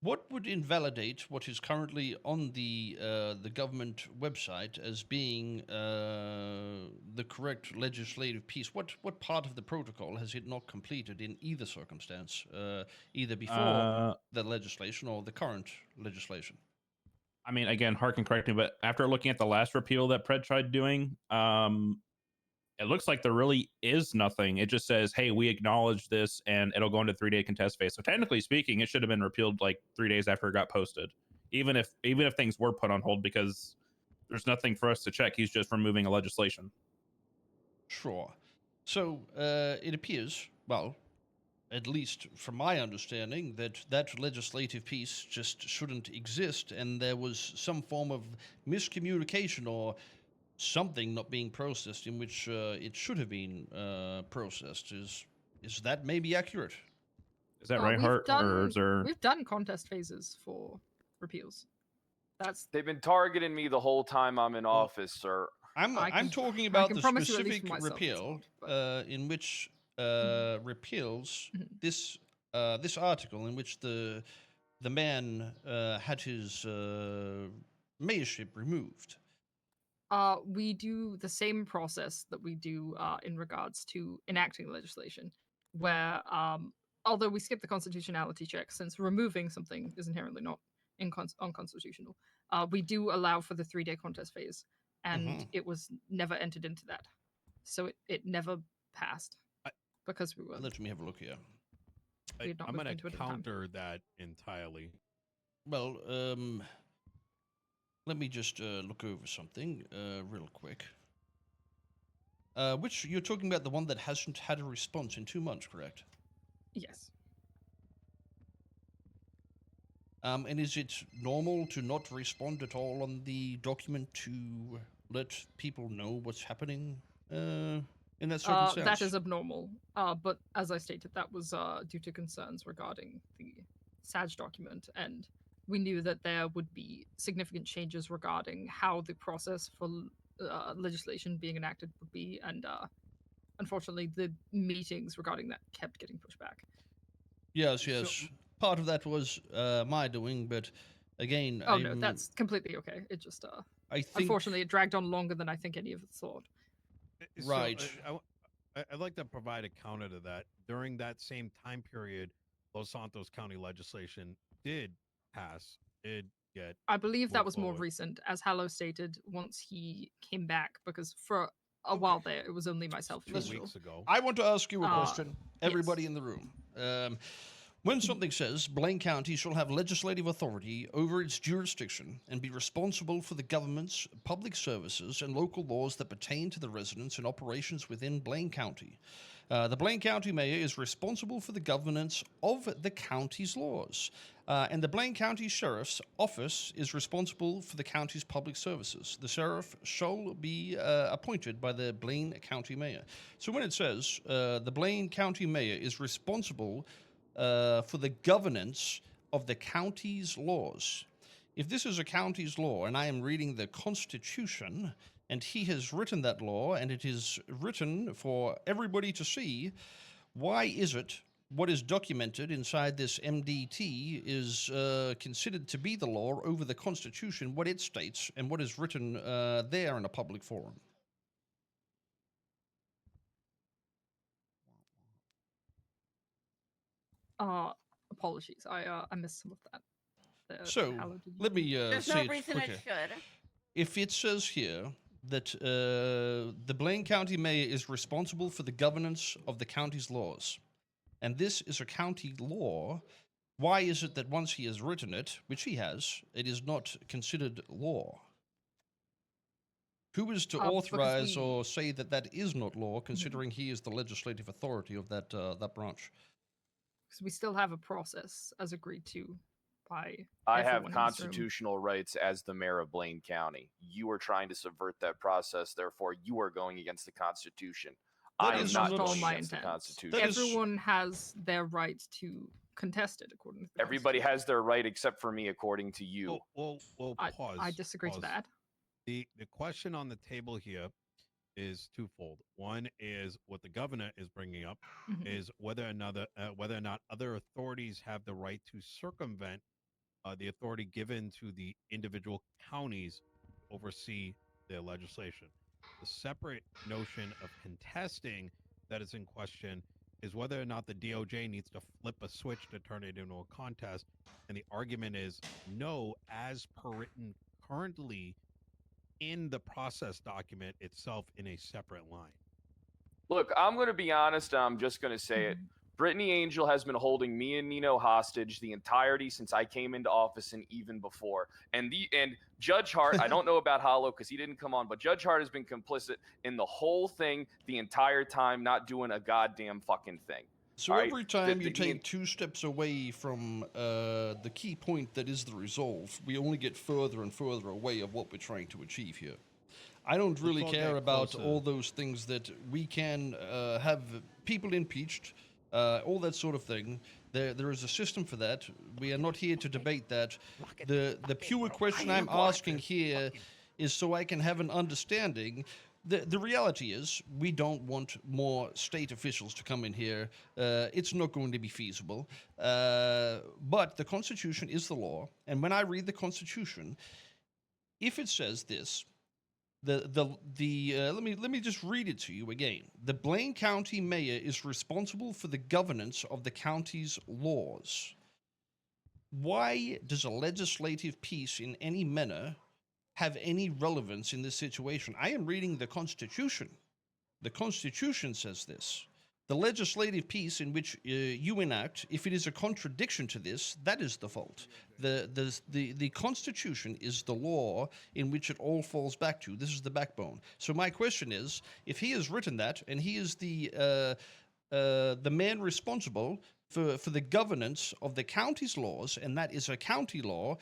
what would invalidate what is currently on the government website as being the correct legislative piece? What part of the protocol has it not completed in either circumstance, either before the legislation or the current legislation? I mean, again, Hart can correct me, but after looking at the last repeal that Pred tried doing, it looks like there really is nothing. It just says, hey, we acknowledge this and it'll go into 3-day contest phase. So technically speaking, it should have been repealed like 3 days after it got posted, even if things were put on hold, because there's nothing for us to check. He's just removing a legislation. Sure. So it appears, well, at least from my understanding, that legislative piece just shouldn't exist, and there was some form of miscommunication or something not being processed in which it should have been processed. Is that maybe accurate? Is that right, Hart? We've done contest phases for repeals. They've been targeting me the whole time I'm in office, sir. I'm talking I about can the promise you at least specific for myself it's repeal not, but- in which repeals Mhm. this article in which the man had his mayorship removed. We do the same process that we do in regards to enacting legislation, where although we skip the constitutionality check since removing something is inherently not unconstitutional, we do allow for the 3-day contest phase, and it was never entered into that, so it never passed because we were. Let me have a look here. We had not I'm moved going into to it at the time. counter that entirely. Well, let me just look over something real quick. Which you're talking about the one that hasn't had a response in 2 months, correct? Yes. And is it normal to not respond at all on the document to let people know what's happening in that circumstance? That is abnormal. But as I stated, that was due to concerns regarding the SAG document, and we knew that there would be significant changes regarding how the process for legislation being enacted would be, and unfortunately, the meetings regarding that kept getting pushed back. Yes. Part of that was my doing, but again, no, that's completely okay. It just, I think, unfortunately, it dragged on longer than I think any of us thought. Right. So, I'd like to provide a counter to that. During that same time period, Los Santos County legislation did pass. Did get. I believe that moved was more forward. recent, as Hallow stated, once he came back, because for a while there, it was only myself. 2 and Rachel. weeks ago. I want to ask you a Uh, question, everybody yes. in the room. When something says Blaine County shall have legislative authority over its jurisdiction and be responsible for the government's public services and local laws that pertain to the residents and operations within Blaine County, the Blaine County mayor is responsible for the governance of the county's laws, and the Blaine County Sheriff's Office is responsible for the county's public services. The sheriff shall be appointed by the Blaine County mayor. So when it says the Blaine County mayor is responsible for the governance of the county's laws. If this is a county's law and I am reading the Constitution and he has written that law and it is written for everybody to see, why is it what is documented inside this MDT is considered to be the law over the Constitution, what it states, and what is written there in a public forum? Apologies, I missed some of that. So, let me There's say no it reason quicker. it should. If it says here that the Blaine County mayor is responsible for the governance of the county's laws, and this is a county law, why is it that once he has written it, which he has, it is not considered law? Who is to authorize or say that that is not law, considering he is the legislative authority of that that branch? Because we still have a process as agreed to by. I have everyone in this room. constitutional rights as the mayor of Blaine County. You are trying to subvert that process, therefore you are going against the Constitution. That I am is not not going my against the intent. Constitution. That is- Everyone has their right to contest it, according to the Everybody Constitution. has their right except for me, according to you. Well, pause. I disagree to pause. that. The question on the table here is twofold. One is what the governor is bringing up Mhm. is whether or not other authorities have the right to circumvent the authority given to the individual counties to oversee their legislation. The separate notion of contesting that is in question is whether or not the DOJ needs to flip a switch to turn it into a contest. And the argument is no, as per written currently in the process document itself in a separate line. Look, I'm going to be honest. I'm just going to say it. Brittany Angel has been holding me and Nino hostage the entirety since I came into office and even before. And Judge Hart, I don't know about Hollow because he didn't come on, but Judge Hart has been complicit in the whole thing the entire time, not doing a goddamn fucking thing. So All every right? time you take 2 steps away from the key point that is the resolve, we only get further and further away of what we're trying to achieve here. I don't really all care get about closer. all those things that we can have people impeached, all that sort of thing. There is a system for that. We are not here to debate that. The pure question I'm asking here is so I can have an understanding. The reality is we don't want more state officials to come in here. It's not going to be feasible. But the Constitution is the law. And when I read the Constitution, if it says this, let me just read it to you again. The Blaine County mayor is responsible for the governance of the county's laws. Why does a legislative piece in any manner have any relevance in this situation? I am reading the Constitution. The Constitution says this. The legislative piece in which you enact, if it is a contradiction to this, that is the fault. The Constitution is the law in which it all falls back to. This is the backbone. So my question is, if he has written that, and he is the man responsible for the governance of the county's laws, and that is a county law,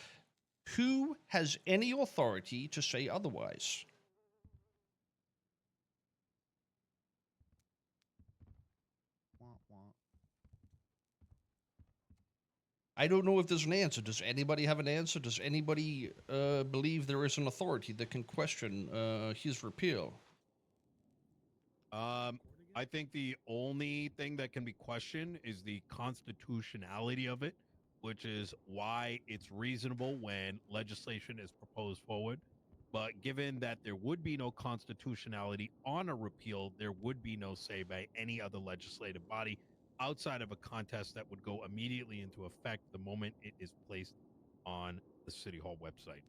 who has any authority to say otherwise? I don't know if there's an answer. Does anybody have an answer? Does anybody believe there is an authority that can question his repeal? I think the only thing that can be questioned is the constitutionality of it, which is why it's reasonable when legislation is proposed forward. But given that there would be no constitutionality on a repeal, there would be no say by any other legislative body outside of a contest that would go immediately into effect the moment it is placed on the City Hall website.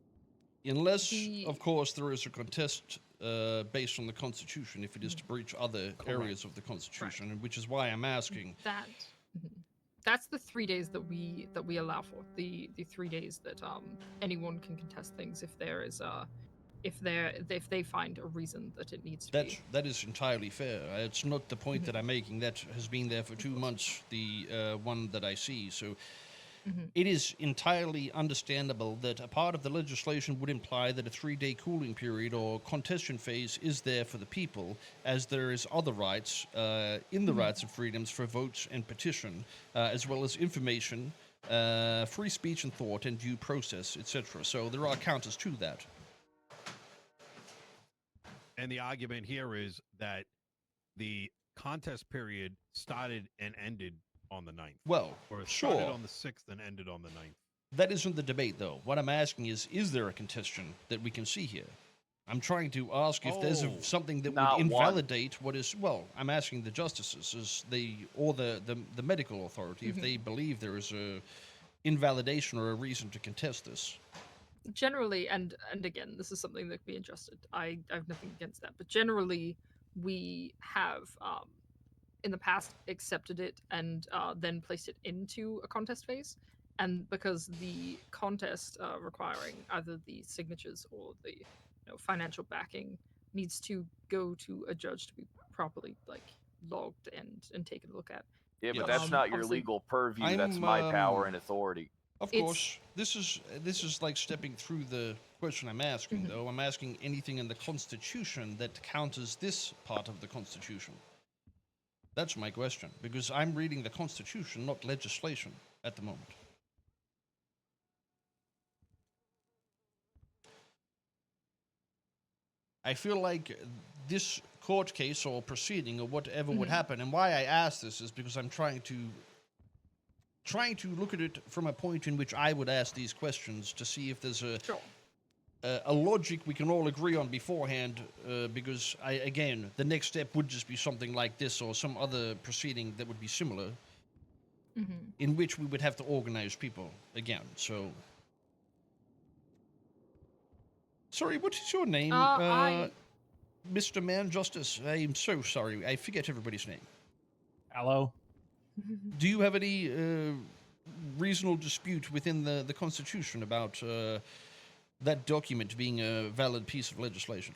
Unless, of course, there is a contest based on the Constitution, if it is to breach other areas of the Constitution, and which is why I'm asking. That's the 3 days that we allow for. The 3 days that anyone can contest things if there is if they find a reason that it needs to be. That is entirely fair. It's not the point that I'm making. That has been there for 2 months, the one that I see. So it is entirely understandable that a part of the legislation would imply that a 3-day cooling period or contestation phase is there for the people, as there is other rights in the rights and freedoms for votes and petition, as well as information, free speech and thought, and due process, etc. So there are counters to that. And the argument here is that the contest period started and ended on the 9th. Well, or it sure. started on the 6th and ended on the 9th. That isn't the debate, though. What I'm asking is there a contestation that we can see here? I'm trying to ask if there's something that would invalidate what is. Well, I'm asking the justices, or the medical authority, if they believe there is a invalidation or a reason to contest this. Generally, and again, this is something that can be adjusted. I have nothing against that, but generally, we have in the past accepted it and then placed it into a contest phase, and because the contest requiring either the signatures or the financial backing needs to go to a judge to be properly logged and taken a look at. Yeah, but that's not your legal purview. That's my power and authority. Of course, this is like stepping through the question I'm asking, though. I'm asking anything in the Constitution that counters this part of the Constitution. That's my question, because I'm reading the Constitution, not legislation, at the moment. I feel like this court case or proceeding or whatever would happen, and why I ask this is because I'm trying to look at it from a point in which I would ask these questions to see if there's a logic we can all agree on beforehand, because again, the next step would just be something like this or some other proceeding that would be similar, in which we would have to organize people again. So, sorry, what is your name, Mr. Man Justice? I am so sorry. I forget everybody's name. Hello. Do you have any reasonable dispute within the Constitution about that document being a valid piece of legislation?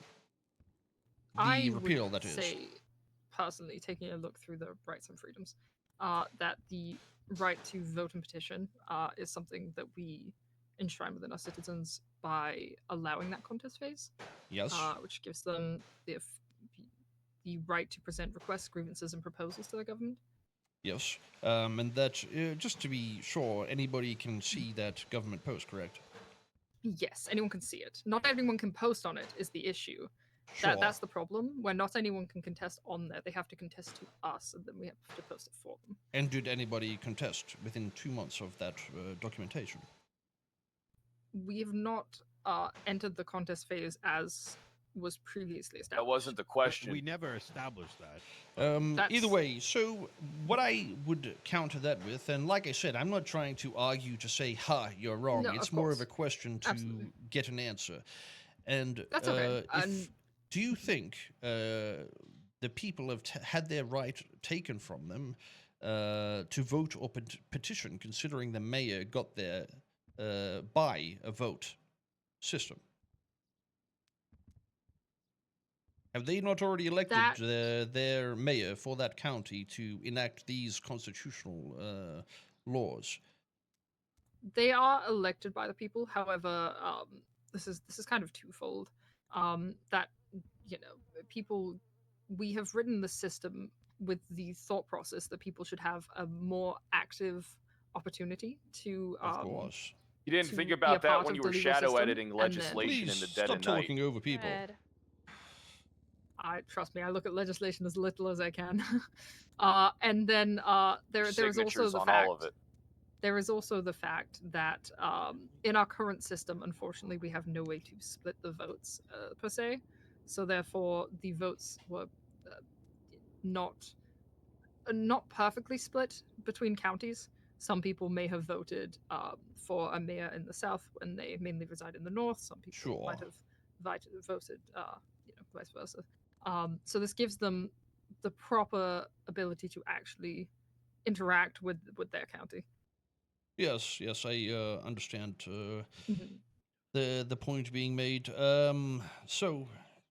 The repeal, that is. I would say, personally, taking a look through the rights and freedoms, that the right to vote and petition is something that we enshrine within our citizens by allowing that contest phase. Yes. Which gives them the right to present requests, grievances, and proposals to the government. Yes, and that, just to be sure, anybody can see that government post, correct? Yes, anyone can see it. Not everyone can post on it is the issue. Sure. That's the problem, where not anyone can contest on there. They have to contest to us, and then we have to post it for them. And did anybody contest within 2 months of that documentation? We have not entered the contest phase as was previously established. That wasn't the question. We never established that. Either way, so what I would counter that with, and like I said, I'm not trying to argue to say, ha, you're wrong. No, It's of more of course. a question to Absolutely. get an answer. And That's okay. do you think the people have had their right taken from them to vote or petition, considering the mayor got there by a vote system? Have they not already elected their mayor for that county to enact these constitutional laws? They are elected by the people. However, this is kind of twofold. That people, we have written the system with the thought process that people should have a more active opportunity to. Of course. You didn't to think be a about that part when of you the were legal shadow system, editing and then- legislation in the Please dead stop of night. talking over people. Trust me, I look at legislation as little as I can. And then there is also Signatures the on fact. all of it. There is also the fact that in our current system, unfortunately, we have no way to split the votes per se. So therefore, the votes were not perfectly split between counties. Some people may have voted for a mayor in the south when they mainly reside in the north. Some people might have voted, vice versa. So this gives them the proper ability to actually interact with their county. Yes, I understand the point being made. So,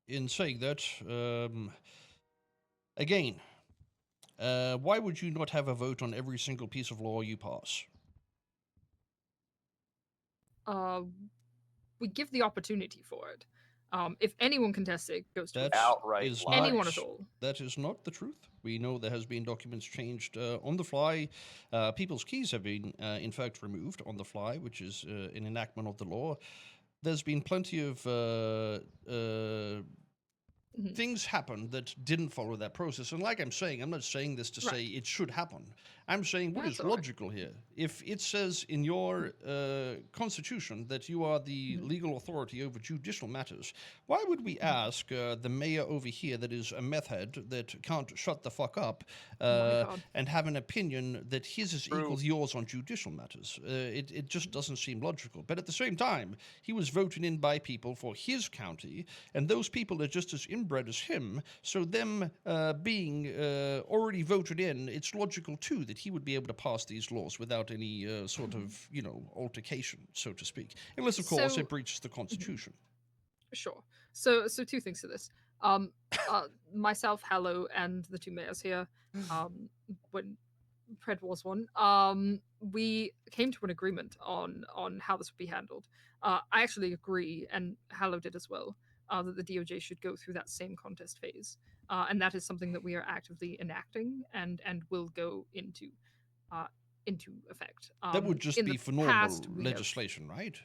in saying that, again, why would you not have a vote on every single piece of law you pass? We give the opportunity for it. If anyone contests it, it goes to That outright is lie. anyone at all. That is not the truth. We know there has been documents changed on the fly. People's keys have been, in fact, removed on the fly, which is an enactment of the law. There's been plenty of things happen that didn't follow that process. And like I'm saying, I'm not saying this to say it should happen. I'm saying what is logical here. If it says in your constitution that you are the legal authority over judicial matters, why would we ask the mayor over here that is a meth head that can't shut the fuck up and have an opinion that his is equal to yours on judicial matters? It just doesn't seem logical. But at the same time, he was voted in by people for his county, and those people are just as inbred as him, so them being already voted in, it's logical too that he would be able to pass these laws without any sort of, altercation, so to speak. Unless, of course, it breaches the Constitution. Sure. So two things to this. Myself, Hallow, and the two mayors here, when Pred was one, we came to an agreement on how this would be handled. I actually agree, and Hallow did as well, that the DOJ should go through that same contest phase. And that is something that we are actively enacting and will go into effect. That would just be for normal legislation, right?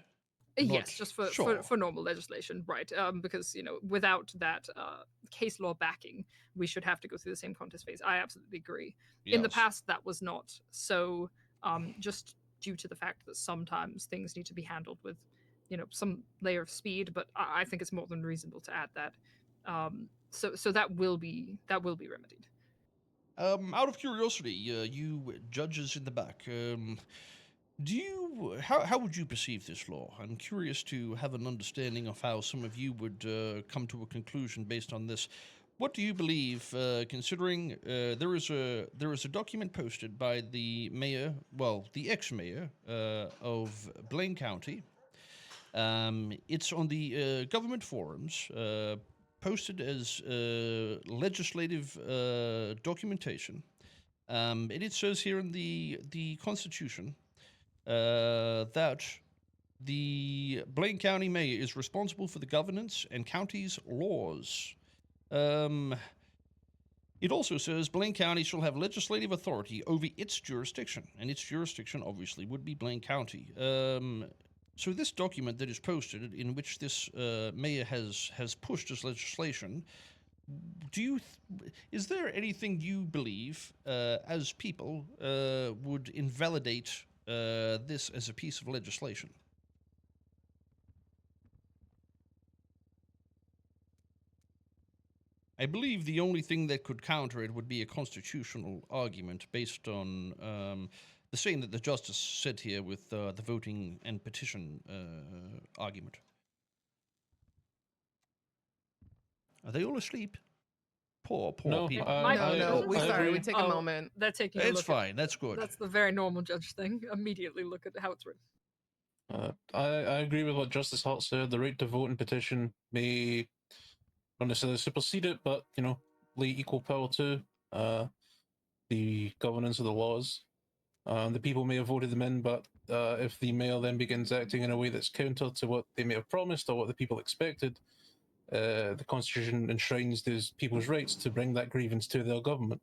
Yes, just for normal legislation, right? Because without that case law backing, we should have to go through the same contest phase. I absolutely agree. Yes. In the past, that was not so. Just due to the fact that sometimes things need to be handled with, some layer of speed. But I think it's more than reasonable to add that. So that will be remedied. Out of curiosity, you judges in the back, how would you perceive this law? I'm curious to have an understanding of how some of you would come to a conclusion based on this. What do you believe, considering there is a document posted by the mayor, the ex-mayor of Blaine County. It's on the government forums, posted as legislative documentation. And it says here in the Constitution that the Blaine County mayor is responsible for the governance and county's laws. It also says Blaine County shall have legislative authority over its jurisdiction, and its jurisdiction obviously would be Blaine County. So this document that is posted, in which this mayor has pushed this legislation, is there anything you believe, as people, would invalidate this as a piece of legislation? I believe the only thing that could counter it would be a constitutional argument based on the same that the justice said here with the voting and petition argument. Are they all asleep? Poor No, people. No, we I sorry, we agree. take a moment. They're taking a It's look fine. That's good. That's the very normal judge thing. Immediately look at how it's written. I agree with what Justice Hart said. The right to vote and petition may not necessarily supersede it, but, you know, lay equal power to the governance of the laws. The people may have voted them in, but if the mayor then begins acting in a way that's counter to what they may have promised or what the people expected, the Constitution enshrines those people's rights to bring that grievance to their government.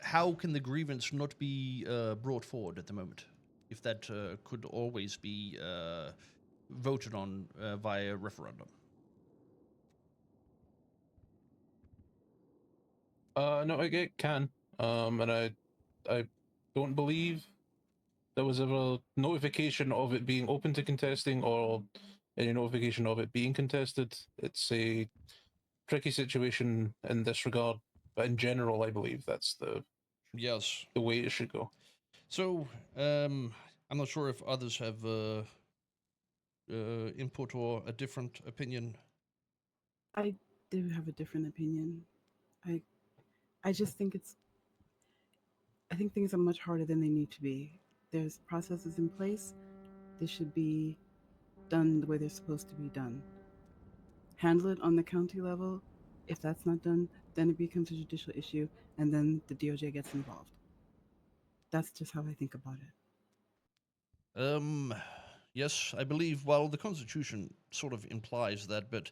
How can the grievance not be brought forward at the moment, if that could always be voted on via referendum? No, it can, and I don't believe there was ever notification of it being open to contesting or any notification of it being contested. It's a tricky situation in this regard, but in general, I believe that's the way it should go. So, I'm not sure if others have input or a different opinion. I do have a different opinion. I just think I think things are much harder than they need to be. There's processes in place. They should be done the way they're supposed to be done. Handle it on the county level. If that's not done, then it becomes a judicial issue, and then the DOJ gets involved. That's just how I think about it. Yes, I believe, well, the Constitution sort of implies that, but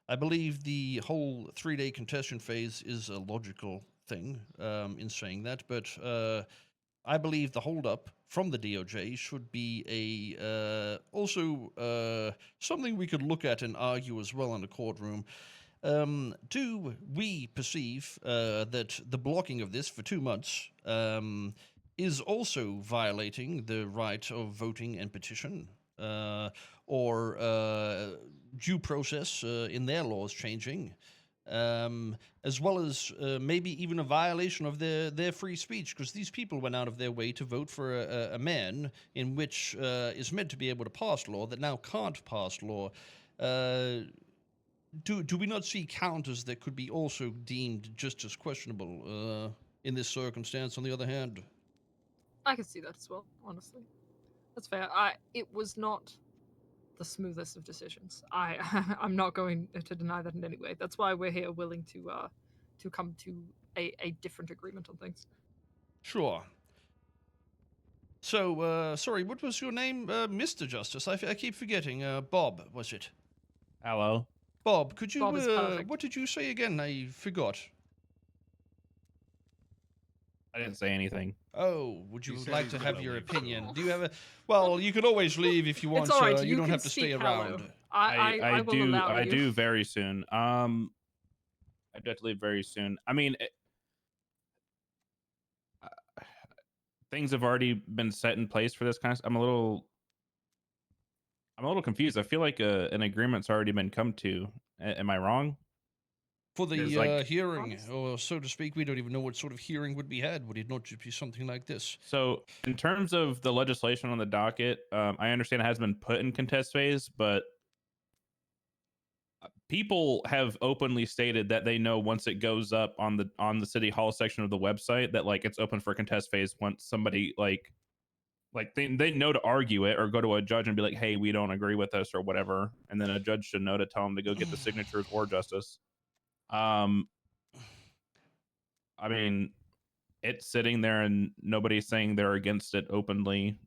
I believe the whole 3-day contestation phase is a logical thing in saying that, but I believe the holdup from the DOJ should be also something we could look at and argue as well in the courtroom. Do we perceive that the blocking of this for 2 months is also violating the right of voting and petition, or due process in their laws changing, as well as maybe even a violation of their free speech, because these people went out of their way to vote for a man in which is meant to be able to pass law that now can't pass law. Do we not see counters that could be also deemed just as questionable in this circumstance, on the other hand? I can see that as well, honestly. That's fair. It was not the smoothest of decisions. I'm not going to deny that in any way. That's why we're here, willing to come to a different agreement on things. Sure. So, sorry, what was your name, Mr. Justice? I keep forgetting. Bob, was it? Hello. Bob, could you? Bob is perfect. What did you say again? I forgot. I didn't say anything. Oh, would you He said like he's to gonna have your leave, opinion? so- Do you have a? Well, you can always leave if you want. It's all right. You don't can have to stay speak around. hello. I will allow I you. do very soon. I do have to leave very soon. I mean, things have already been set in place for this kind of. I'm a little confused. I feel like an agreement's already been come to. Am I wrong? For the There's, like- hearing, or so to speak, we don't even know what sort of hearing would be had. Would it not just be something like this? So, in terms of the legislation on the docket, I understand it has been put in contest phase, but people have openly stated that they know once it goes up on the city hall section of the website that like it's open for contest phase once somebody like they know to argue it or go to a judge and be like, hey, we don't agree with this or whatever, and then a judge should know to tell them to go get the signatures or justice. I mean, it's sitting there and nobody's saying they're against it openly,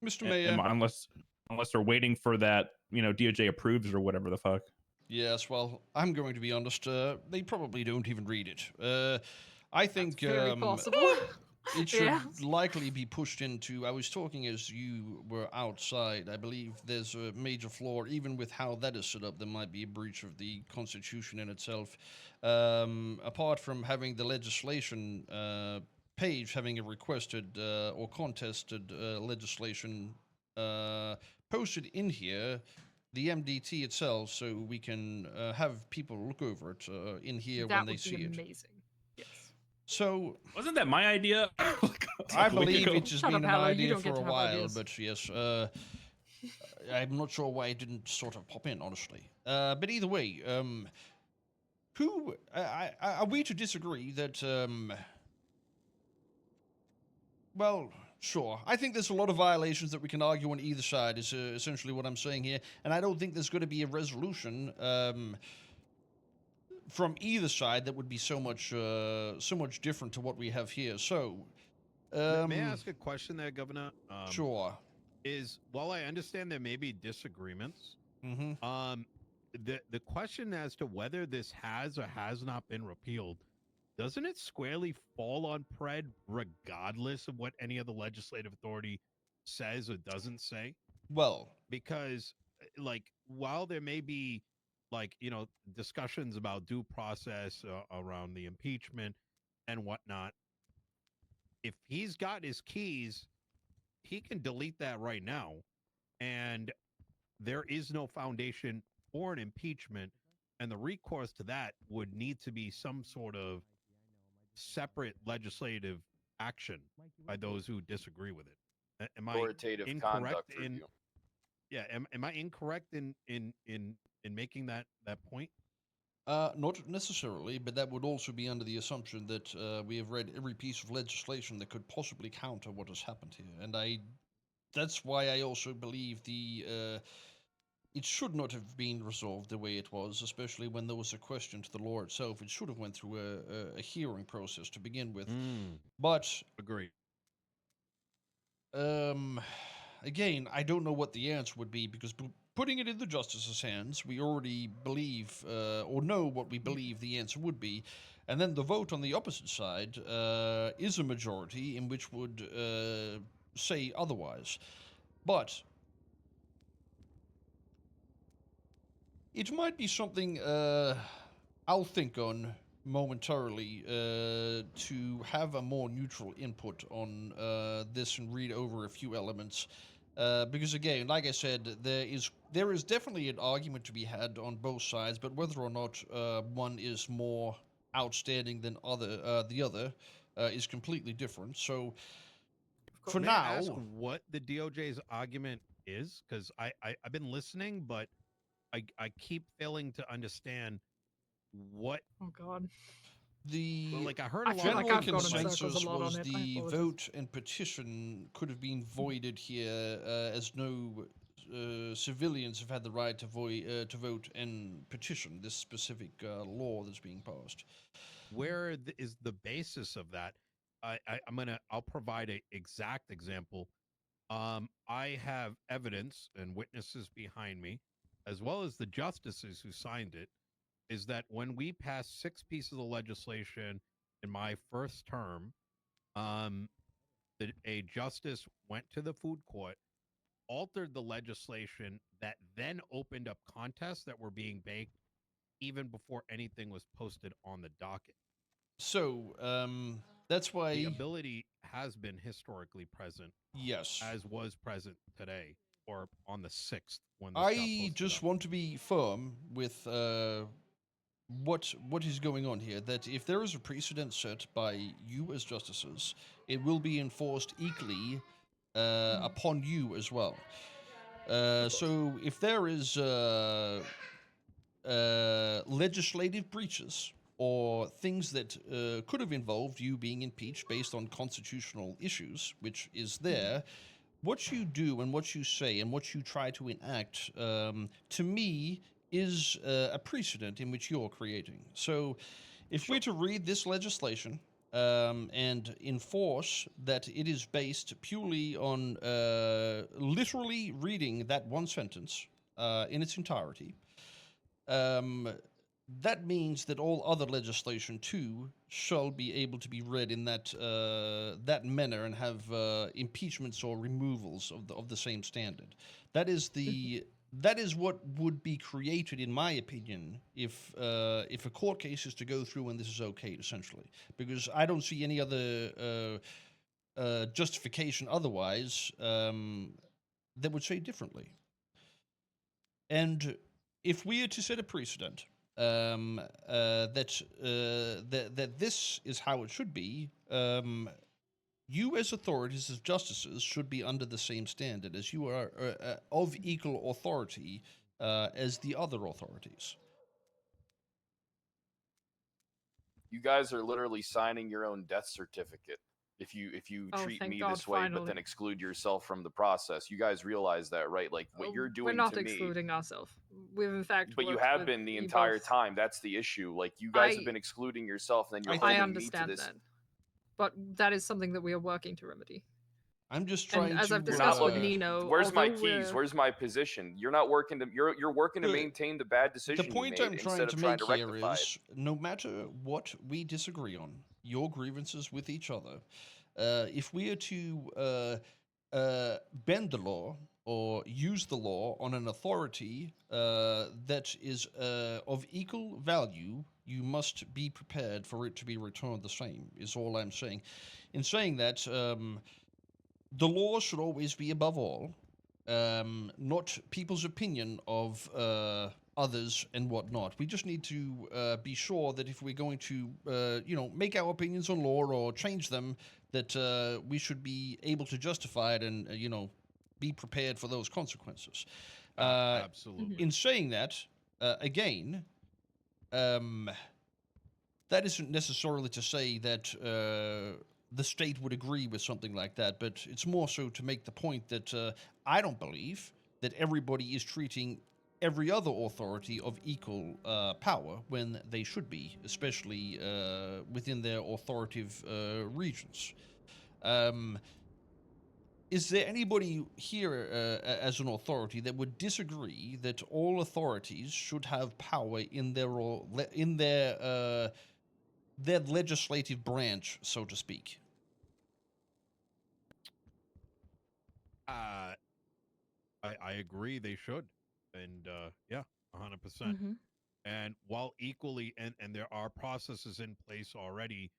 Mr. Mayor. unless they're waiting for that, DOJ approves or whatever the fuck. Yes, well, I'm going to be honest. They probably don't even read it. I think. Very possible. it should Yeah. likely be pushed into. I was talking as you were outside. I believe there's a major flaw, even with how that is set up. There might be a breach of the Constitution in itself. Apart from having the legislation page having a requested or contested legislation posted in here, the MDT itself, so we can have people look over it in here That when they would see be it. amazing. Yes. So Wasn't that my idea? I believe it's just Shut been up, an Hallow, you idea don't get for a to have while, ideas. but yes, I'm not sure why it didn't sort of pop in, honestly. But either way, are we to disagree that? Well, sure. I think there's a lot of violations that we can argue on either side. Is essentially what I'm saying here, and I don't think there's going to be a resolution. From either side that would be so much different to what we have here. So, may I ask a question there, Governor? Sure. Is while I understand there may be disagreements, mm-hmm. The question as to whether this has or has not been repealed, doesn't it squarely fall on Pred regardless of what any of the legislative authority says or doesn't say? Well, because like while there may be discussions about due process around the impeachment and whatnot, if he's got his keys, he can delete that right now, and there is no foundation for an impeachment, and the recourse to that would need to be some sort of separate legislative action by those who disagree with it. Am I Authoritative incorrect conduct in? review. Yeah, am I incorrect in making that point? Not necessarily, but that would also be under the assumption that we have read every piece of legislation that could possibly counter what has happened here, and that's why I also believe it should not have been resolved the way it was, especially when there was a question to the law itself. It should have went through a hearing process to begin with. But agree. Again, I don't know what the answer would be, because putting it in the justice's hands, we already believe or know what we believe the answer would be, and then the vote on the opposite side is a majority in which would say otherwise. But it might be something I'll think on momentarily to have a more neutral input on this and read over a few elements. Because again, like I said, there is definitely an argument to be had on both sides, but whether or not one is more outstanding than the other is completely different. So for May now, I ask what the DOJ's argument is? Because I've been listening, but I keep failing to understand what. Oh God. I heard a lot. General consensus was the vote and petition could have been voided here, as no civilians have had the right to vote and petition this specific law that's being passed. Where is the basis of that? I'll provide an exact example. I have evidence and witnesses behind me, as well as the justices who signed it, is that when we passed 6 pieces of legislation in my first term, a justice went to the food court, altered the legislation that then opened up contests that were being baked even before anything was posted on the docket. So that's why the ability has been historically present. Yes, as was present today or on the 6th when I just want to be firm with what is going on here, that if there is a precedent set by you as justices, it will be enforced equally upon you as well. So if there is legislative breaches or things that could have involved you being impeached based on constitutional issues, which is there, what you do and what you say and what you try to enact, to me, is a precedent in which you're creating. So if we're to read this legislation and enforce that it is based purely on literally reading that one sentence in its entirety, that means that all other legislation too shall be able to be read in that that manner and have impeachments or removals of the same standard. That is that is what would be created, in my opinion, if a court case is to go through and this is okay, essentially, because I don't see any other justification otherwise that would say differently. And if we are to set a precedent that this is how it should be, you as authorities, as justices, should be under the same standard as you are of equal authority as the other authorities. You guys are literally signing your own death certificate if you treat thank me God, this way, but finally. then exclude yourself from the process. You guys realize that, right? Like what you're doing We're not to me. excluding ourselves. We've in fact. But you worked have with been the you entire both. time. That's the issue. Like you guys have been excluding yourself, and then you're holding I me to understand this. that, but that is something that we are working to remedy. I'm just trying and as to. I've discussed with looking. Nino, Where's my although keys? Where's my position? You're not working to. You're working to maintain the bad decision The point you made I'm trying instead to of trying make to here rectify is, no matter what we disagree on, your grievances with each other, if we are to bend the law or use the law on an authority that is of equal value, you must be prepared for it to be returned the same, is all I'm saying. In saying that, the law should always be above all, not people's opinion of others and whatnot. We just need to be sure that if we're going to, make our opinions on law or change them, that we should be able to justify it and, be prepared for those consequences. Absolutely. In saying that, again, that isn't necessarily to say that the state would agree with something like that, but it's more so to make the point that I don't believe that everybody is treating every other authority of equal power when they should be, especially within their authoritative regions. Is there anybody here as an authority that would disagree that all authorities should have power in their legislative branch, so to speak? I agree they should, and 100%. Mm-hmm. And while equally, and there are processes in place already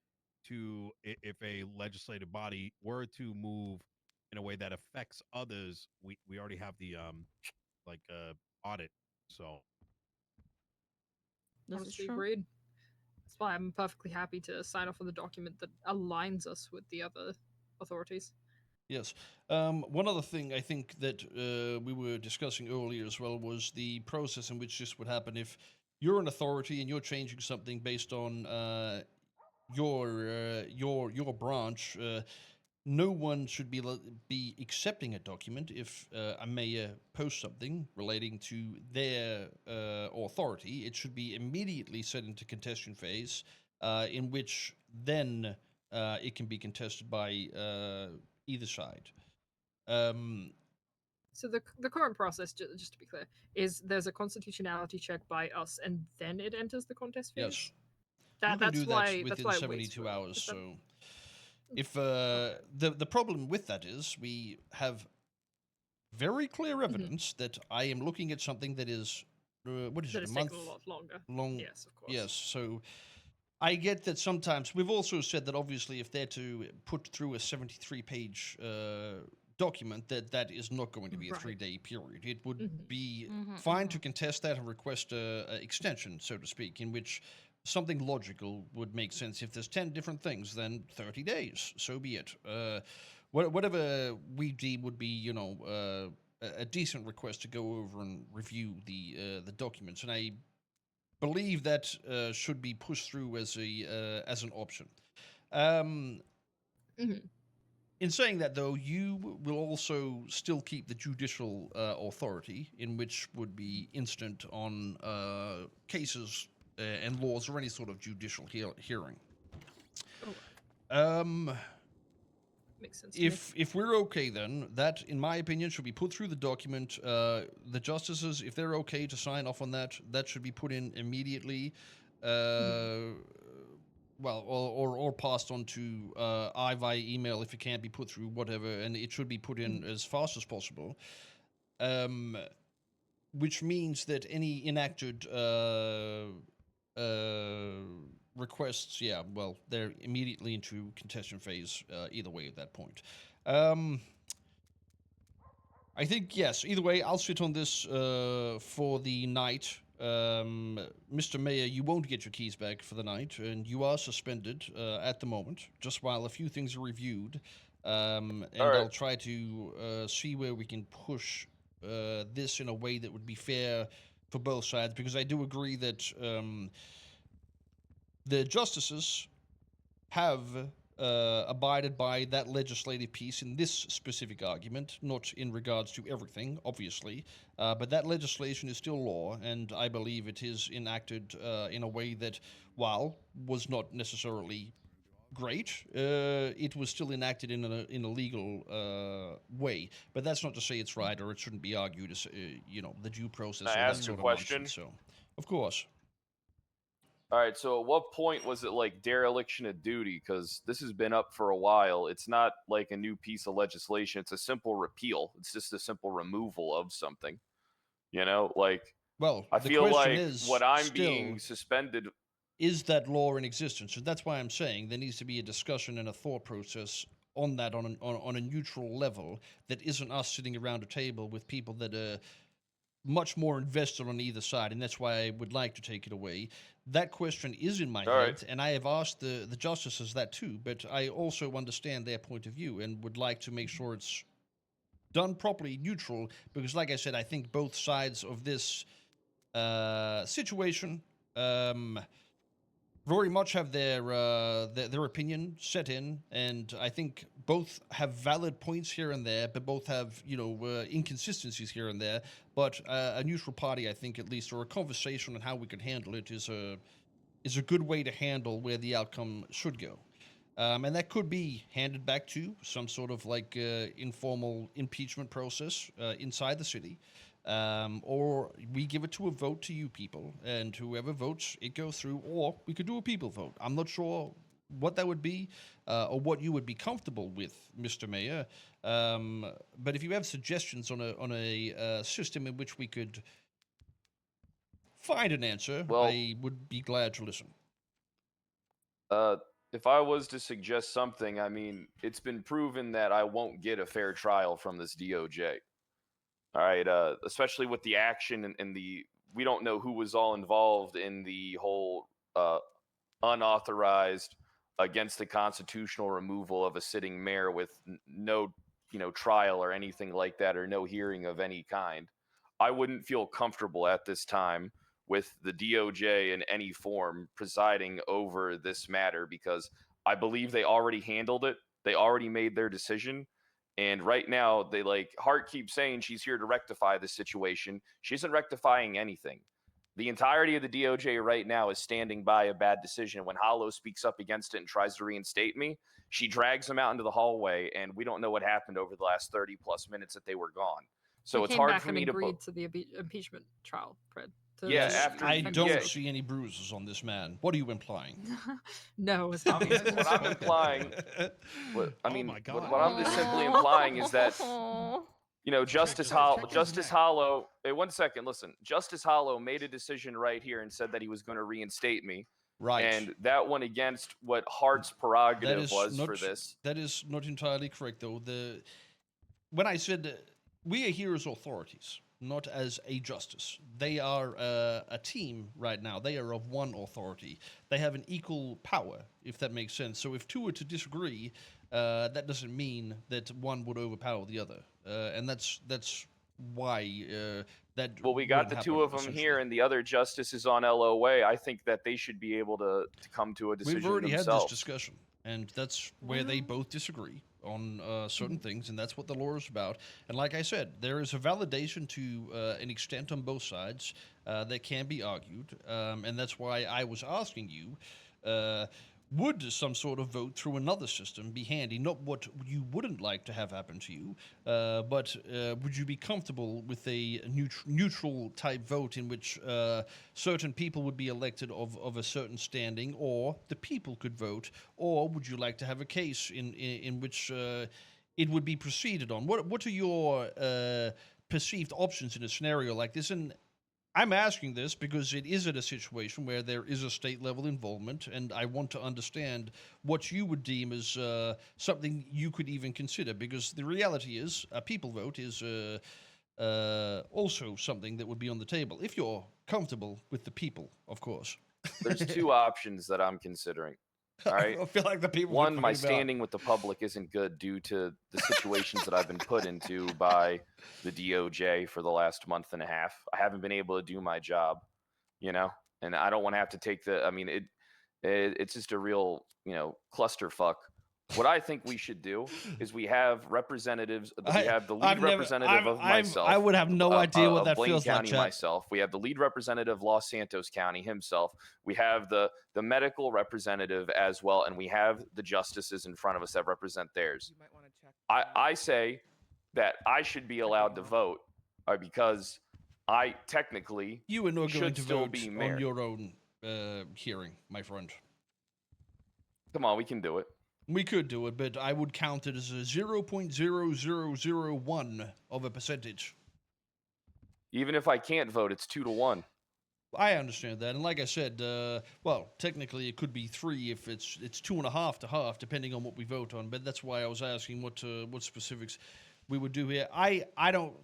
to, if a legislative body were to move in a way that affects others, we already have the audit. So This is honestly true. agreed. That's why I'm perfectly happy to sign off on the document that aligns us with the other authorities. Yes. One other thing I think that we were discussing earlier as well was the process in which this would happen. If you're an authority and you're changing something based on your branch, no one should be accepting a document if a mayor posts something relating to their authority. It should be immediately set into contestation phase, in which then it can be contested by either side. So the current process, just to be clear, is there's a constitutionality check by us, and then it enters the contest phase. Yes, you can do that within 72 hours. So, if the problem with that is we have very clear evidence that I am looking at something that is what is it, a month a lot longer. long? Yes, of course. Yes, so I get that sometimes. We've also said that obviously if they're to put through a 73-page document, that is not going to be a 3-day period. It would be fine to contest that and request a extension, so to speak, in which something logical would make sense. If there's 10 different things, then 30 days, so be it. Whatever we deem would be, a decent request to go over and review the documents, and I believe that should be pushed through as an option. In saying that, though, you will also still keep the judicial authority, in which would be instant on cases and laws or any sort of judicial hearing. makes sense. To me. If we're okay, then that, in my opinion, should be put through the document. The justices, if they're okay to sign off on that, that should be put in immediately. Well, or passed on to I via email if it can't be put through, whatever, and it should be put in as fast as possible. Which means that any enacted requests, yeah, well, they're immediately into contestation phase either way at that point. I think, yes, either way, I'll sit on this for the night. Mr. Mayor, you won't get your keys back for the night, and you are suspended at the moment, just while a few things are reviewed. And I'll try to see where we can push this in a way that would be fair for both sides, because I do agree that the justices have abided by that legislative piece in this specific argument, not in regards to everything, obviously, but that legislation is still law, and I believe it is enacted in a way that, while was not necessarily great, it was still enacted in a legal way. But that's not to say it's right or it shouldn't be argued as the due process. Can I ask a question? So, of course. All right, so at what point was it like dereliction of duty? Because this has been up for a while. It's not like a new piece of legislation. It's a simple repeal. It's just a simple removal of something. Well, I the feel question like is what I'm still, being suspended. Is that law in existence? So that's why I'm saying there needs to be a discussion and a thought process on that on a neutral level that isn't us sitting around a table with people that are much more invested on either side, and that's why I would like to take it away. That question is in my head, and I have asked the justices that too, but I also understand their point of view and would like to make sure it's done properly, neutral, because like I said, I think both sides of this situation very much have their opinion set in, and I think both have valid points here and there, but both have inconsistencies here and there. But a neutral party, I think, at least, or a conversation on how we can handle it is a good way to handle where the outcome should go. And that could be handed back to some sort of informal impeachment process inside the city. Or we give it to a vote to you people, and whoever votes, it goes through, or we could do a people vote. I'm not sure what that would be, or what you would be comfortable with, Mr. Mayor. But if you have suggestions on a system in which we could find an answer, I would be glad to listen. If I was to suggest something, I mean, it's been proven that I won't get a fair trial from this DOJ. All right, especially with the action and we don't know who was all involved in the whole unauthorized against the constitutional removal of a sitting mayor with no, trial or anything like that, or no hearing of any kind. I wouldn't feel comfortable at this time with the DOJ in any form presiding over this matter, because I believe they already handled it. They already made their decision. And right now, Hart keeps saying she's here to rectify the situation. She isn't rectifying anything. The entirety of the DOJ right now is standing by a bad decision. When Hollow speaks up against it and tries to reinstate me, she drags him out into the hallway, and we don't know what happened over the last 30 plus minutes that they were gone. So it's hard for me to agreed to the impeachment trial, Fred. I don't see any bruises on this man. What are you implying? No, it's not. What I'm implying, what I'm just simply implying is that, Justice Hollow. Hey, 1 second, listen. Justice Hollow made a decision right here and said that he was going to reinstate me. Right. And that went against what Hart's prerogative was for this. That is not entirely correct, though. When I said we are here as authorities, not as a justice. They are a team right now. They are of one authority. They have an equal power, if that makes sense. So if two were to disagree, that doesn't mean that one would overpower the other. And that's why that. Well, we got the two of them here, and the other justice is on LOA. I think that they should be able to come to a decision We've already themselves. had this discussion, and that's where they both disagree on certain things, and that's what the law is about. And like I said, there is a validation to an extent on both sides that can be argued, and that's why I was asking you would some sort of vote through another system be handy? Not what you wouldn't like to have happen to you, but would you be comfortable with a neutral type vote in which certain people would be elected of a certain standing, or the people could vote, or would you like to have a case in which it would be proceeded on? What are your perceived options in a scenario like this? And I'm asking this because it is in a situation where there is a state level involvement, and I want to understand what you would deem as something you could even consider, because the reality is a people vote is also something that would be on the table, if you're comfortable with the people, of course. There's two options that I'm considering. All right. I feel like the people. One, my standing with the public isn't good due to the situations that I've been put into by the DOJ for the last month and a half. I haven't been able to do my job, you know, and I don't want to have to take the. I mean, it's just a real, you know, clusterfuck. What I think we should do is we have representatives. We have the lead representative of myself. I would have no idea what that Blaine feels County, like. myself. We have the lead representative of Los Santos County himself. We have the medical representative as well, and we have the justices in front of us that represent theirs. You might want to check. I say that I should be allowed to vote because I technically You are not going should to still vote be mayor. on your own hearing, my friend. Come on, we can do it. We could do it, but I would count it as a 0.0001 of a percentage. Even if I can't vote, it's 2-1. I understand that, and like I said, well, technically it could be 3 if it's 2.5 to half, depending on what we vote on. But that's why I was asking what specifics we would do here. I don't.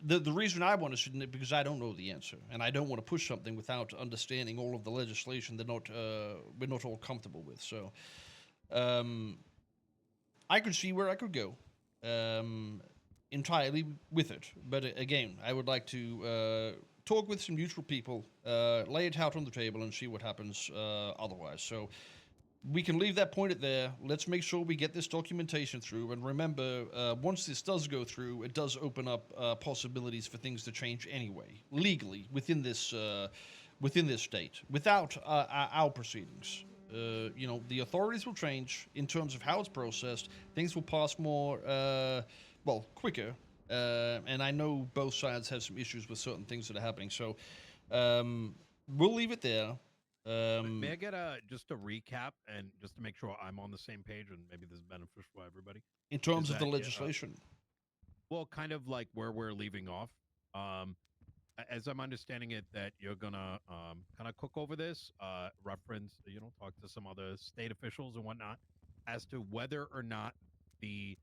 The reason I want to sit in it because I don't know the answer, and I don't want to push something without understanding all of the legislation that we're not all comfortable with. So. I could see where I could go entirely with it. But again, I would like to talk with some neutral people, lay it out on the table, and see what happens otherwise. So we can leave that point at there. Let's make sure we get this documentation through. And remember, once this does go through, it does open up possibilities for things to change anyway, legally, within this state, without our proceedings. You know, the authorities will change in terms of how it's processed. Things will pass more, quicker. And I know both sides have some issues with certain things that are happening. So we'll leave it there. May I get just a recap and just to make sure I'm on the same page and maybe this is beneficial for everybody? In terms of the legislation? Well, kind of like where we're leaving off. As I'm understanding it, that you're gonna kind of cook over this, reference, talk to some other state officials and whatnot, as to whether or not the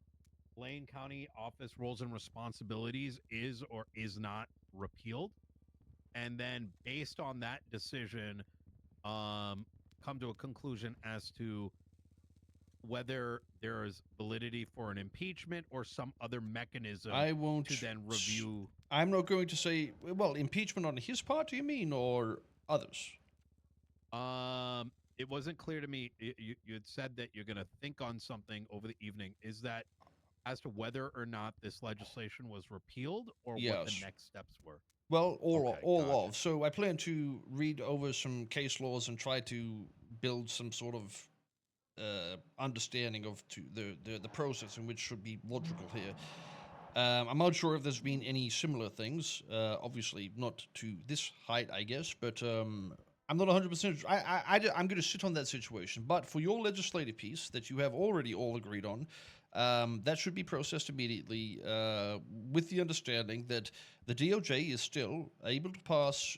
Blaine County Office Roles and Responsibilities is or is not repealed, and then based on that decision, come to a conclusion as to whether there is validity for an impeachment or some other mechanism to then review. I'm not going to say, well, impeachment on his part, do you mean, or others? It wasn't clear to me. You had said that you're going to think on something over the evening. Is that as to whether or not this legislation was repealed or what the next steps were? Well, all of. So I plan to read over some case laws and try to build some sort of understanding of the process in which should be logical here. I'm not sure if there's been any similar things. Obviously, not to this height, I guess, but I'm not 100%. I'm going to sit on that situation. But for your legislative piece that you have already all agreed on, that should be processed immediately with the understanding that the DOJ is still able to pass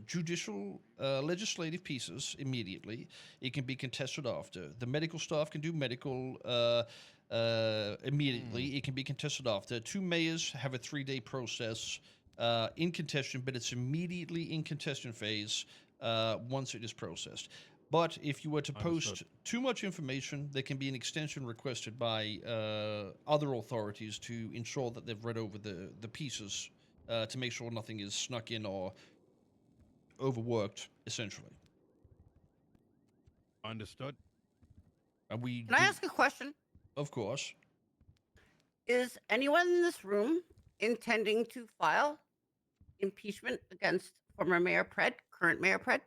judicial legislative pieces immediately. It can be contested after. The medical staff can do medical immediately. It can be contested after. 2 mayors have a 3-day process in contention, but it's immediately in contention phase once it is processed. But if you were to post too much information, there can be an extension requested by other authorities to ensure that they've read over the pieces to make sure nothing is snuck in or overworked, essentially. Understood. And Can I ask a question? Of course. Is anyone in this room intending to file impeachment against former Mayor Pred, current Mayor Pred?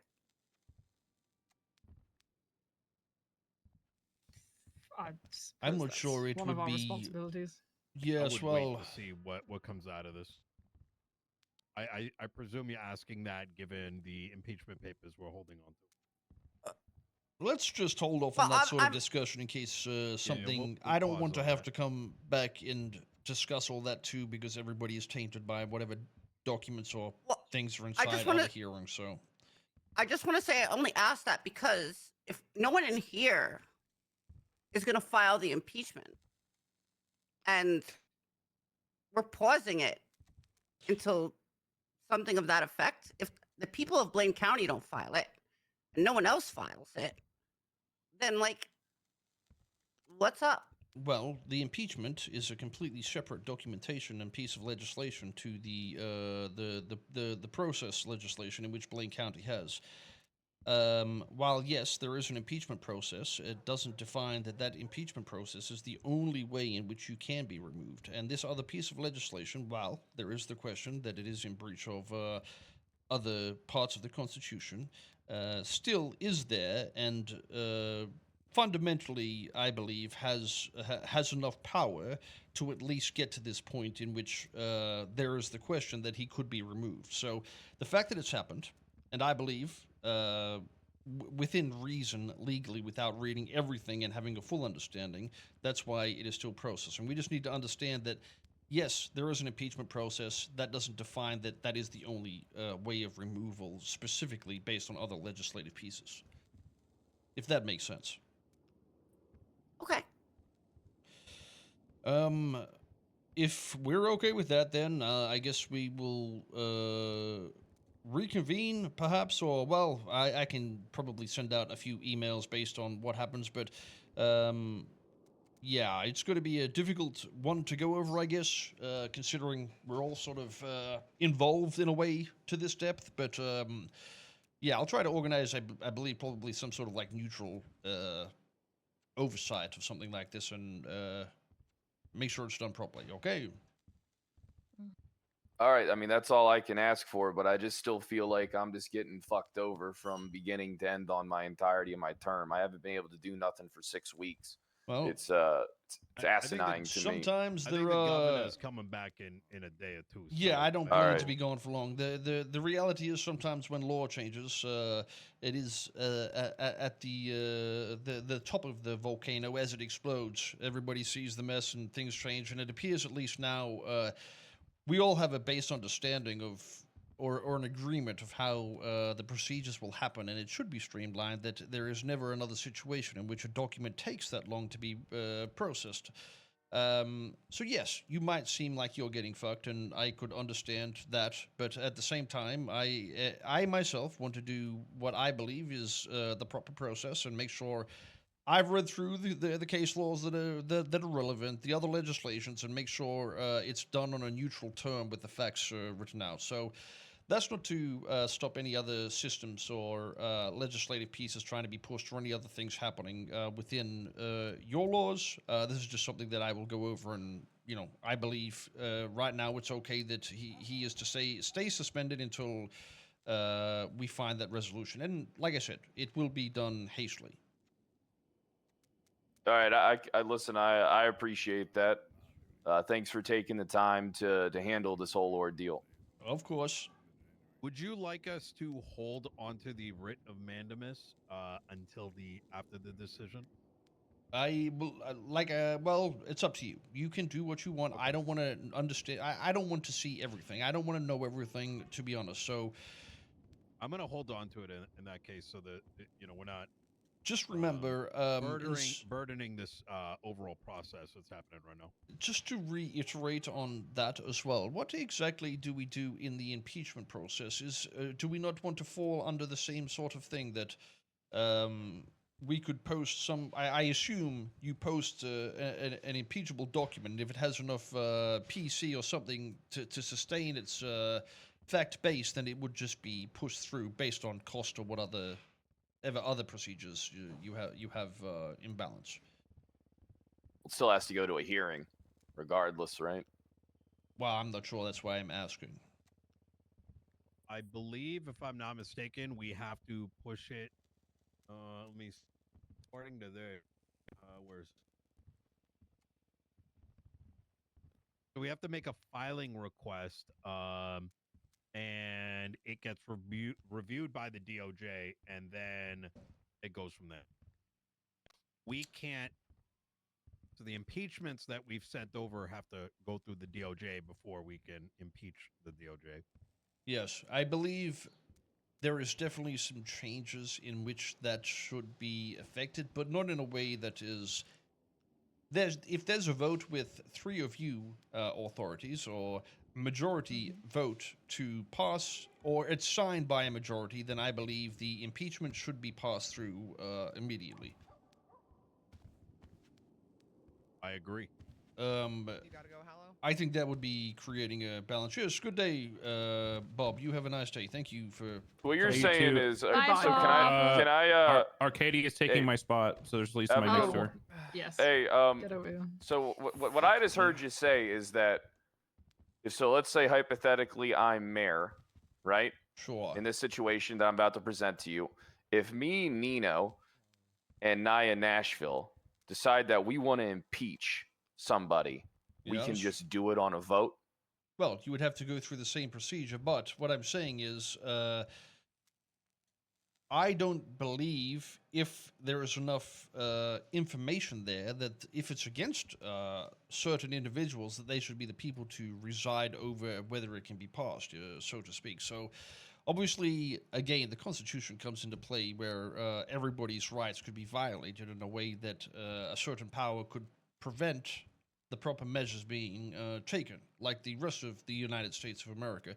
I'm not sure it one would of our be. responsibilities. I Yes, would well, wait to see what comes out of this. I presume you're asking that given the impeachment papers we're holding on to. let's just hold off Well, on that I'm- sort of I'm- discussion in case we'll something. I don't pause want to on have that. to come back and discuss all that too, because everybody is tainted by whatever documents or Well, things are I inside just other wanna- hearings. So I just want to say I only asked that because if no one in here is going to file the impeachment, and we're pausing it until something of that effect, if the people of Blaine County don't file it and no one else files it, then like, what's up? well, the impeachment is a completely separate documentation and piece of legislation to the process legislation in which Blaine County has. While yes, there is an impeachment process, it doesn't define that impeachment process is the only way in which you can be removed. And this other piece of legislation, while there is the question that it is in breach of other parts of the Constitution, still is there and fundamentally, I believe, has enough power to at least get to this point in which there is the question that he could be removed. So the fact that it's happened, and I believe within reason, legally, without reading everything and having a full understanding, that's why it is still processing. We just need to understand that, yes, there is an impeachment process. That doesn't define that is the only way of removal, specifically based on other legislative pieces. If that makes sense. Okay. If we're okay with that, then I guess we will reconvene, perhaps, or, well, I can probably send out a few emails based on what happens, but yeah, it's going to be a difficult one to go over, I guess, considering we're all sort of involved in a way to this depth, but yeah, I'll try to organize, I believe, probably some sort of like neutral oversight of something like this and make sure it's done properly, okay? All right, I mean that's all I can ask for, but I just still feel like I'm just getting fucked over from beginning to end on my entirety of my term. I haven't been able to do nothing for 6 weeks. Well, It's I think that asinine to me. sometimes I think there the are. governor's coming back in a day or two. Yeah, so I don't All plan right. to be gone for long. The reality is sometimes when law changes, it is at the top of the volcano as it explodes. Everybody sees the mess and things change, and it appears, at least now, we all have a base understanding of or an agreement of how the procedures will happen, and it should be streamlined. That there is never another situation in which a document takes that long to be processed. So yes, you might seem like you're getting fucked, and I could understand that. But at the same time, I myself want to do what I believe is the proper process and make sure I've read through the case laws that are relevant, the other legislations, and make sure it's done on a neutral term with the facts written out. So that's not to stop any other systems or legislative pieces trying to be pushed or any other things happening within your laws. This is just something that I will go over, and I believe right now it's okay that he is to stay suspended until we find that resolution. And like I said, it will be done hastily. All right, I listen. I appreciate that. Thanks for taking the time to handle this whole ordeal. Of course. Would you like us to hold onto the writ of mandamus until after the decision? I will well, it's up to you. You can do what you want. Okay. I don't want to understand. I don't want to see everything. I don't want to know everything, to be honest. So I'm going to hold on to it in that case, so that we're not just remember, burdening this overall process that's happening right now. just to reiterate on that as well, what exactly do we do in the impeachment process? Do we not want to fall under the same sort of thing that we could post some? I assume you post an impeachable document, and if it has enough PC or something to sustain its fact base, then it would just be pushed through based on cost or what other procedures you have in balance. It still has to go to a hearing, regardless, right? Well, I'm not sure. That's why I'm asking. I believe, if I'm not mistaken, we have to push it. Let me, according to the Where's so we have to make a filing request, and it gets reviewed by the DOJ, and then it goes from there. We can't. So the impeachments that we've sent over have to go through the DOJ before we can impeach the DOJ. Yes, I believe there is definitely some changes in which that should be affected, but not in a way that is. If there's a vote with 3 of you authorities, or majority vote to pass, or it's signed by a majority, then I believe the impeachment should be passed through immediately. I agree. You gotta go, Hallow. I think that would be creating a balance. Yes, good day, Bob. You have a nice day. Thank you for. What you're You saying too. is, Bye, so Bob. can I Arcadia is taking hey. my spot, so there's at least somebody next to her. Yes. Hey, Get over here. so what I just heard you say is that, so let's say hypothetically I'm mayor, right? Sure. In this situation that I'm about to present to you, if me, Nino, and Naya Nashville decide that we want to impeach somebody, we can Yes. just do it on a vote. Well, you would have to go through the same procedure, but what I'm saying is, I don't believe if there is enough information there that if it's against certain individuals, that they should be the people to reside over whether it can be passed, so to speak. So, obviously, again, the Constitution comes into play where everybody's rights could be violated in a way that a certain power could prevent the proper measures being taken, like the rest of the United States of America.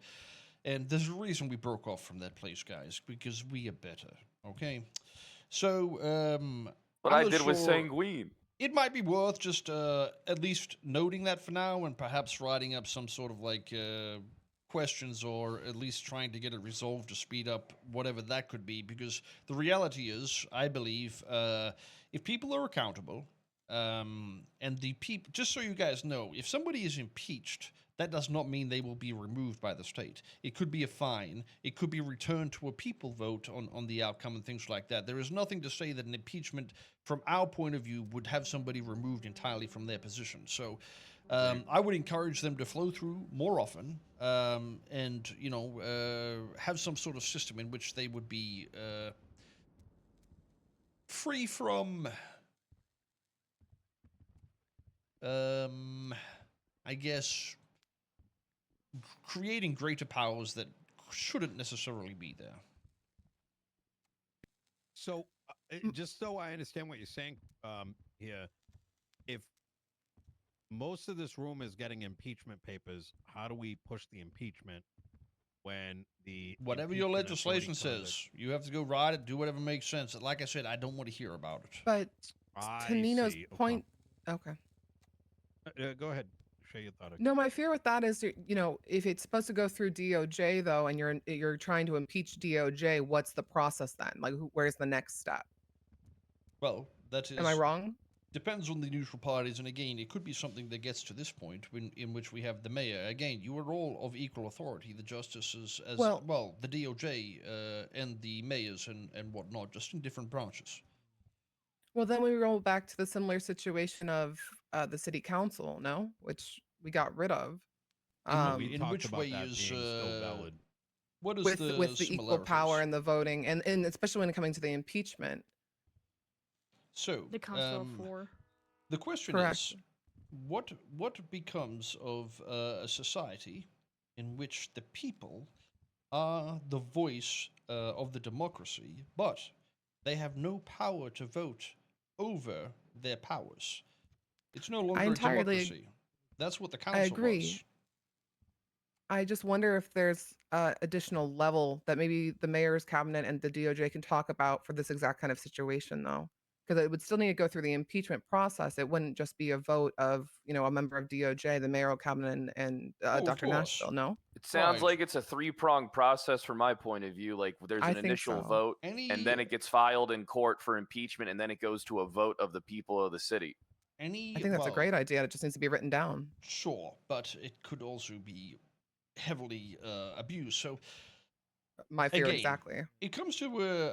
And there's a reason we broke off from that place, guys, because we are better, okay? So, What I'm I not did was sure- sanguine. It might be worth just at least noting that for now, and perhaps writing up some sort of like questions, or at least trying to get it resolved to speed up whatever that could be, because the reality is, I believe, if people are accountable, and the people, just so you guys know, if somebody is impeached, that does not mean they will be removed by the state. It could be a fine. It could be returned to a people vote on the outcome and things like that. There is nothing to say that an impeachment, from our point of view, would have somebody removed entirely from their position. So I would encourage them to flow through more often, and, you know, have some sort of system in which they would be free from, I guess, creating greater powers that shouldn't necessarily be there. So, just so I understand what you're saying here, if most of this room is getting impeachment papers, how do we push the impeachment when the Whatever your impeachment authority legislation says says, you have to go write it, do whatever makes sense. Like I said, I don't want to hear about it. But I to Nino's see. point, okay. Go ahead. Share your thought. No, my fear with that is, you know, if it's supposed to go through DOJ though, and you're trying to impeach DOJ, what's the process then? Like, where's the next step? Well, that is. Am I wrong? Depends on the neutral parties, and again, it could be something that gets to this point in which we have the mayor. Again, you are all of equal authority, the justices as well, the DOJ and the mayors and whatnot, just in different branches. Well, then we roll back to the similar situation of the city council, no, which we got rid of. We in talked which about way that is being still valid. What is with the equal power and the voting, and especially when it coming to the impeachment. So The Council of Four. The question Correct. is, what becomes of a society in which the people are the voice of the democracy, but they have no power to vote over their powers? It's no longer a democracy. That's what the council I agree. was. I just wonder if there's additional level that maybe the mayor's cabinet and the DOJ can talk about for this exact kind of situation, though, because it would still need to go through the impeachment process. It wouldn't just be a vote of, you know, a member of DOJ, the mayoral cabinet, and Dr. Nashville. No, It sounds like it's a three-pronged process from my point of view. Like, there's I an think initial so. vote, and then it gets filed in court for impeachment, and then it goes to a vote of the people of the city. I think that's a great idea. It just needs to be written down. Sure, but it could also be heavily abused. So my fear Again, exactly. It comes to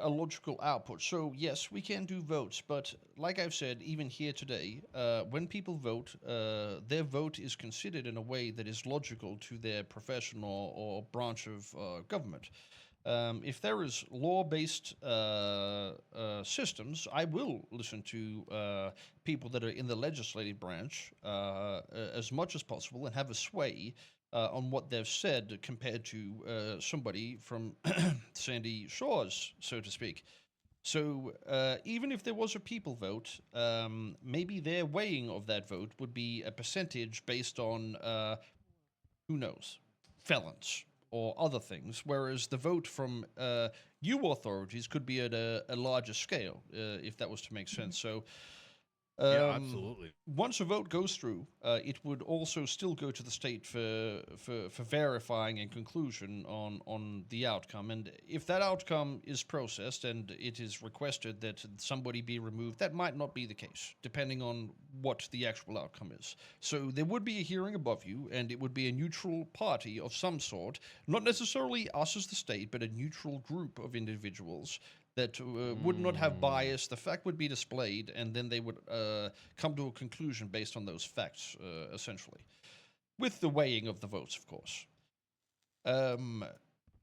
a logical output. So yes, we can do votes, but like I've said, even here today, when people vote, their vote is considered in a way that is logical to their profession or branch of government. If there is law-based systems, I will listen to people that are in the legislative branch as much as possible and have a sway on what they've said compared to somebody from Sandy Shores, so to speak. So even if there was a people vote, maybe their weighing of that vote would be a percentage based on, who knows, felons or other things, whereas the vote from you authorities could be at a larger scale, if that was to make sense. So Yeah, absolutely. once a vote goes through, it would also still go to the state for verifying and conclusion on the outcome. And if that outcome is processed and it is requested that somebody be removed, that might not be the case, depending on what the actual outcome is. So there would be a hearing above you, and it would be a neutral party of some sort, not necessarily us as the state, but a neutral group of individuals that would not have bias. The fact would be displayed, and then they would come to a conclusion based on those facts, essentially, with the weighing of the votes, of course.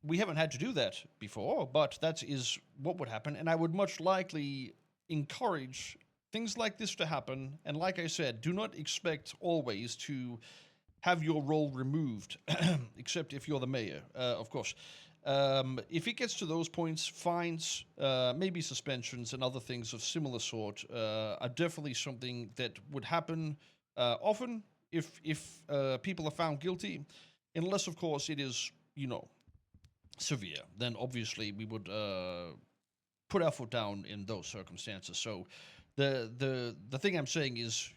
We haven't had to do that before, but that is what would happen, and I would much likely encourage things like this to happen. And like I said, do not expect always to have your role removed, except if you're the mayor, of course. If it gets to those points, fines, maybe suspensions and other things of similar sort are definitely something that would happen often if people are found guilty, unless, of course, it is, severe. Then obviously we would put our foot down in those circumstances. So the thing I'm saying is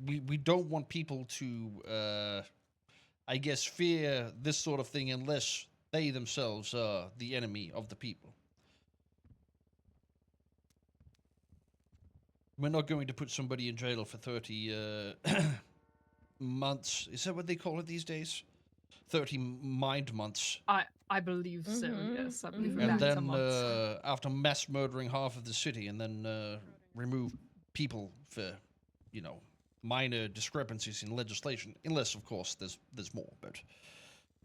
we don't want people to, I guess, fear this sort of thing unless they themselves are the enemy of the people. We're not going to put somebody in jail for 30 months. Is that what they call it these days? 30 mind months. I believe so, yes. I believe And that's a then month. after mass murdering half of the city, and then remove people for, minor discrepancies in legislation, unless, of course, there's more, but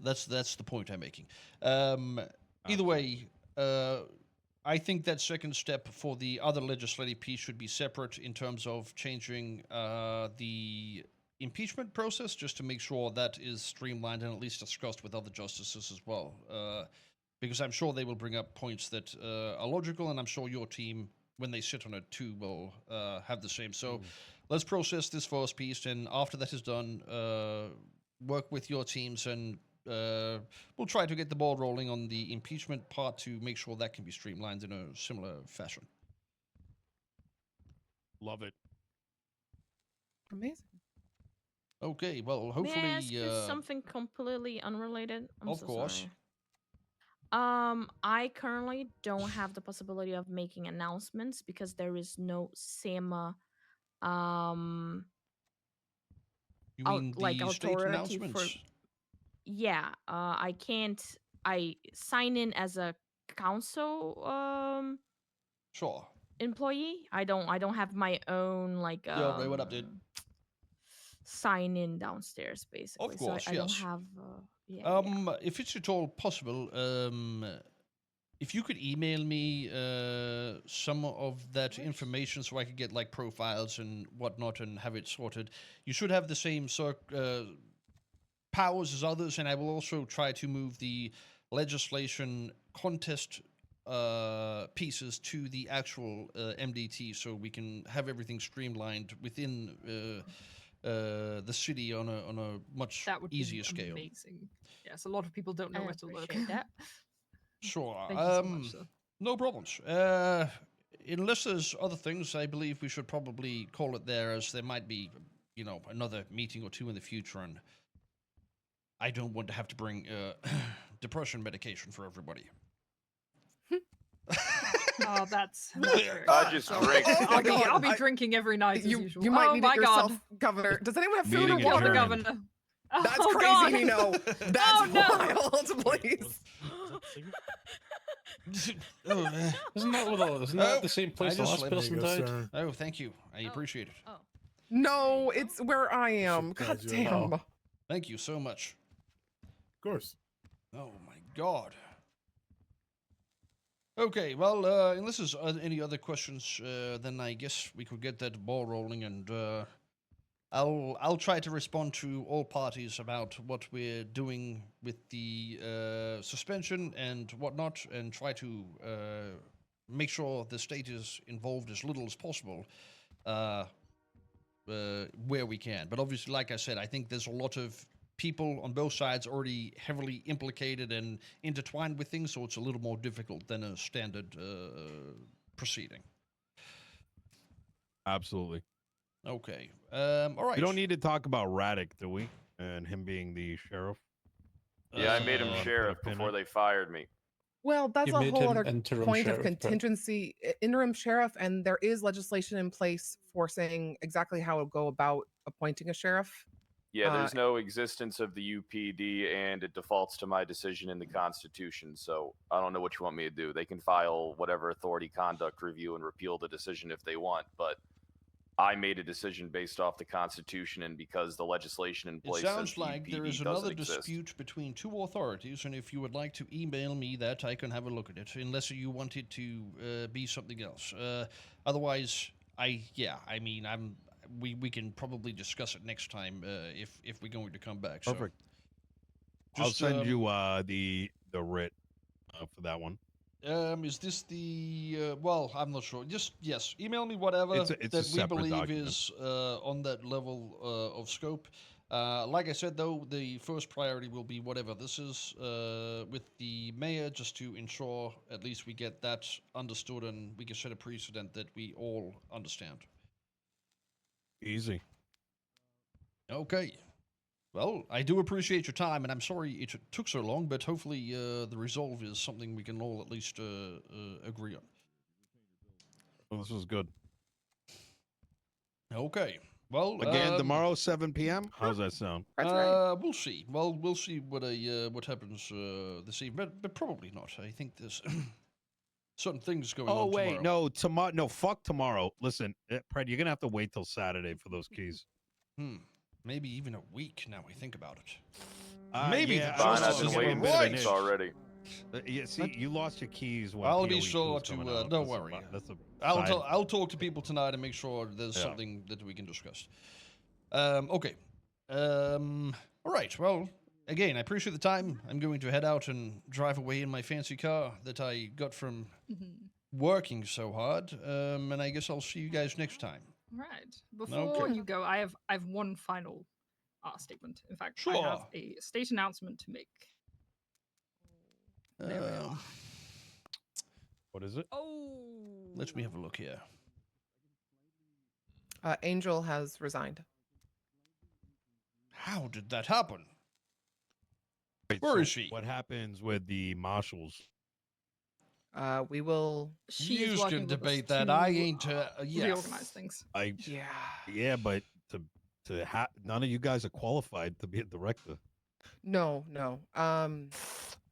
that's the point I'm making. Either way, I think that second step for the other legislative piece should be separate in terms of changing the impeachment process, just to make sure that is streamlined and at least discussed with other justices as well. Because I'm sure they will bring up points that are logical, and I'm sure your team, when they sit on it too, will have the same. So let's process this first piece, and after that is done, work with your teams, and we'll try to get the ball rolling on the impeachment part to make sure that can be streamlined in a similar fashion. Love it. Amazing. Okay, well, hopefully... May I ask you something completely unrelated? Of course. Sorry. I currently don't have the possibility of making announcements because there is no SEMA you mean the state announcements? Yeah, I can't. I sign in as a council Sure. employee. I don't have my own like Yo, Ray, what up, dude? sign in downstairs basically. Of course, so I yes. don't have yeah. If it's at all possible, if you could email me some of that information so I could get like profiles and whatnot and have it sorted. You should have the same powers as others, and I will also try to move the legislation contest pieces to the actual MDT so we can have everything streamlined within the city on a much That would easier be scale. amazing. Yes, a lot of people don't know I where to look. appreciate that. Sure. Thank you so much, sir. No problems. Unless there's other things, I believe we should probably call it there, as there might be, another meeting or two in the future, and I don't want to have to bring depression medication for everybody. Oh, that's I just drink. Oh my God, I'll be drinking every night as You usual. might oh need my it yourself, God. Governor. Does anyone have food Meeting or Kill water? the adjourned. governor. That's Oh, crazy, God. Nino. That's Oh, no. wild, please. Was that singer? no, isn't that the same place the just last let me person go, died? sir. Oh, thank you. I appreciate it. Oh. No, it's where I am. Should God tell you damn. about- Thank you so much. Of course. Oh my god. Okay, well, unless there's any other questions, then I guess we could get that ball rolling, and I'll try to respond to all parties about what we're doing with the suspension and whatnot, and try to make sure the state is involved as little as possible. Where we can. But obviously, like I said, I think there's a lot of people on both sides already heavily implicated and intertwined with things, so it's a little more difficult than a standard proceeding. Absolutely. Okay. All right. We don't need to talk about Raddick, do we? And him being the sheriff. Yeah, I made him Uh, sheriff put a pin before in. they fired me. Well, that's You a made whole him other interim point of sheriff, but- contingency. Interim sheriff, and there is legislation in place for saying exactly how to go about appointing a sheriff. Yeah, there's no existence of the UPD, and it defaults to my decision in the Constitution. So I don't know what you want me to do. They can file whatever authority conduct review and repeal the decision if they want, but I made a decision based off the Constitution, and because the legislation in It place sounds says the like there UPD is doesn't another exist. dispute between two authorities, and if you would like to email me that, I can have a look at it, unless you want it to be something else. Otherwise, we can probably discuss it next time if we're going to come back. Perfect. So, I'll send you the writ for that one. Is this the? Well, I'm not sure. Just yes, email me whatever It's a that we separate believe document. is on that level of scope. Like I said, though, the first priority will be whatever this is with the mayor, just to ensure at least we get that understood and we can set a precedent that we all understand. Easy. Okay. Well, I do appreciate your time, and I'm sorry it took so long, but hopefully the resolve is something we can all at least agree on. Well, this was good. Okay. Well, Again, tomorrow, 7 p.m. How's that sound? That's right. We'll see. Well, we'll see what happens this evening, but probably not. I think there's certain things going on. Oh wait, tomorrow. no, tomorrow. No, fuck tomorrow. Listen, Pred, you're gonna have to wait till Saturday for those keys. Maybe even a week. Now I think about it. Maybe the Fine, I've justice been is waiting right. weeks already. Yeah, see, you lost your keys. When I'll be POE2 sure was to. coming out. Don't That's a worry. bu- That's a I'll side- I'll talk to people tonight and make sure there's Yeah. something that we can discuss. Okay. All right. Well, again, I appreciate the time. I'm going to head out and drive away in my fancy car that I got from working so hard. And I guess I'll see you guys next time. Right. Before Okay. you go, I have one final statement. In fact, I have Sure. a state announcement to make. There we are. What is it? Oh. Let me have a look here. Angel has resigned. How did that happen? Wait, Where so is she? What happens with the marshals? We will. She You is can working with us debate that. to, I ain't. Yeah. reorganize things. Yeah, but none of you guys are qualified to be a director. No.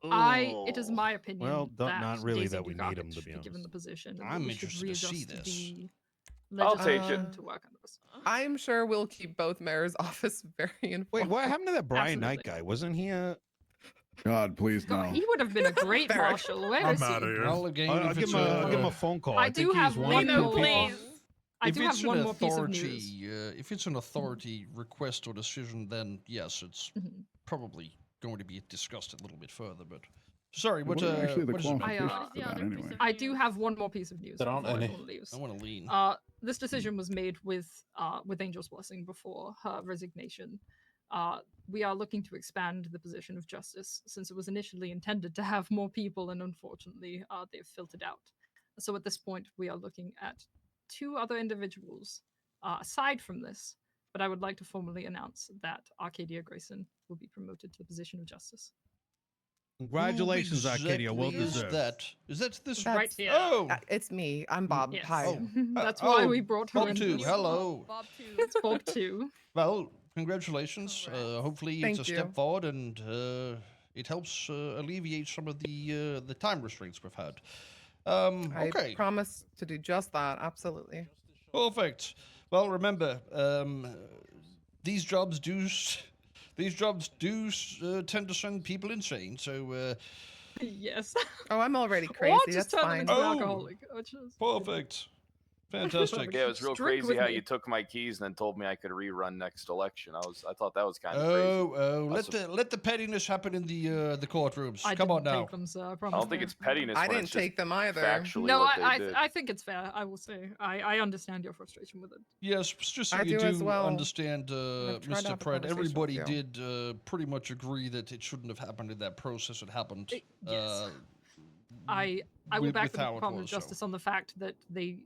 It is my opinion. Well, that not really Daisy that we need him, Dugard to should be given honest. the position. and that I'm we should interested to see readjust this. the I'll take legislation it. to work under this. I'm sure we'll keep both mayor's office very informed. Wait, what happened to that Brian Knight Absolutely. guy? Wasn't he a? God, please God, no. he would have been a great Very- marshal. Where I'm is he? outta here. Well, again, I'll if give it's him a, I'll give him a phone call. I think do he's have one one of the more. people- I if do it's have one an more piece of authority, news. if it's an authority request or decision, then yes, it's Mhm. probably going to be discussed a little bit further. But sorry, what? What are actually the what is it? qualifications I, for that anyway? I do have one more piece of news There aren't before any. everyone leaves. I want to lean. This decision was made with Angel's blessing before her resignation. We are looking to expand the position of justice since it was initially intended to have more people, and unfortunately, they've filtered out. So at this point, we are looking at 2 other individuals aside from this. But I would like to formally announce that Arcadia Grayson will be promoted to the position of justice. Congratulations, Who Arcadia. Well exactly deserved. Is that this? That's- Right here. Oh, It's me. I'm Bob. Yes. Hi. Oh. That's why we oh, brought her Bob in. too. this. Hello. Bob too. It's Bob too. Well, congratulations. Congrats. Hopefully, Thank it's a you. step forward, and it helps alleviate some of the time restraints we've had. I Okay. promise to do just that. Absolutely. Perfect. Well, remember, these jobs do tend to send people insane. So Yes. Oh, I'm already Or crazy. just That's turn them fine. into an Oh, alcoholic. Which is, perfect. Fantastic. Yeah, it was real Drink crazy with how me. you took my keys and then told me I could rerun next election. I thought that was kind of Oh, crazy. let the pettiness happen in the courtrooms. I Come didn't on now. take them, sir. I I promise. don't think you. it's pettiness. I when didn't it's just take them either. Factually, No, what they did. I think it's fair. I will say I understand your frustration with it. Yes, just so I you do as well. understand, I've tried to Mr. have a Pratt, conversation everybody with you. did pretty much agree that it shouldn't have happened in that process. It happened. Yes. I will with- back with the how it Department of was, so. Justice on the fact that they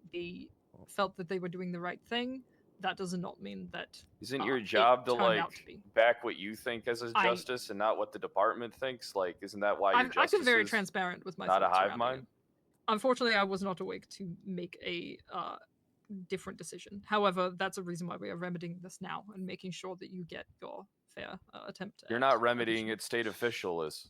felt that they were doing the right thing. That does not mean that Isn't your it job to turned out like to be. back what you think as a I- justice and not what the department thinks? Like, isn't that why your I've justice been very is transparent with my not a thoughts hive around mind? it. Unfortunately, I was not awake to make a different decision. However, that's a reason why we are remedying this now and making sure that you get your fair attempt. You're at not remedying impeachment. it. State official is.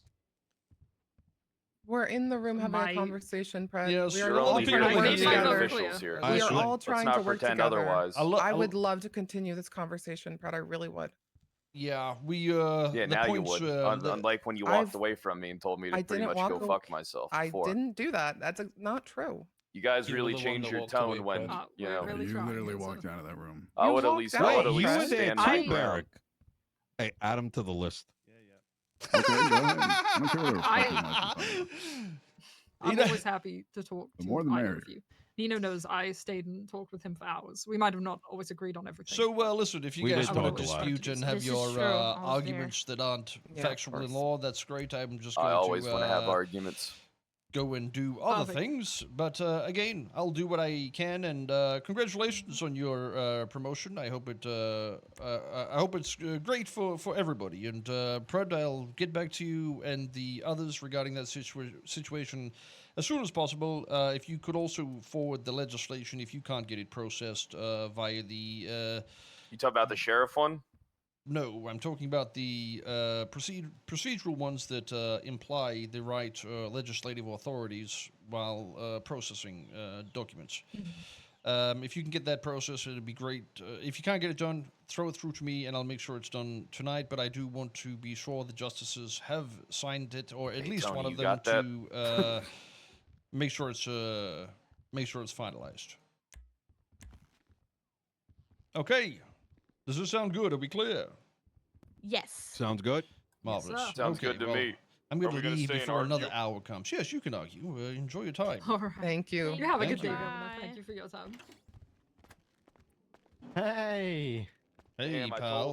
We're in the room having My- a conversation, Pratt. Yes, we are You're all only here trying to to I work made state my vote together. officials clear. here. We are should- all Let's trying not to work pretend together. otherwise. I would love to continue this conversation, Pratt. I really would. Yeah, we Yeah, the now you points, would. the- Unlike when you walked I've- away from me and told me to I pretty didn't much go walk fuck myself I before. didn't do that. That's not true. You guys You were really the one changed that your walked away, tone when, Brad. you We're know, really You trying, literally yes, walked sir. out of that room. I You would at walked least, out, I would at Brad. least You were there stand too, my I- ground. Barrick. Hey, add him to the list. Okay, go ahead. I don't care whether it's fucking nice. I'm know- always happy to talk The to more the either merrier. of you. Nino knows I stayed and talked with him for hours. We might have not always agreed on everything. So, listen, if you We guys did want to talk a lot. dispute and have This is your true. I was there. arguments that aren't Yeah, of factual in course. law, that's great. I'm just I going always to want to have arguments. go and do other Perfect. things. But again, I'll do what I can. And congratulations on your promotion. I hope it's great for everybody. And Pred, I'll get back to you and the others regarding that situation as soon as possible. If you could also forward the legislation if you can't get it processed via the. You talk about the sheriff one? No, I'm talking about the procedural ones that imply the right legislative authorities while processing documents. If you can get that process, it'd be great. If you can't get it done, throw it through to me, and I'll make sure it's done tonight. But I do want to be sure the justices have signed it, or at Hey, least Tony, one of you them got that? to make sure it's finalized. Okay. Does this sound good? Are we clear? Yes. Sounds good. Marvelous. sir. Sounds Okay, good to well, me. I'm Are going we to gonna leave stay and before another argue? hour comes. Yes, you can argue. Enjoy your time. All right. Thank you. You have a Thank good day, you. Governor. Bye. Thank you for your time. Hey. Hey, Damn, I pal. told